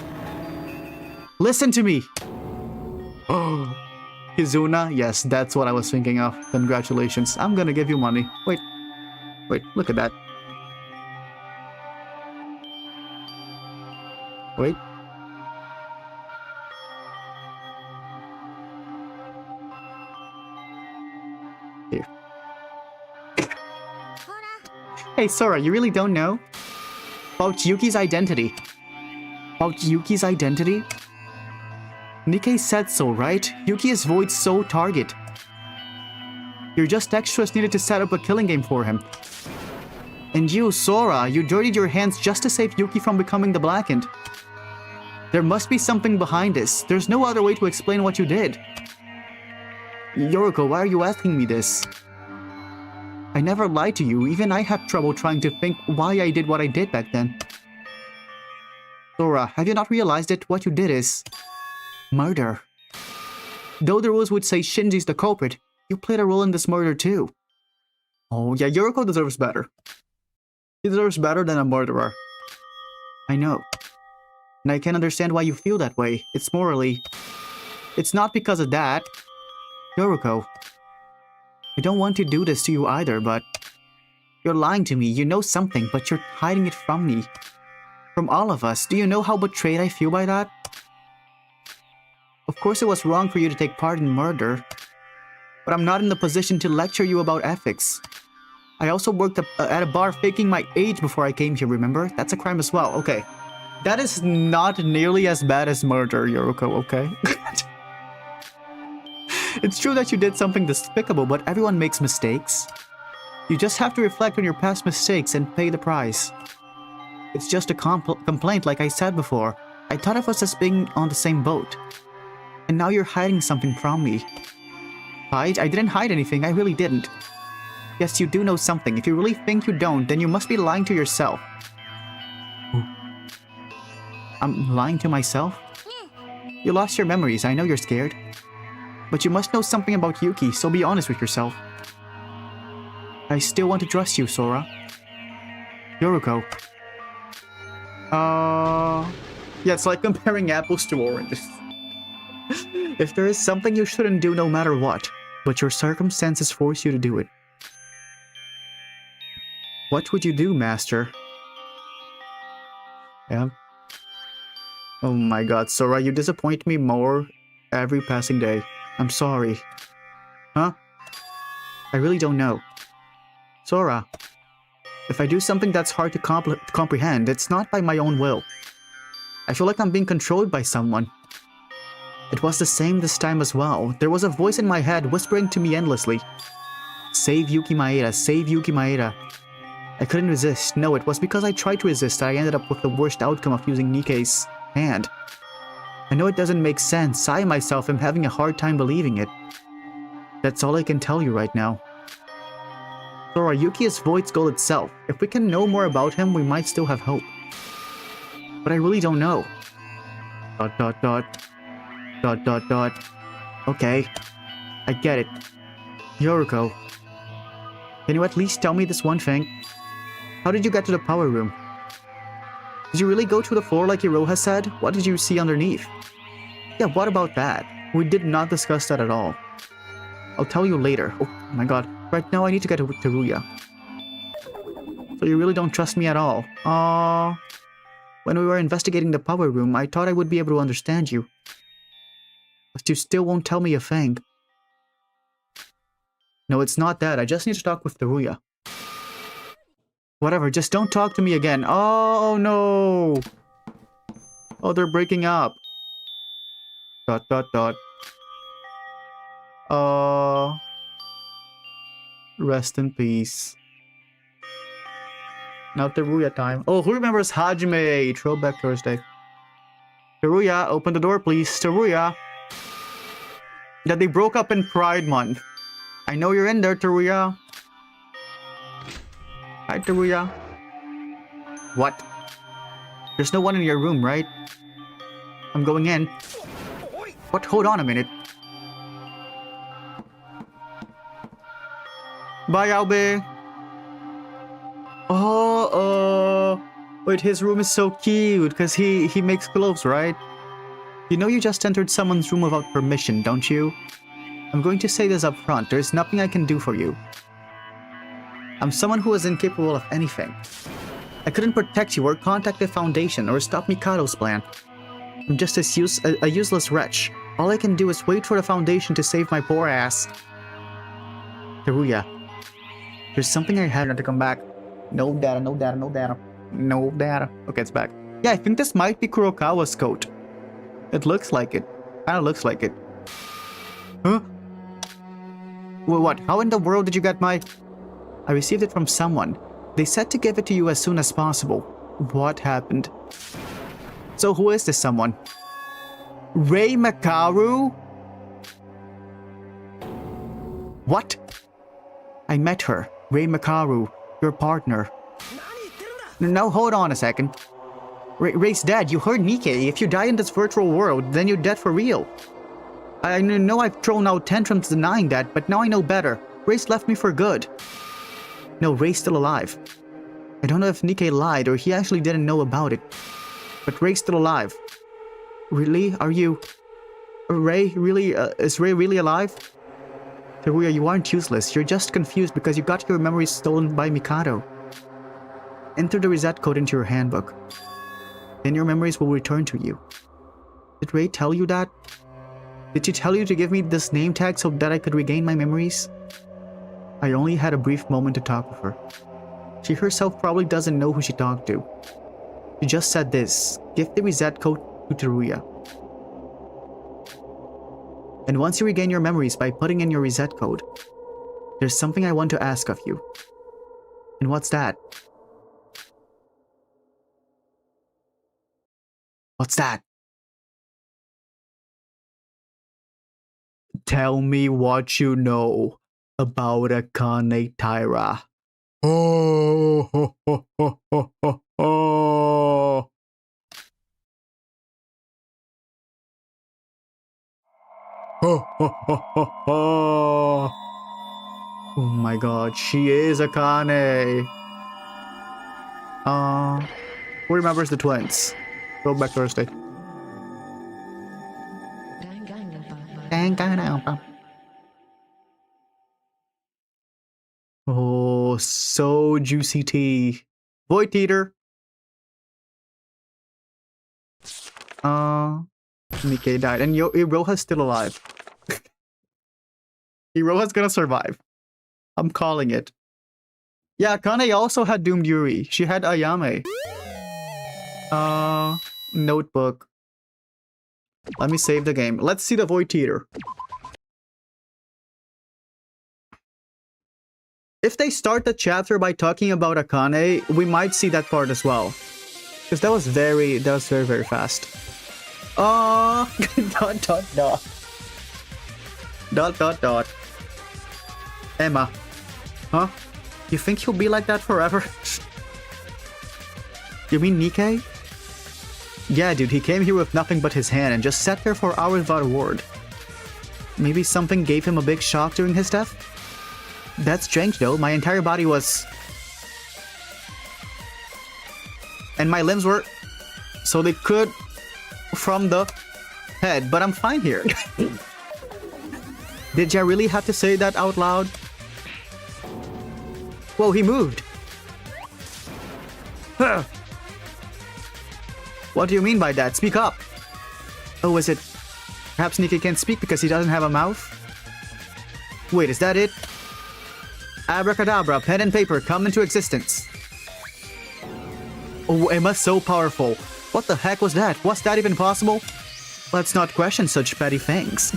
Listen to me! Oh, Hizuna? Yes, that's what I was thinking of. Congratulations. I'm gonna give you money. Wait, look at that. Wait. Here. Hey, Sora, you really don't know? About Yuki's identity. About Yuki's identity? Nikkei said so, right? Yuki is Void's sole target. You're just extras needed to set up a killing game for him. And you, Sora, you dirtied your hands just to save Yuki from becoming the Blackened. There must be something behind this. There's no other way to explain what you did. Yoriko, why are you asking me this? I never lied to you. Even I have trouble trying to think why I did what I did back then. Sora, have you not realized it? What you did is... murder. Though the rules would say Shinji's the culprit, you played a role in this murder too. Oh yeah, Yoriko deserves better. He deserves better than a murderer. I know. And I can understand why you feel that way. It's morally... It's not because of that. Yoriko. I don't want to do this to you either, but... You're lying to me. You know something, but you're hiding it from me. From all of us. Do you know how betrayed I feel by that? Of course it was wrong for you to take part in murder. But I'm not in the position to lecture you about ethics. I also worked at a bar faking my age before I came here, remember? That's a crime as well. Okay. That is not nearly as bad as murder, Yoriko, okay? It's true that you did something despicable, but everyone makes mistakes. You just have to reflect on your past mistakes and pay the price. It's just a complaint like I said before. I thought of us as being on the same boat. And now you're hiding something from me. Hide? I didn't hide anything, I really didn't. Yes, you do know something. If you really think you don't, then you must be lying to yourself. I'm lying to myself? You lost your memories, I know you're scared. But you must know something about Yuki, so be honest with yourself. I still want to trust you, Sora. Yoriko. Yeah, it's like comparing apples to oranges. If there is something you shouldn't do no matter what, but your circumstances force you to do it. What would you do, Master? Yeah. Oh my god, Sora, you disappoint me more every passing day. I'm sorry. Huh? I really don't know. Sora, if I do something that's hard to comprehend, it's not by my own will. I feel like I'm being controlled by someone. It was the same this time as well. There was a voice in my head whispering to me endlessly. Save Yuki Maeda, save Yuki Maeda. I couldn't resist. No, it was because I tried to resist that I ended up with the worst outcome of using Nikkei's hand. I know it doesn't make sense. I myself am having a hard time believing it. That's all I can tell you right now. Sora, Yuki is Void's goal itself. If we can know more about him, we might still have hope. But I really don't know. ... Okay. I get it. Yoriko. Can you at least tell me this one thing? How did you get to the power room? Did you really go to the floor like Iroha said? What did you see underneath? Yeah, what about that? We did not discuss that at all. I'll tell you later. Oh my god. Right now I need to get to Teruya. So you really don't trust me at all? When we were investigating the power room, I thought I would be able to understand you. But you still won't tell me a thing. No, it's not that. I just need to talk with Teruya. Whatever, just don't talk to me again. Oh no! Oh, they're breaking up. ... Rest in peace. Now Teruya time. Oh, who remembers Hajime? Throwback Thursday. Teruya, open the door please. Teruya. That they broke up in Pride Month. I know you're in there, Teruya. Hi, Teruya. What? There's no one in your room, right? I'm going in. What? Hold on a minute. Bye, Aobe. Wait, his room is so cute because he makes clothes, right? You know you just entered someone's room without permission, don't you? I'm going to say this up front. There's nothing I can do for you. I'm someone who is incapable of anything. I couldn't protect you or contact the Foundation or stop Mikado's plan. I'm just a useless wretch. All I can do is wait for the Foundation to save my poor ass. Teruya. There's something I had to come back. No data, no data, no data. No data. Okay, it's back. Yeah, I think this might be Kurokawa's coat. It looks like it. Kinda looks like it. Huh? Well, what? How in the world did you get my... I received it from someone. They said to give it to you as soon as possible. What happened? So who is this someone? Rei Makaru? What? I met her. Rei Makaru. Your partner. No, hold on a second. Rei's dead. You heard Nikkei. If you die in this virtual world, then you're dead for real. I know I've thrown out tantrums denying that, but now I know better. Rei's left me for good. No, Rei's still alive. I don't know if Nikkei lied or he actually didn't know about it. But Rei's still alive. Really? Are you... Rei? Really? Is Rei really alive? Teruya, you aren't useless. You're just confused because you got your memories stolen by Mikado. Enter the reset code into your handbook. Then your memories will return to you. Did Rei tell you that? Did she tell you to give me this name tag so that I could regain my memories? I only had a brief moment to talk with her. She herself probably doesn't know who she talked to. She just said this, give the reset code to Teruya. And once you regain your memories by putting in your reset code, there's something I want to ask of you. And what's that? What's that? Tell me what you know about Akane Taira. Oh, ho, ho, ho, ho, ho, ho. Ho, ho, ho, ho, ho. Oh my god, she is Akane. Who remembers the twins? Throwback Thursday. Danganronpa. Oh, so juicy tea. Void Teeter. Nikkei died, and Iroha's still alive. Iroha's gonna survive. I'm calling it. Yeah, Kane also had Doomed Yuri. She had Ayame. Notebook. Let me save the game. Let's see the Void Teeter. If they start the chapter by talking about Akane, we might see that part as well. Because that was very, very fast. Dot, dot, dot. Dot, dot, dot. Emma. Huh? You think he'll be like that forever? You mean Nikkei? Yeah, dude, he came here with nothing but his hand and just sat there for hours without a word. Maybe something gave him a big shock during his death? That's strange though, my entire body was... And my limbs were... So they could... From the head, but I'm fine here. Did ya really have to say that out loud? Whoa, he moved. Huh. What do you mean by that? Speak up. Oh, is it... Perhaps Nikkei can't speak because he doesn't have a mouth? Wait, is that it? Abracadabra, pen and paper, come into existence. Oh, Emma's so powerful. What the heck was that? Was that even possible? Let's not question such petty things.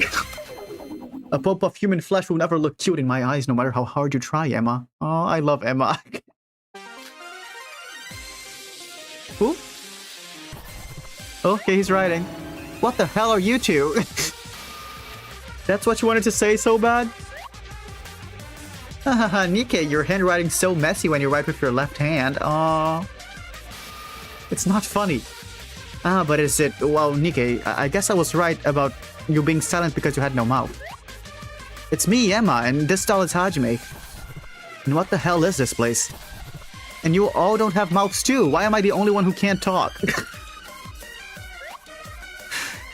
A pulp of human flesh will never look cute in my eyes, no matter how hard you try, Emma. Oh, I love Emma. Who? Okay, he's writing. What the hell are you two? That's what you wanted to say so bad? Hahaha, Nikkei, your handwriting's so messy when you write with your left hand. Aww. It's not funny. But is it... Well, Nikkei, I guess I was right about you being silent because you had no mouth. It's me, Emma, and this doll is Hajime. And what the hell is this place? And you all don't have mouths too. Why am I the only one who can't talk?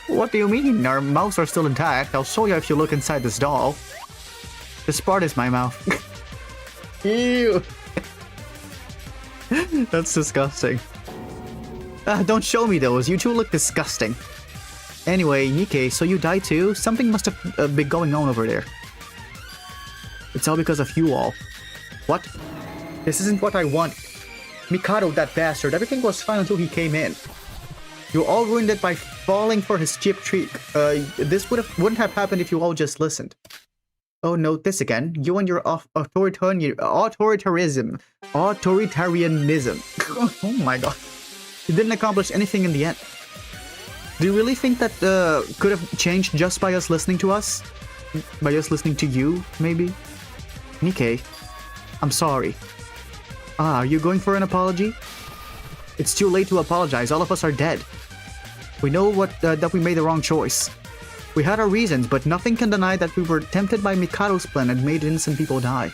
What do you mean? Our mouths are still intact. I'll show you if you look inside this doll. This part is my mouth. Ew. That's disgusting. Don't show me those. You two look disgusting. Anyway, Nikkei, so you died too? Something must have been going on over there. It's all because of you all. What? This isn't what I want. Mikado, that bastard. Everything was fine until he came in. You all ruined it by falling for his cheap trick. This wouldn't have happened if you all just listened. Oh, note this again. You and your authoritarianism. Oh my god. You didn't accomplish anything in the end. Do you really think that could have changed just by us listening to us? By us listening to you, maybe? Nikkei, I'm sorry. Are you going for an apology? It's too late to apologize. All of us are dead. We know that we made the wrong choice. We had our reasons, but nothing can deny that we were tempted by Mikado's plan and made innocent people die.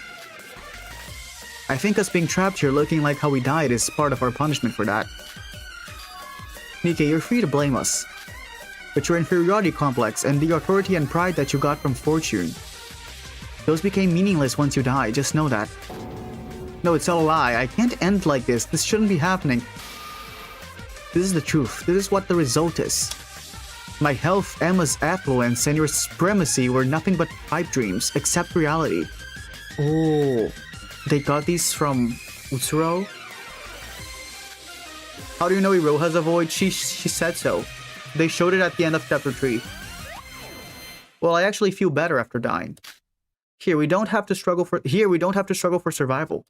I think us being trapped here looking like how we died is part of our punishment for that. Nikkei, you're free to blame us. But your inferiority complex and the authority and pride that you got from fortune, those became meaningless once you die, just know that. No, it's all a lie. I can't end like this. This shouldn't be happening. This is the truth. This is what the result is. My health, Emma's affluence, and your supremacy were nothing but pipe dreams, except reality. Oh, they got these from Utsuro? How do you know Hiro has a void? She said so. They showed it at the end of chapter 3. Well, I actually feel better after dying. Here, we don't have to struggle for survival.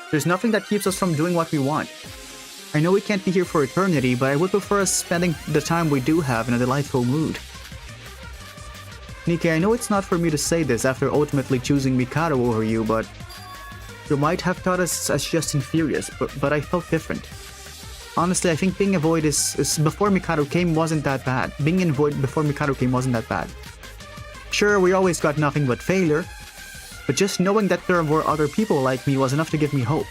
There's nothing that keeps us from doing what we want. I know we can't be here for eternity, but I would prefer us spending the time we do have in a delightful mood. Nikke, I know it's not for me to say this after ultimately choosing Mikado over you, but you might have thought us as just inferior, but I felt different. Honestly, I think being a void before Mikado came wasn't that bad. Being in void before Mikado came wasn't that bad. Sure, we always got nothing but failure, but just knowing that there were other people like me was enough to give me hope.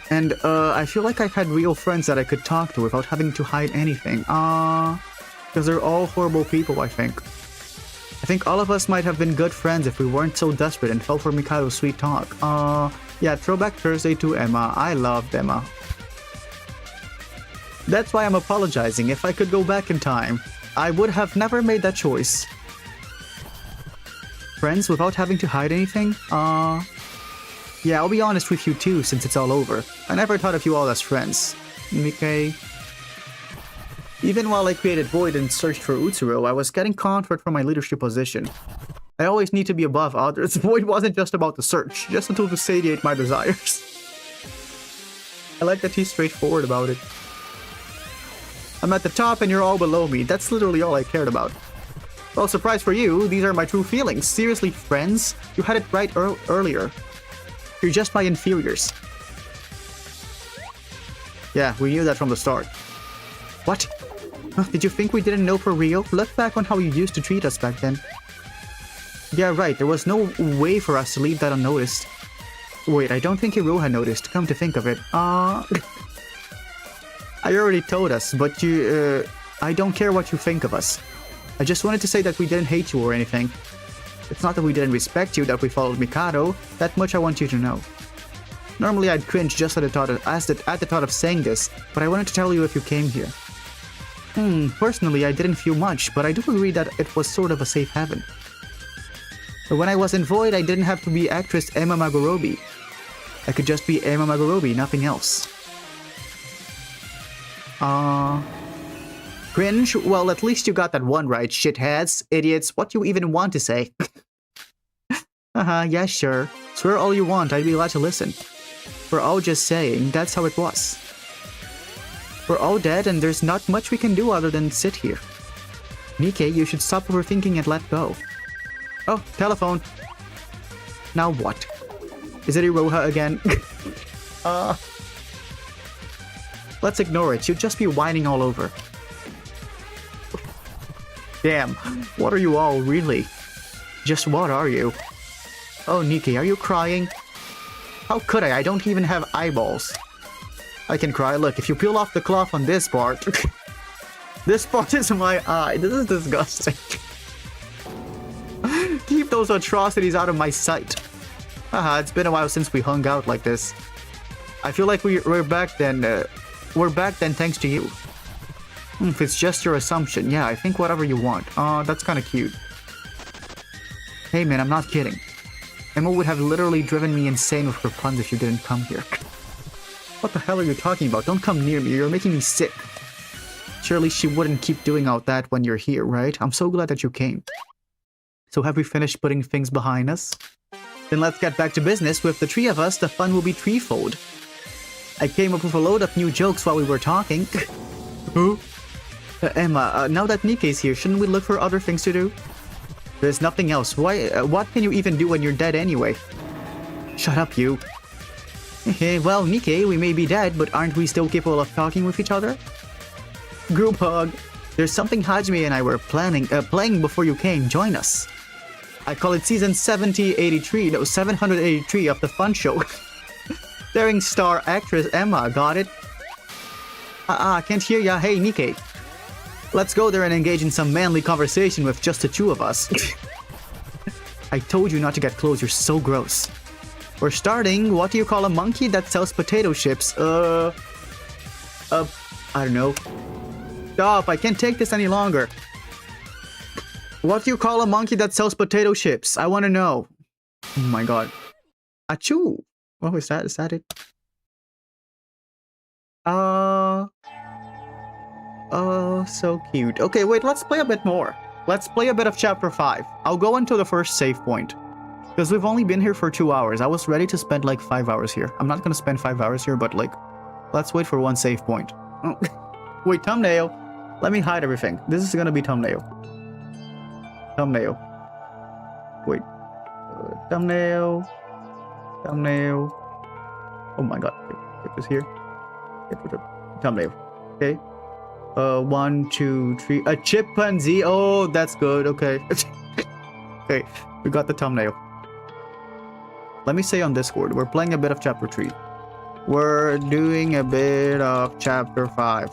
And I feel like I've had real friends that I could talk to without having to hide anything. Because they're all horrible people, I think. I think all of us might have been good friends if we weren't so desperate and fell for Mikado's sweet talk. Yeah, throwback Thursday to Emma. I loved Emma. That's why I'm apologizing. If I could go back in time, I would have never made that choice. Friends without having to hide anything? Yeah, I'll be honest with you too, since it's all over. I never thought of you all as friends. Nikke. Even while I created Void and searched for Utsuro, I was getting comfort from my leadership position. I always need to be above others. Void wasn't just about the search, just a tool to satiate my desires. I like that he's straightforward about it. I'm at the top and you're all below me. That's literally all I cared about. Well, surprise for you, these are my true feelings. Seriously, friends? You had it right earlier. You're just my inferiors. Yeah, we knew that from the start. What? Did you think we didn't know for real? Look back on how you used to treat us back then. Yeah, right, there was no way for us to leave that unnoticed. Wait, I don't think Hiroha noticed, come to think of it. I already told us, but I don't care what you think of us. I just wanted to say that we didn't hate you or anything. It's not that we didn't respect you, that we followed Mikado. That much I want you to know. Normally I'd cringe just at the thought of saying this, but I wanted to tell you if you came here. Personally I didn't feel much, but I do agree that it was sort of a safe haven. But when I was in Void, I didn't have to be actress Emma Magorobi. I could just be Emma Magorobi, nothing else. Cringe? Well, at least you got that one right, shitheads, idiots, what you even want to say. Yeah, sure. Swear all you want, I'd be glad to listen. We're all just saying, that's how it was. We're all dead and there's not much we can do other than sit here. Nikke, you should stop overthinking and let go. Oh, telephone. Now what? Is it Iroha again? Let's ignore it, you'd just be whining all over. Damn, what are you all, really? Just what are you? Oh, Nikke, are you crying? How could I? I don't even have eyeballs. I can cry. Look, if you peel off the cloth on this part... this part is my eye. This is disgusting. Keep those atrocities out of my sight. Haha, it's been a while since we hung out like this. I feel like we're back then. We're back then thanks to you. If it's just your assumption, yeah, I think whatever you want. That's kind of cute. Hey man, I'm not kidding. Emma would have literally driven me insane with her puns if you didn't come here. What the hell are you talking about? Don't come near me, you're making me sick. Surely she wouldn't keep doing all that when you're here, right? I'm so glad that you came. So have we finished putting things behind us? Then let's get back to business. With the three of us, the fun will be threefold. I came up with a load of new jokes while we were talking. Who? Emma, now that Nikke's here, shouldn't we look for other things to do? There's nothing else. Why? What can you even do when you're dead anyway? Shut up, you. Well, Nikke, we may be dead, but aren't we still capable of talking with each other? Group hug. There's something Hajime and I were playing before you came. Join us. I call it season 783 of the fun show. Daring star actress Emma, got it? I can't hear ya. Hey, Nikke. Let's go there and engage in some manly conversation with just the two of us. I told you not to get close, you're so gross. We're starting, what do you call a monkey that sells potato chips? I don't know. Stop, I can't take this any longer. What do you call a monkey that sells potato chips? I want to know. Oh my god. Achoo! What was that? Is that it? Oh, so cute. Okay, wait, let's play a bit more. let's play a bit of chapter 5. I'll go into the first save point. Because we've only been here for 2 hours. I was ready to spend like 5 hours here. I'm not gonna spend 5 hours here, but like, let's wait for one save point. Oh. Wait, thumbnail. Let me hide everything. This is gonna be thumbnail. Thumbnail. Wait. Thumbnail. Thumbnail. Oh my god. Put this here. Okay, put the thumbnail. Okay. 1, 2, 3. A chimpanzee. Oh, that's good. Okay. Okay, we got the thumbnail. Let me say on Discord, we're playing a bit of chapter 3. We're doing a bit of chapter 5.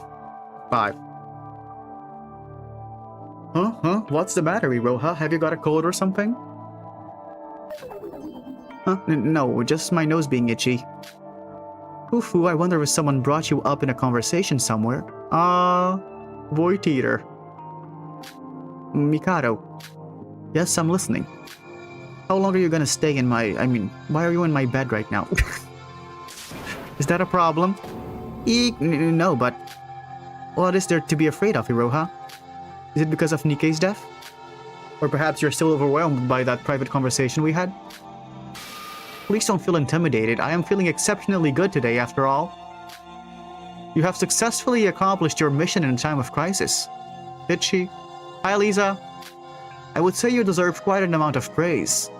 5. Huh? What's the matter, Roha? Have you got a cold or something? Huh? No, just my nose being itchy. Oof, I wonder if someone brought you up in a conversation somewhere. Void Eater. Mikado. Yes, I'm listening. How long are you gonna stay in my... why are you in my bed right now? Is that a problem? No, but... what is there to be afraid of, Iroha? Is it because of Nikkei's death? Or perhaps you're still overwhelmed by that private conversation we had? Please don't feel intimidated. I am feeling exceptionally good today, after all. You have successfully accomplished your mission in a time of crisis. Did she? Hi, Lisa. I would say you deserve quite an amount of praise.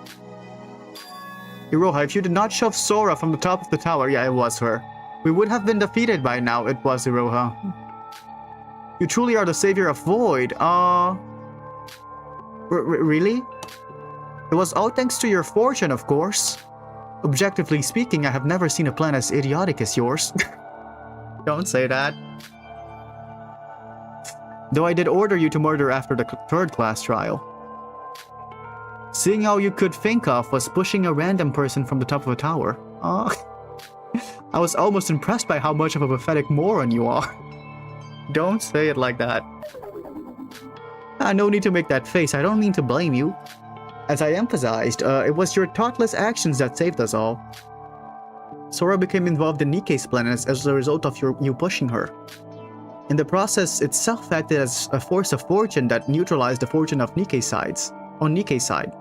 Iroha, if you did not shove Sora from the top of the tower, yeah, it was her. We would have been defeated by now, it was Iroha. You truly are the savior of Void. Really? It was all thanks to your fortune, of course. Objectively speaking, I have never seen a plan as idiotic as yours. Don't say that. Though I did order you to murder after the third-class trial. Seeing all you could think of was pushing a random person from the top of a tower. I was almost impressed by how much of a pathetic moron you are. Don't say it like that. No need to make that face. I don't mean to blame you. As I emphasized, it was your thoughtless actions that saved us all. Sora became involved in Nikkei's plan as a result of you pushing her. In the process, itself acted as a force of fortune that neutralized the fortune of Nikkei's side.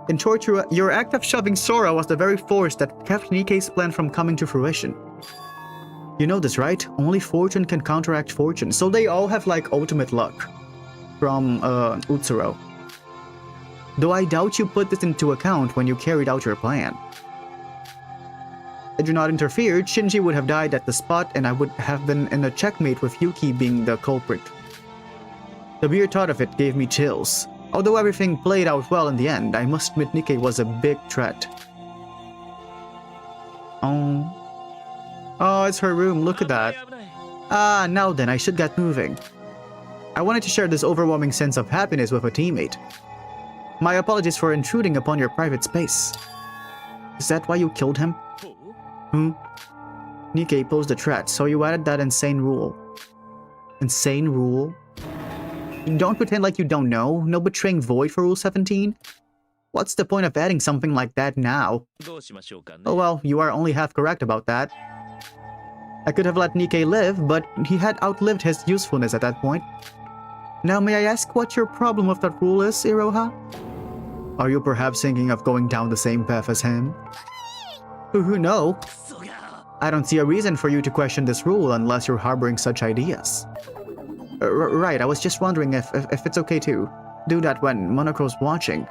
In short, your act of shoving Sora was the very force that kept Nikkei's plan from coming to fruition. You know this, right? Only fortune can counteract fortune, so they all have like ultimate luck. From Utsuro. Though I doubt you put this into account when you carried out your plan. Had you not interfered, Shinji would have died at the spot and I would have been in a checkmate with Yuki being the culprit. The mere thought of it gave me chills. Although everything played out well in the end, I must admit Nikkei was a big threat. Oh, it's her room, look at that. Now then, I should get moving. I wanted to share this overwhelming sense of happiness with a teammate. My apologies for intruding upon your private space. Is that why you killed him? Nikkei posed a threat, so you added that insane rule. Insane rule? Don't pretend like you don't know. No betraying Void for Rule 17? What's the point of adding something like that now? Oh well, you are only half correct about that. I could have let Nikkei live, but he had outlived his usefulness at that point. Now may I ask what your problem with that rule is, Iroha? Are you perhaps thinking of going down the same path as him? No. I don't see a reason for you to question this rule unless you're harboring such ideas. Right, I was just wondering if it's okay to do that when Monochro's watching.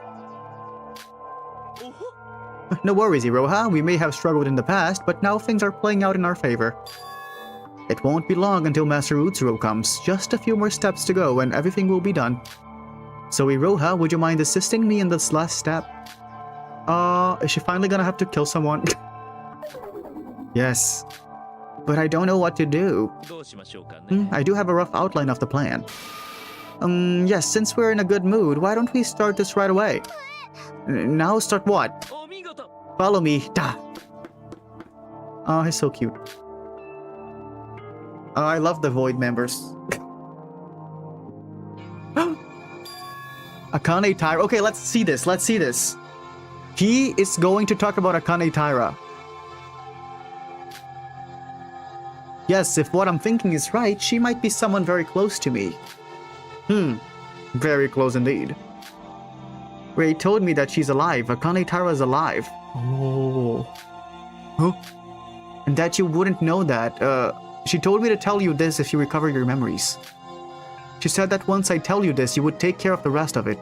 No worries, Iroha. We may have struggled in the past, but now things are playing out in our favor. It won't be long until Master Utsuro comes. Just a few more steps to go and everything will be done. So Iroha, would you mind assisting me in this last step? Is she finally gonna have to kill someone? Yes. But I don't know what to do. I do have a rough outline of the plan. Yes, since we're in a good mood, why don't we start this right away? Now start what? Follow me. Da! Oh, he's so cute. Oh, I love the Void members. Akane Taira. Okay, let's see this. Let's see this. He is going to talk about Akane Taira. Yes, if what I'm thinking is right, she might be someone very close to me. Very close indeed. Ray told me that she's alive. Akane Tara's alive. Oh. Huh? And that you wouldn't know that. She told me to tell you this if you recover your memories. She said that once I tell you this, you would take care of the rest of it.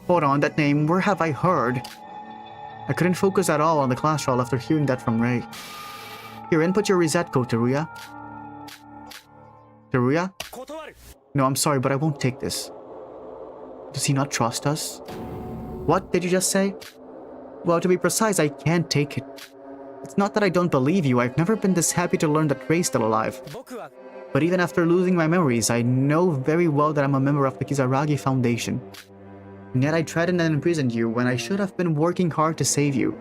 Hold on, that name, where have I heard? I couldn't focus at all on the class trial after hearing that from Ray. Here, input your reset code, Teruya. Teruya? No, I'm sorry, but I won't take this. Does he not trust us? What did you just say? Well, to be precise, I can't take it. It's not that I don't believe you, I've never been this happy to learn that Ray's still alive. But even after losing my memories, I know very well that I'm a member of the Kizaragi Foundation. And yet I threatened and imprisoned you when I should have been working hard to save you.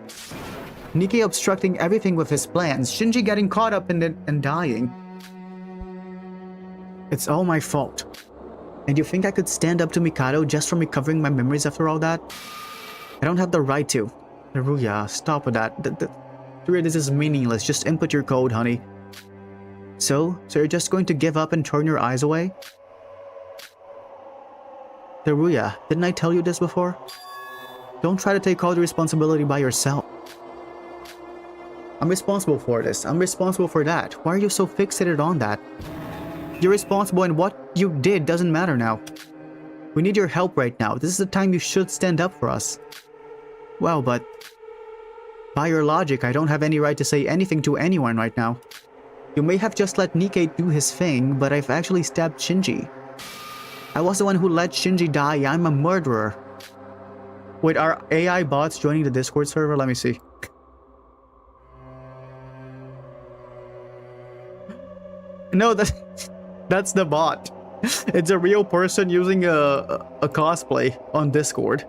Nikkei obstructing everything with his plans, Shinji getting caught up in it and dying. It's all my fault. And you think I could stand up to Mikado just from recovering my memories after all that? I don't have the right to. Teruya, stop with that. Teruya, this is meaningless. Just input your code, honey. So you're just going to give up and turn your eyes away? Teruya, didn't I tell you this before? Don't try to take all the responsibility by yourself. I'm responsible for this. I'm responsible for that. Why are you so fixated on that? You're responsible and what you did doesn't matter now. We need your help right now. This is the time you should stand up for us. Well, but by your logic, I don't have any right to say anything to anyone right now. You may have just let Nikkei do his thing, but I've actually stabbed Shinji. I was the one who let Shinji die. I'm a murderer. Wait, are AI bots joining the Discord server? Let me see. No, that's the bot. It's a real person using a cosplay on Discord. ...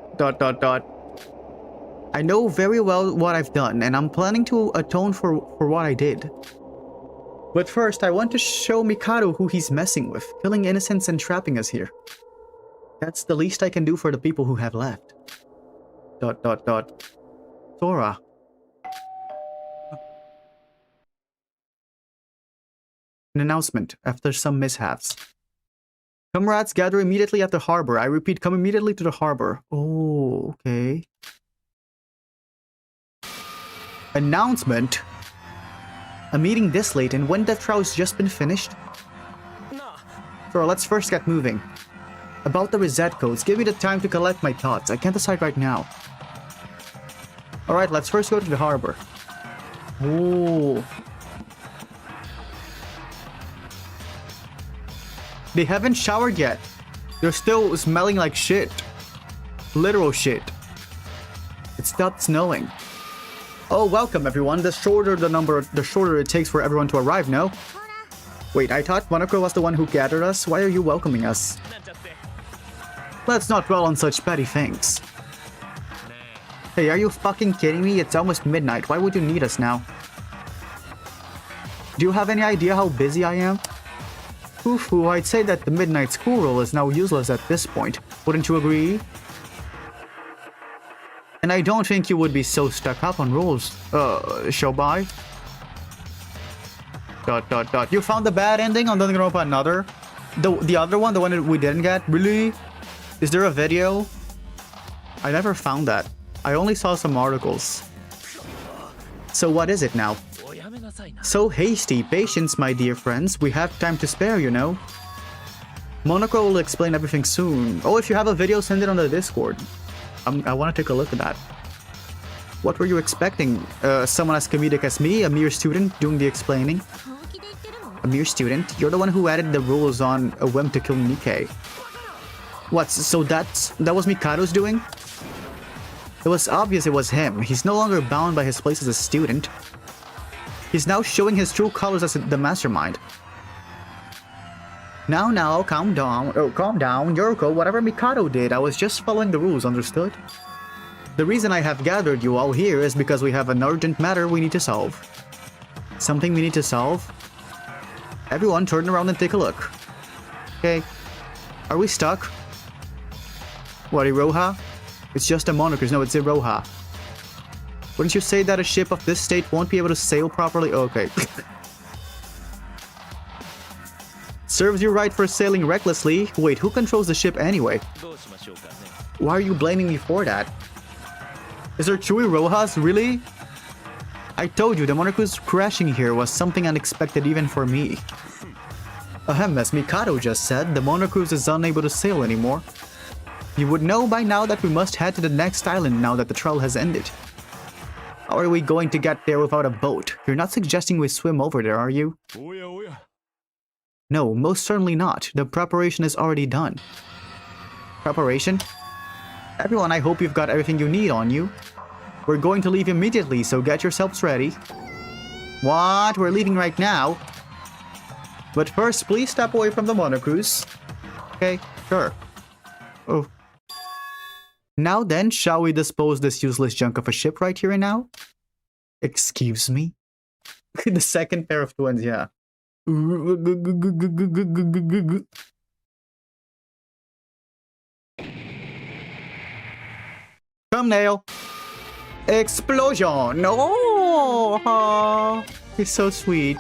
I know very well what I've done, and I'm planning to atone for what I did. But first, I want to show Mikado who he's messing with, killing innocents and trapping us here. That's the least I can do for the people who have left. ... Sora. An announcement after some mishaps. Comrades, gather immediately at the harbor. I repeat, come immediately to the harbor. Oh, okay. Announcement? A meeting this late and when death trial's just been finished? Sure, let's first get moving. About the reset codes, give me the time to collect my thoughts. I can't decide right now. Alright, let's first go to the harbor. Ooh. They haven't showered yet. They're still smelling like shit. Literal shit. It stopped snowing. Oh, welcome everyone. The shorter it takes for everyone to arrive, no? Wait, I thought Monoko was the one who gathered us. Why are you welcoming us? Let's not dwell on such petty things. Hey, are you fucking kidding me? It's almost midnight. Why would you need us now? Do you have any idea how busy I am? Oof, I'd say that the midnight school rule is now useless at this point. Wouldn't you agree? And I don't think you would be so stuck up on rules, Shobai. ... You found the bad ending on Danganronpa Another? The other one, the one that we didn't get? Really? Is there a video? I never found that. I only saw some articles. So what is it now? So hasty. Patience, my dear friends. We have time to spare, you know. Monoko will explain everything soon. Oh, if you have a video, send it on the Discord. I want to take a look at that. What were you expecting? Someone as comedic as me, a mere student, doing the explaining? A mere student? You're the one who added the rules on a whim to kill Nikkei. What, so that was Mikado's doing? It was obvious it was him. He's no longer bound by his place as a student. He's now showing his true colors as the mastermind. Now, calm down. Oh, calm down, Yoriko. Whatever Mikado did, I was just following the rules, understood? The reason I have gathered you all here is because we have an urgent matter we need to solve. Something we need to solve? Everyone turn around and take a look. Okay. Are we stuck? What, Iroha? It's just a monikers. No, it's Iroha. Wouldn't you say that a ship of this state won't be able to sail properly? Okay. Serves you right for sailing recklessly. Wait, who controls the ship anyway? Why are you blaming me for that? Is there Chewy Rojas? Really? I told you the Monocru's crashing here was something unexpected even for me. Ahem, as Mikado just said, the Monocruise is unable to sail anymore. You would know by now that we must head to the next island now that the trial has ended. How are we going to get there without a boat? You're not suggesting we swim over there, are you? No, most certainly not. The preparation is already done. Preparation? Everyone, I hope you've got everything you need on you. We're going to leave immediately, so get yourselves ready. What? We're leaving right now? But first, please step away from the Monocruise. Okay, sure. Oh. Now then, shall we dispose this useless junk of a ship right here and now? Excuse me? The second pair of twins, yeah. Thumbnail. Explosion! Oh, he's so sweet.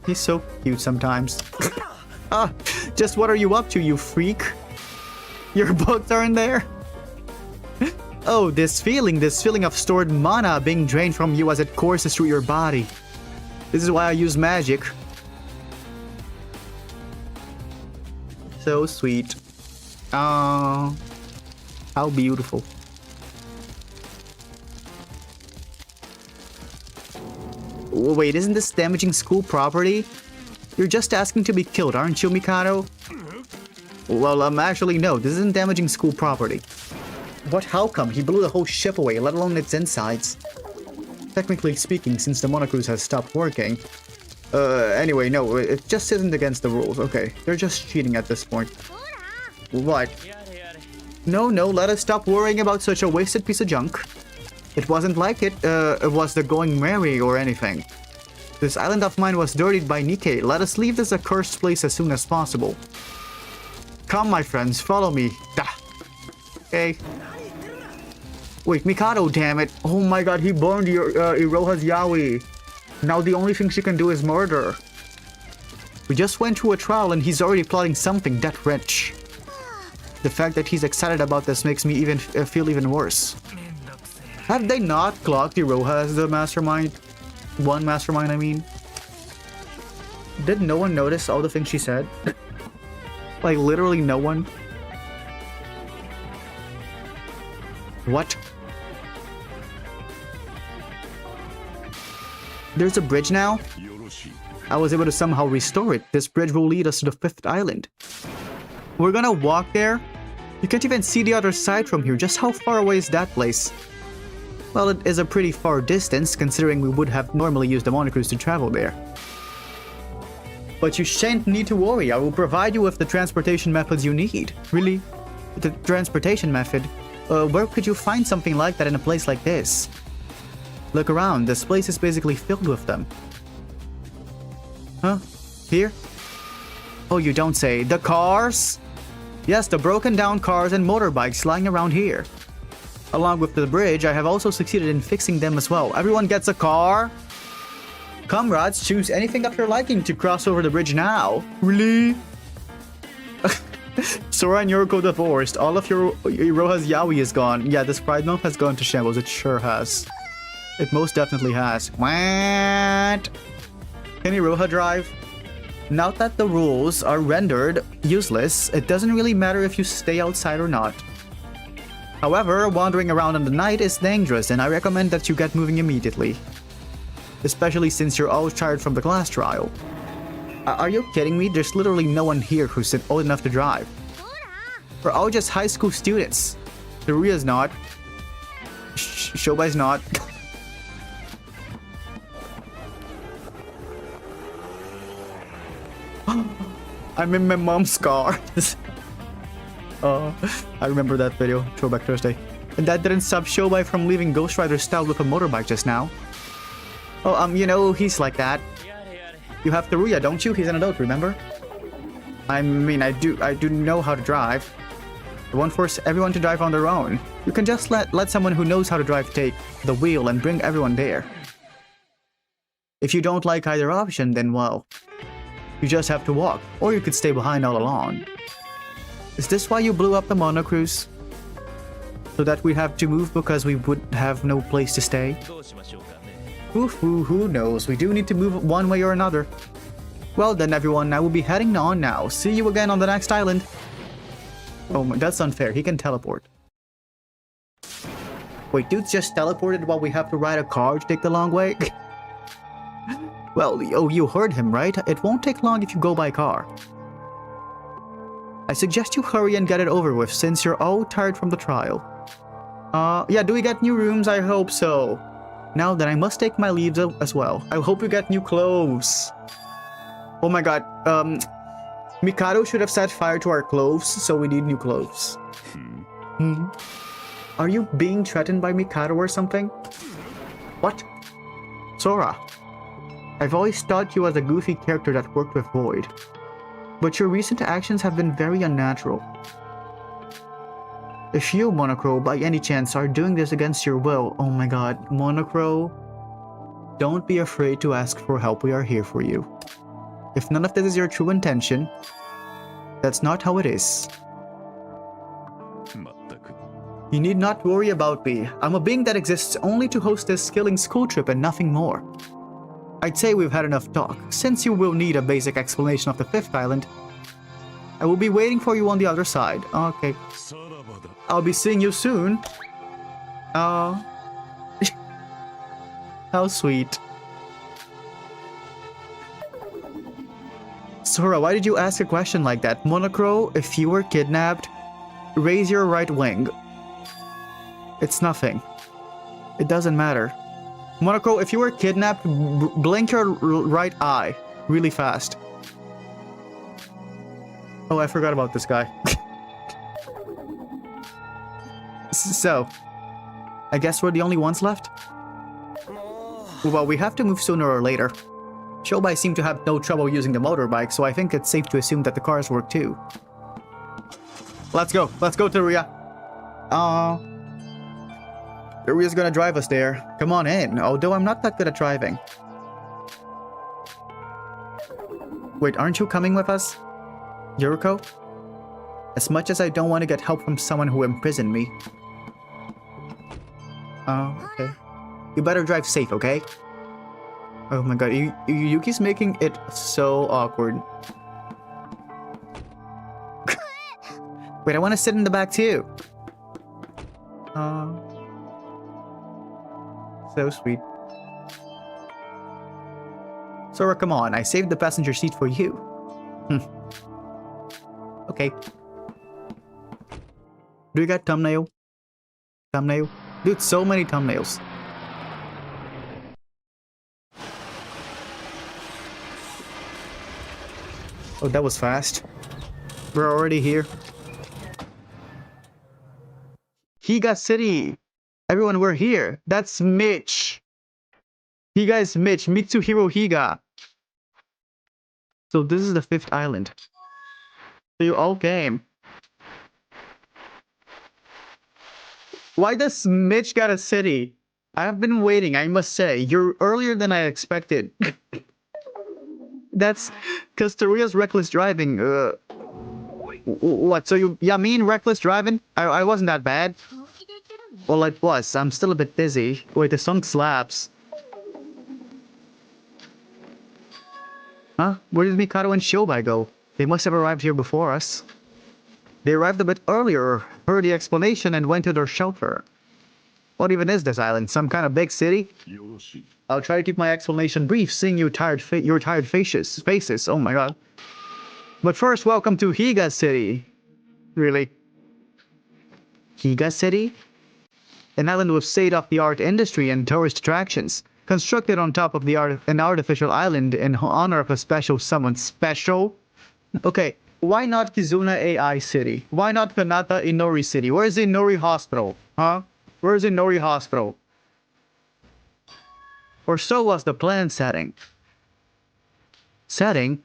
He's so cute sometimes. Just what are you up to, you freak? Your books aren't there? Oh, this feeling of stored mana being drained from you as it courses through your body. This is why I use magic. So sweet. Oh, how beautiful. Wait, isn't this damaging school property? You're just asking to be killed, aren't you, Mikado? Well, actually, no, this isn't damaging school property. What? How come? He blew the whole ship away, let alone its insides. Technically speaking, since the Monocruise has stopped working. Anyway, no, it just isn't against the rules, okay. They're just cheating at this point. What? No, let us stop worrying about such a wasted piece of junk. It wasn't like it was the going merry or anything. This island of mine was dirtied by Nikkei. Let us leave this accursed place as soon as possible. Come, my friends, follow me. Okay. Wait, Mikado, damn it. Oh my god, he burned your Iroha's yaoi. Now the only thing she can do is murder. We just went through a trial and he's already plotting something that wrench. The fact that he's excited about this makes me even feel even worse. Have they not clocked Iroha as the mastermind? One mastermind, I mean. Did no one notice all the things she said? Like, literally no one? What? There's a bridge now? I was able to somehow restore it. This bridge will lead us to the 5th island. We're gonna walk there? You can't even see the other side from here. Just how far away is that place? Well, it is a pretty far distance, considering we would have normally used the Monocruise to travel there. But you shan't need to worry, I will provide you with the transportation methods you need. Really? The transportation method? Where could you find something like that in a place like this? Look around, this place is basically filled with them. Huh? Here? Oh, you don't say. The cars? Yes, the broken down cars and motorbikes lying around here. Along with the bridge, I have also succeeded in fixing them as well. Everyone gets a car? Comrades, choose anything of your liking to cross over the bridge now. Really? Sora and Yoriko divorced. All of your Iroha's yaoi is gone. Yeah, this pride month has gone to shambles. It sure has. It most definitely has. What? Can Iroha drive? Now that the rules are rendered useless, it doesn't really matter if you stay outside or not. However, wandering around in the night is dangerous, and I recommend that you get moving immediately. Especially since you're all tired from the class trial. Are you kidding me? There's literally no one here who's old enough to drive. We're all just high school students. Teruya's not. Shobai's not. I'm in my mom's car. I remember that video, Throwback Thursday. And that didn't stop Shobai from leaving Ghost Rider style with a motorbike just now. Oh, you know, he's like that. You have Teruya, don't you? He's an adult, remember? I mean, I do know how to drive. I won't force everyone to drive on their own. You can just let someone who knows how to drive take the wheel and bring everyone there. If you don't like either option, then well, You just have to walk, or you could stay behind all along. Is this why you blew up the monocruise? So that we'd have to move because we would have no place to stay? Who knows? We do need to move one way or another. Well then everyone, I will be heading on now. See you again on the next island. Oh my, that's unfair. He can teleport. Wait, dude's just teleported while we have to ride a car to take the long way? Well, oh, you heard him, right? It won't take long if you go by car. I suggest you hurry and get it over with since you're all tired from the trial. Yeah, do we get new rooms? I hope so. Now then, I must take my leave as well. I hope you get new clothes. Oh my god, Mikado should have set fire to our clothes, so we need new clothes. Are you being threatened by Mikado or something? What? Sora. I've always thought you as a goofy character that worked with Void. But your recent actions have been very unnatural. If you, Monocro, by any chance are doing this against your will, oh my god, Monocro, don't be afraid to ask for help, we are here for you. If none of this is your true intention, that's not how it is. You need not worry about me. I'm a being that exists only to host this killing school trip and nothing more. I'd say we've had enough talk. Since you will need a basic explanation of the fifth island, I will be waiting for you on the other side. Okay. I'll be seeing you soon. How sweet. Sora, why did you ask a question like that? Monocro, if you were kidnapped, raise your right wing. It's nothing. It doesn't matter. Monocro, if you were kidnapped, blink your right eye really fast. Oh, I forgot about this guy. So, I guess we're the only ones left? Well, we have to move sooner or later. Shobai seemed to have no trouble using the motorbike, so I think it's safe to assume that the cars work too. Let's go. Let's go to Ria. Ria's gonna drive us there. Come on in, although I'm not that good at driving. Wait, aren't you coming with us? Yuriko? As much as I don't want to get help from someone who imprisoned me. Okay. You better drive safe, okay? Oh my god, Yuki's making it so awkward. Wait, I want to sit in the back too. So sweet. Sora, come on, I saved the passenger seat for you. Okay. Do you got thumbnail? Thumbnail? Dude, so many thumbnails. Oh, that was fast. We're already here. Higa City! Everyone, we're here. That's Mitch. Higa is Mitch. Mitsuhiro Higa. So this is the fifth island. So you all came. Why does Mitch got a city? I have been waiting, I must say. You're earlier than I expected. That's because Teria's reckless driving. What? So you... Yeah, me and reckless driving? I wasn't that bad. Well, it was. I'm still a bit dizzy. Wait, the song slaps. Huh? Where did Mikado and Shobai go? They must have arrived here before us. They arrived a bit earlier, heard the explanation, and went to their shelter. What even is this island? Some kind of big city? I'll try to keep my explanation brief, seeing your tired faces. Oh my god. But first, welcome to Higa City. Really? Higa City? An island with state-of-the-art industry and tourist attractions, constructed on top of an artificial island in honor of a special someone special. Okay, why not Kizuna AI City? Why not Kanata Inori City? Where's the Inori Hospital? Huh? Where's the Inori Hospital? Or so was the plan setting. Setting?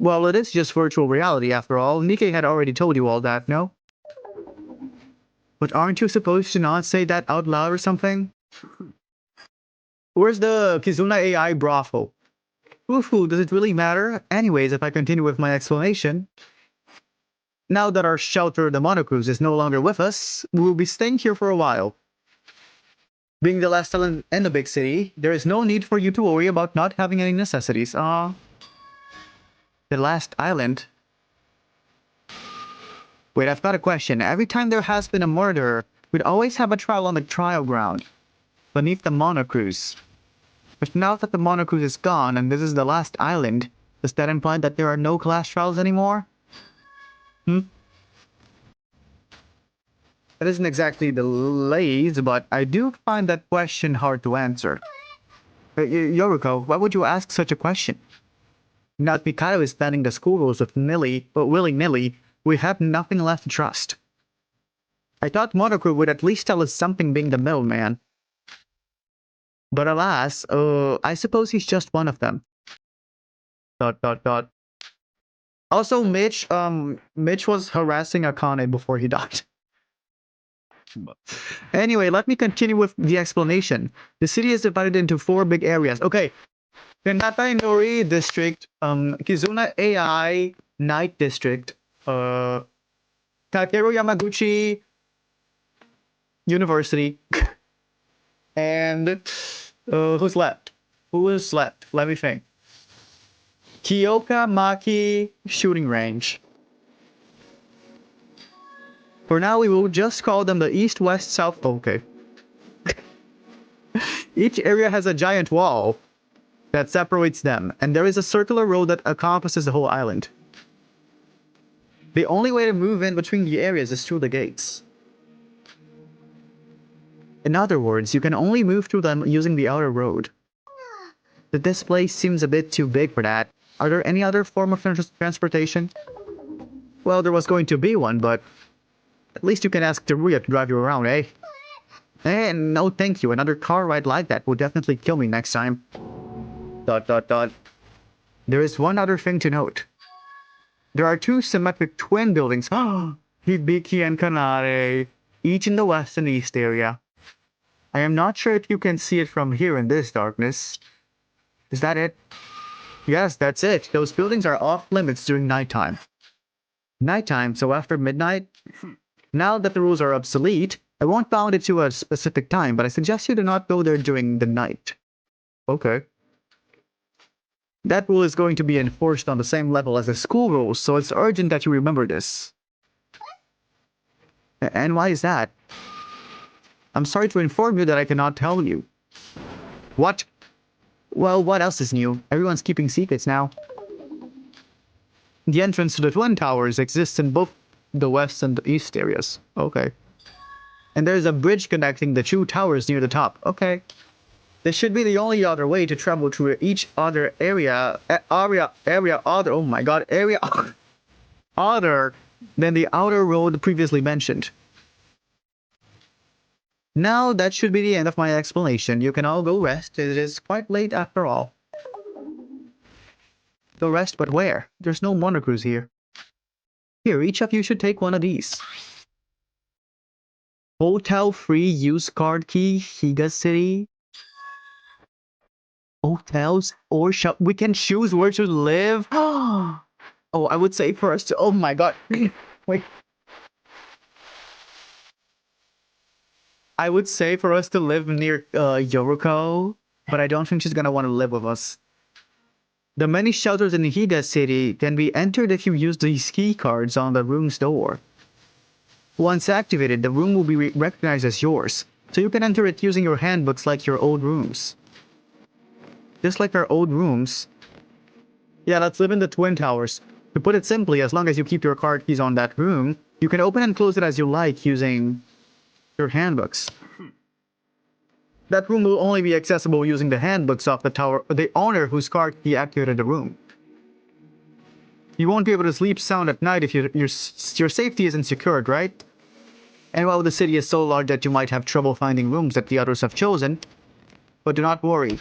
Well, it is just virtual reality after all. Nikkei had already told you all that, no? But aren't you supposed to not say that out loud or something? Where's the Kizuna AI brothel? Ooh, does it really matter? Anyways, if I continue with my explanation, now that our shelter, the Monocruise, is no longer with us, we will be staying here for a while. Being the last island in the big city, there is no need for you to worry about not having any necessities. The last island? Wait, I've got a question. Every time there has been a murder, we'd always have a trial on the trial ground, beneath the Monocruise. But now that the Monocruise is gone and this is the last island, does that imply that there are no class trials anymore? That isn't exactly the lays, but I do find that question hard to answer. Yoriko, why would you ask such a question? Now that Mikado is bending the school rules with willy-nilly, we have nothing left to trust. I thought Monokru would at least tell us something being the middleman. But alas, I suppose he's just one of them. ... Also, Mitch was harassing Akane before he died. Anyway, let me continue with the explanation. The city is divided into 4 big areas. Okay, the Natai Nori District, Kizuna AI Night District, Kakeru Yamaguchi University, and who's left? Who is left? Let me think. Kyoka Maki Shooting Range. For now, we will just call them the East, West, South. Okay. Each area has a giant wall that separates them, and there is a circular road that encompasses the whole island. The only way to move in between the areas is through the gates. In other words, you can only move through them using the outer road. This place seems a bit too big for that. Are there any other form of transportation? Well, there was going to be one, but at least you can ask Teruya to drive you around, eh? And no thank you, another car ride like that will definitely kill me next time. ... There is one other thing to note. There are 2 symmetric twin buildings, Hibiki and Kanare, each in the west and east area. I am not sure if you can see it from here in this darkness. Is that it? Yes, that's it. Those buildings are off limits during nighttime. Nighttime, so after midnight? Now that the rules are obsolete, I won't bound it to a specific time, but I suggest you do not go there during the night. Okay. That rule is going to be enforced on the same level as the school rules, so it's urgent that you remember this. And why is that? I'm sorry to inform you that I cannot tell you. What? Well, what else is new? Everyone's keeping secrets now. The entrance to the Twin Towers exists in both the west and the east areas. Okay. And there's a bridge connecting the 2 towers near the top. Okay. This should be the only other way to travel through each other area other than the outer road previously mentioned. Now that should be the end of my explanation. You can all go rest. It is quite late after all. Go rest, but where? There's no Monocruise here. Here, each of you should take one of these. Hotel free use card key, Higa City. Hotels or shop. We can choose where to live. Oh, I would say for us to. Oh my god. Wait. I would say for us to live near Yoriko, but I don't think she's gonna want to live with us. The many shelters in Higa City can be entered if you use these key cards on the room's door. Once activated, the room will be recognized as yours, so you can enter it using your handbooks like your old rooms. Just like our old rooms. Yeah, let's live in the Twin Towers. To put it simply, as long as you keep your card keys on that room, you can open and close it as you like using your handbooks. That room will only be accessible using the handbooks of the owner whose card key activated the room. You won't be able to sleep sound at night if your safety isn't secured, right? And while the city is so large that you might have trouble finding rooms that the others have chosen, but do not worry,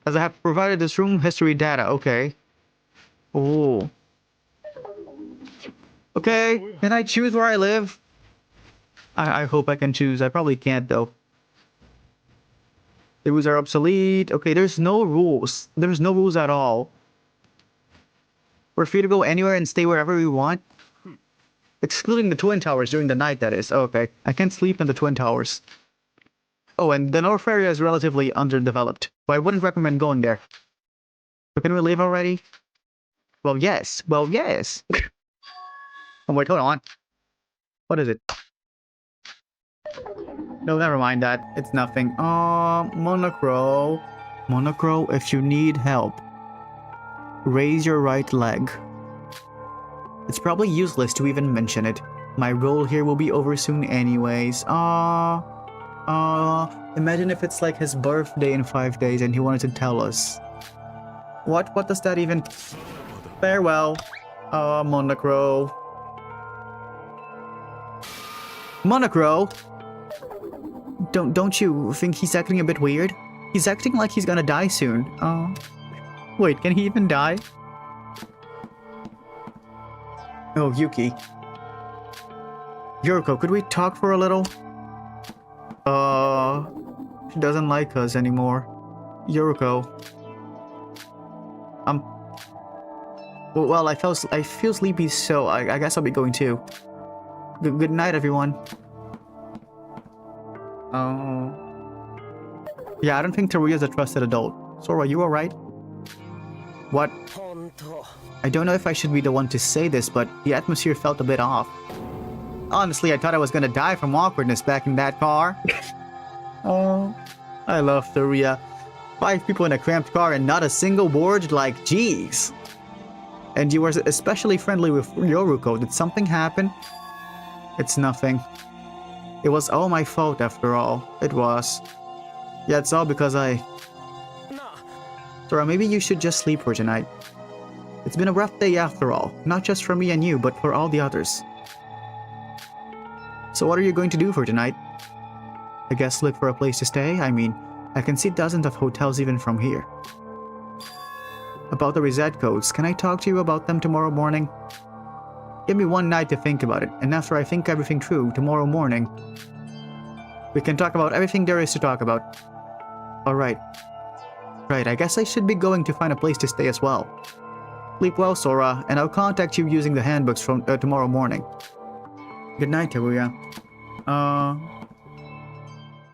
as I have provided this room history data. Okay. Oh. Okay, can I choose where I live? I hope I can choose. I probably can't, though. The rules are obsolete. Okay, there's no rules. There's no rules at all. We're free to go anywhere and stay wherever we want. Excluding the Twin Towers during the night, that is. Okay. I can't sleep in the Twin Towers. Oh, and the North area is relatively underdeveloped, so I wouldn't recommend going there. So can we leave already? Well, yes. Well, yes. Oh, wait, hold on. What is it? No, never mind that. It's nothing. Monocro. Monocro, if you need help, raise your right leg. It's probably useless to even mention it. My role here will be over soon anyways. Imagine if it's like his birthday in 5 days and he wanted to tell us. What does that even... Farewell. Monocro. Monocro! Don't you think he's acting a bit weird? He's acting like he's gonna die soon. Wait, can he even die? Oh, Yuki. Yuriko, could we talk for a little? She doesn't like us anymore. Yuriko. Well, I feel sleepy, so I guess I'll be going too. Good night, everyone. Yeah, I don't think Teruya's a trusted adult. Sora, you alright? What? I don't know if I should be the one to say this, but the atmosphere felt a bit off. Honestly, I thought I was gonna die from awkwardness back in that car. Oh, I love Teruya. 5 people in a cramped car and not a single word, like, jeez. And you were especially friendly with Yoruko. Did something happen? It's nothing. It was all my fault after all. It was. Yeah, it's all because Sora, maybe you should just sleep for tonight. It's been a rough day after all. Not just for me and you, but for all the others. So what are you going to do for tonight? I guess look for a place to stay? I mean, I can see dozens of hotels even from here. About the reset codes, can I talk to you about them tomorrow morning? Give me one night to think about it, and after I think everything through, tomorrow morning, we can talk about everything there is to talk about. Alright. Right, I guess I should be going to find a place to stay as well. Sleep well, Sora, and I'll contact you using the handbooks from tomorrow morning. Good night, Teruya.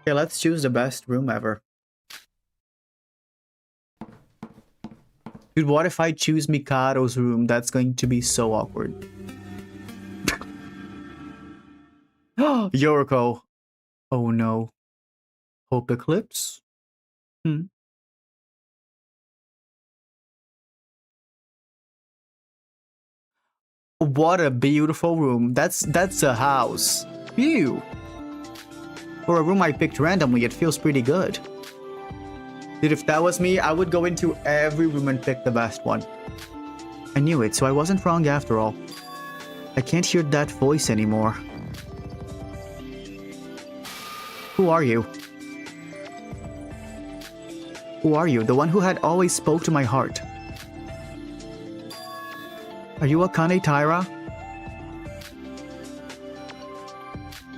Okay, let's choose the best room ever. Dude, what if I choose Mikado's room? That's going to be so awkward. Yoriko. Oh no. Hope Eclipse? What a beautiful room. That's a house. Phew. For a room I picked randomly, it feels pretty good. Dude, if that was me, I would go into every room and pick the best one. I knew it, so I wasn't wrong after all. I can't hear that voice anymore. Who are you? Who are you? The one who had always spoke to my heart. Are you Akane Taira?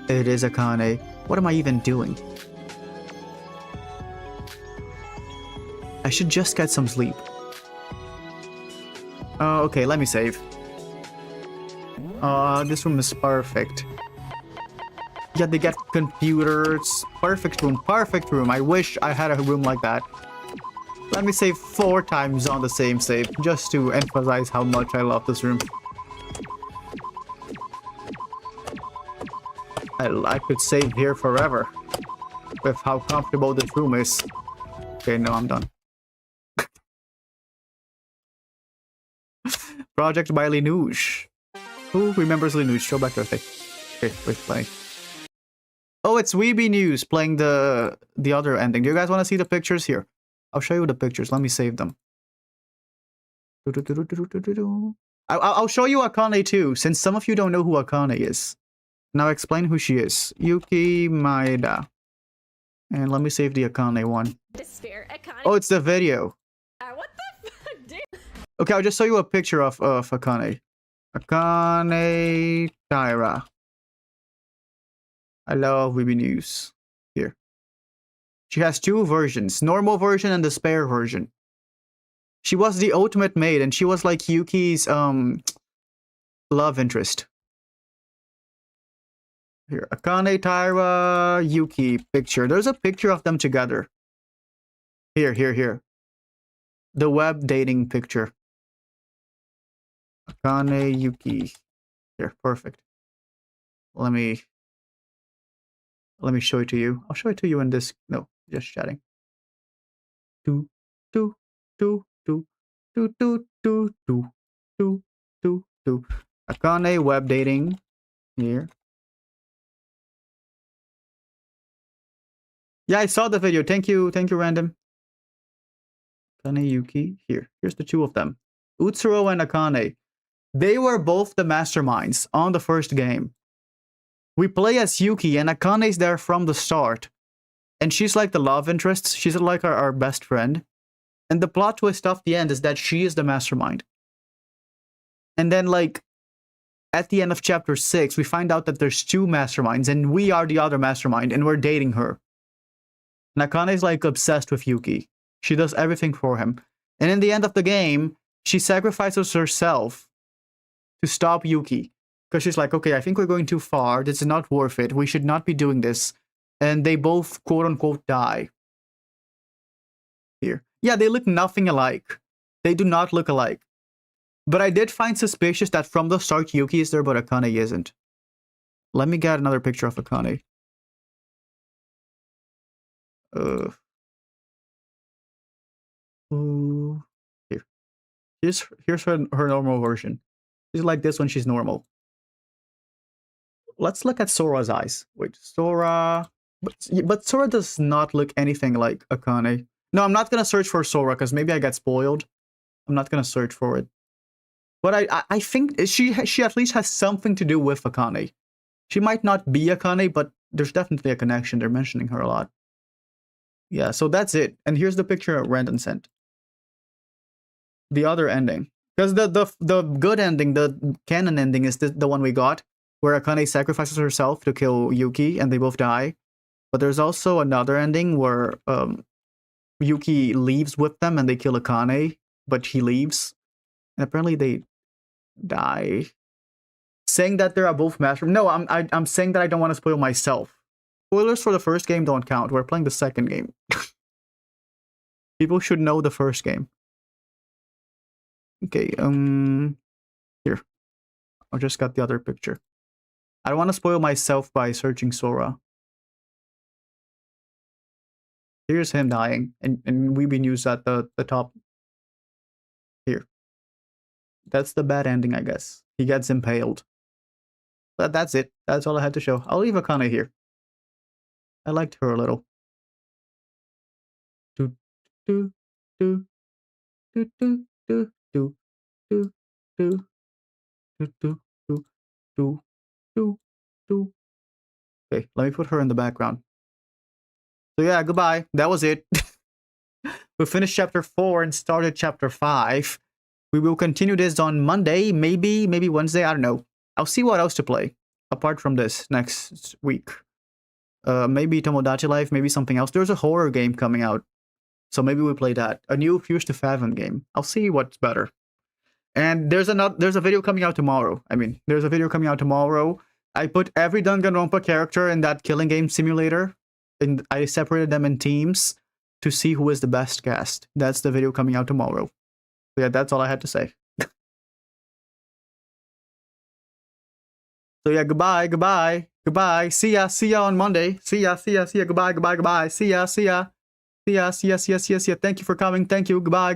It is Akane. What am I even doing? I should just get some sleep. Okay, let me save. This room is perfect. Yeah, they get computers. Perfect room, perfect room. I wish I had a room like that. Let me save 4 times on the same save, just to emphasize how much I love this room. I could save here forever, with how comfortable this room is. Okay, no, I'm done. Project by Linouche. Who remembers Linouche? Throwback Thursday. Okay, wait, play. Oh, it's Weeby News playing the other ending. Do you guys want to see the pictures here? I'll show you the pictures. Let me save them. I'll show you Akane too, since some of you don't know who Akane is. Now explain who she is. Yuki Maeda. And let me save the Akane one. Oh, it's the video. What the fuck, dude? Okay, I'll just show you a picture of Akane. Akane Taira. I love Weeby News. Here. She has two versions, normal version and the spare version. She was the ultimate maid, and she was like Yuki's love interest. Here, Akane, Taira, Yuki picture. There's a picture of them together. Here. The web dating picture. Akane, Yuki. Here, perfect. Let me show it to you. I'll show it to you in this. No, just chatting. Do. Akane web dating here. Yeah, I saw the video. Thank you, random. Akane, Yuki. Here's the two of them. Utsuro and Akane. They were both the masterminds on the first game. We play as Yuki, and Akane's there from the start. And she's like the love interest. She's like our best friend. And the plot twist of the end is that she is the mastermind. And then, like, at the end of chapter 6, we find out that there's two masterminds, and we are the other mastermind, and we're dating her. Nakane's like obsessed with Yuki. She does everything for him. And in the end of the game, she sacrifices herself to stop Yuki. Because she's like, okay, I think we're going too far. This is not worth it. We should not be doing this. And they both, quote-unquote, die. Here. Yeah, they look nothing alike. They do not look alike. But I did find suspicious that from the start, Yuki is there, but Akane isn't. Let me get another picture of Akane. Here. Here's her normal version. She's like this when she's normal. Let's look at Sora's eyes. Wait, Sora... But Sora does not look anything like Akane. No, I'm not gonna search for Sora, because maybe I get spoiled. I'm not gonna search for it. But I think she at least has something to do with Akane. She might not be Akane, but there's definitely a connection. They're mentioning her a lot. Yeah, so that's it. And here's the picture Randon sent. The other ending. Because the good ending, the canon ending, is the one we got, where Akane sacrifices herself to kill Yuki, and they both die. But there's also another ending where Yuki leaves with them, and they kill Akane, but he leaves. And apparently they die. Saying that they are both master. No, I'm saying that I don't want to spoil myself. Spoilers for the first game don't count. We're playing the second game. People should know the first game. Okay, here. I just got the other picture. I don't want to spoil myself by searching Sora. Here's him dying, and Weeby News at the top. Here. That's the bad ending, I guess. He gets impaled. But that's it. That's all I had to show. I'll leave Akane here. I liked her a little. Do do do do do do do do do do do do do do. Okay, let me put her in the background. So yeah, goodbye. That was it. We finished chapter 4 and started chapter 5. We will continue this on Monday, maybe Wednesday, I don't know. I'll see what else to play apart from this next week. Maybe Tomodachi Life, maybe something else. There's a horror game coming out, so maybe we play that. A new Fuse to Fathom game. I'll see what's better. And there's a video coming out tomorrow. There's a video coming out tomorrow. I put every Danganronpa character in that killing game simulator, and I separated them in teams to see who is the best cast. That's the video coming out tomorrow. So yeah, that's all I had to say. So yeah, goodbye. See ya on Monday. See ya, goodbye. See ya. Thank you for coming. Thank you. Goodbye.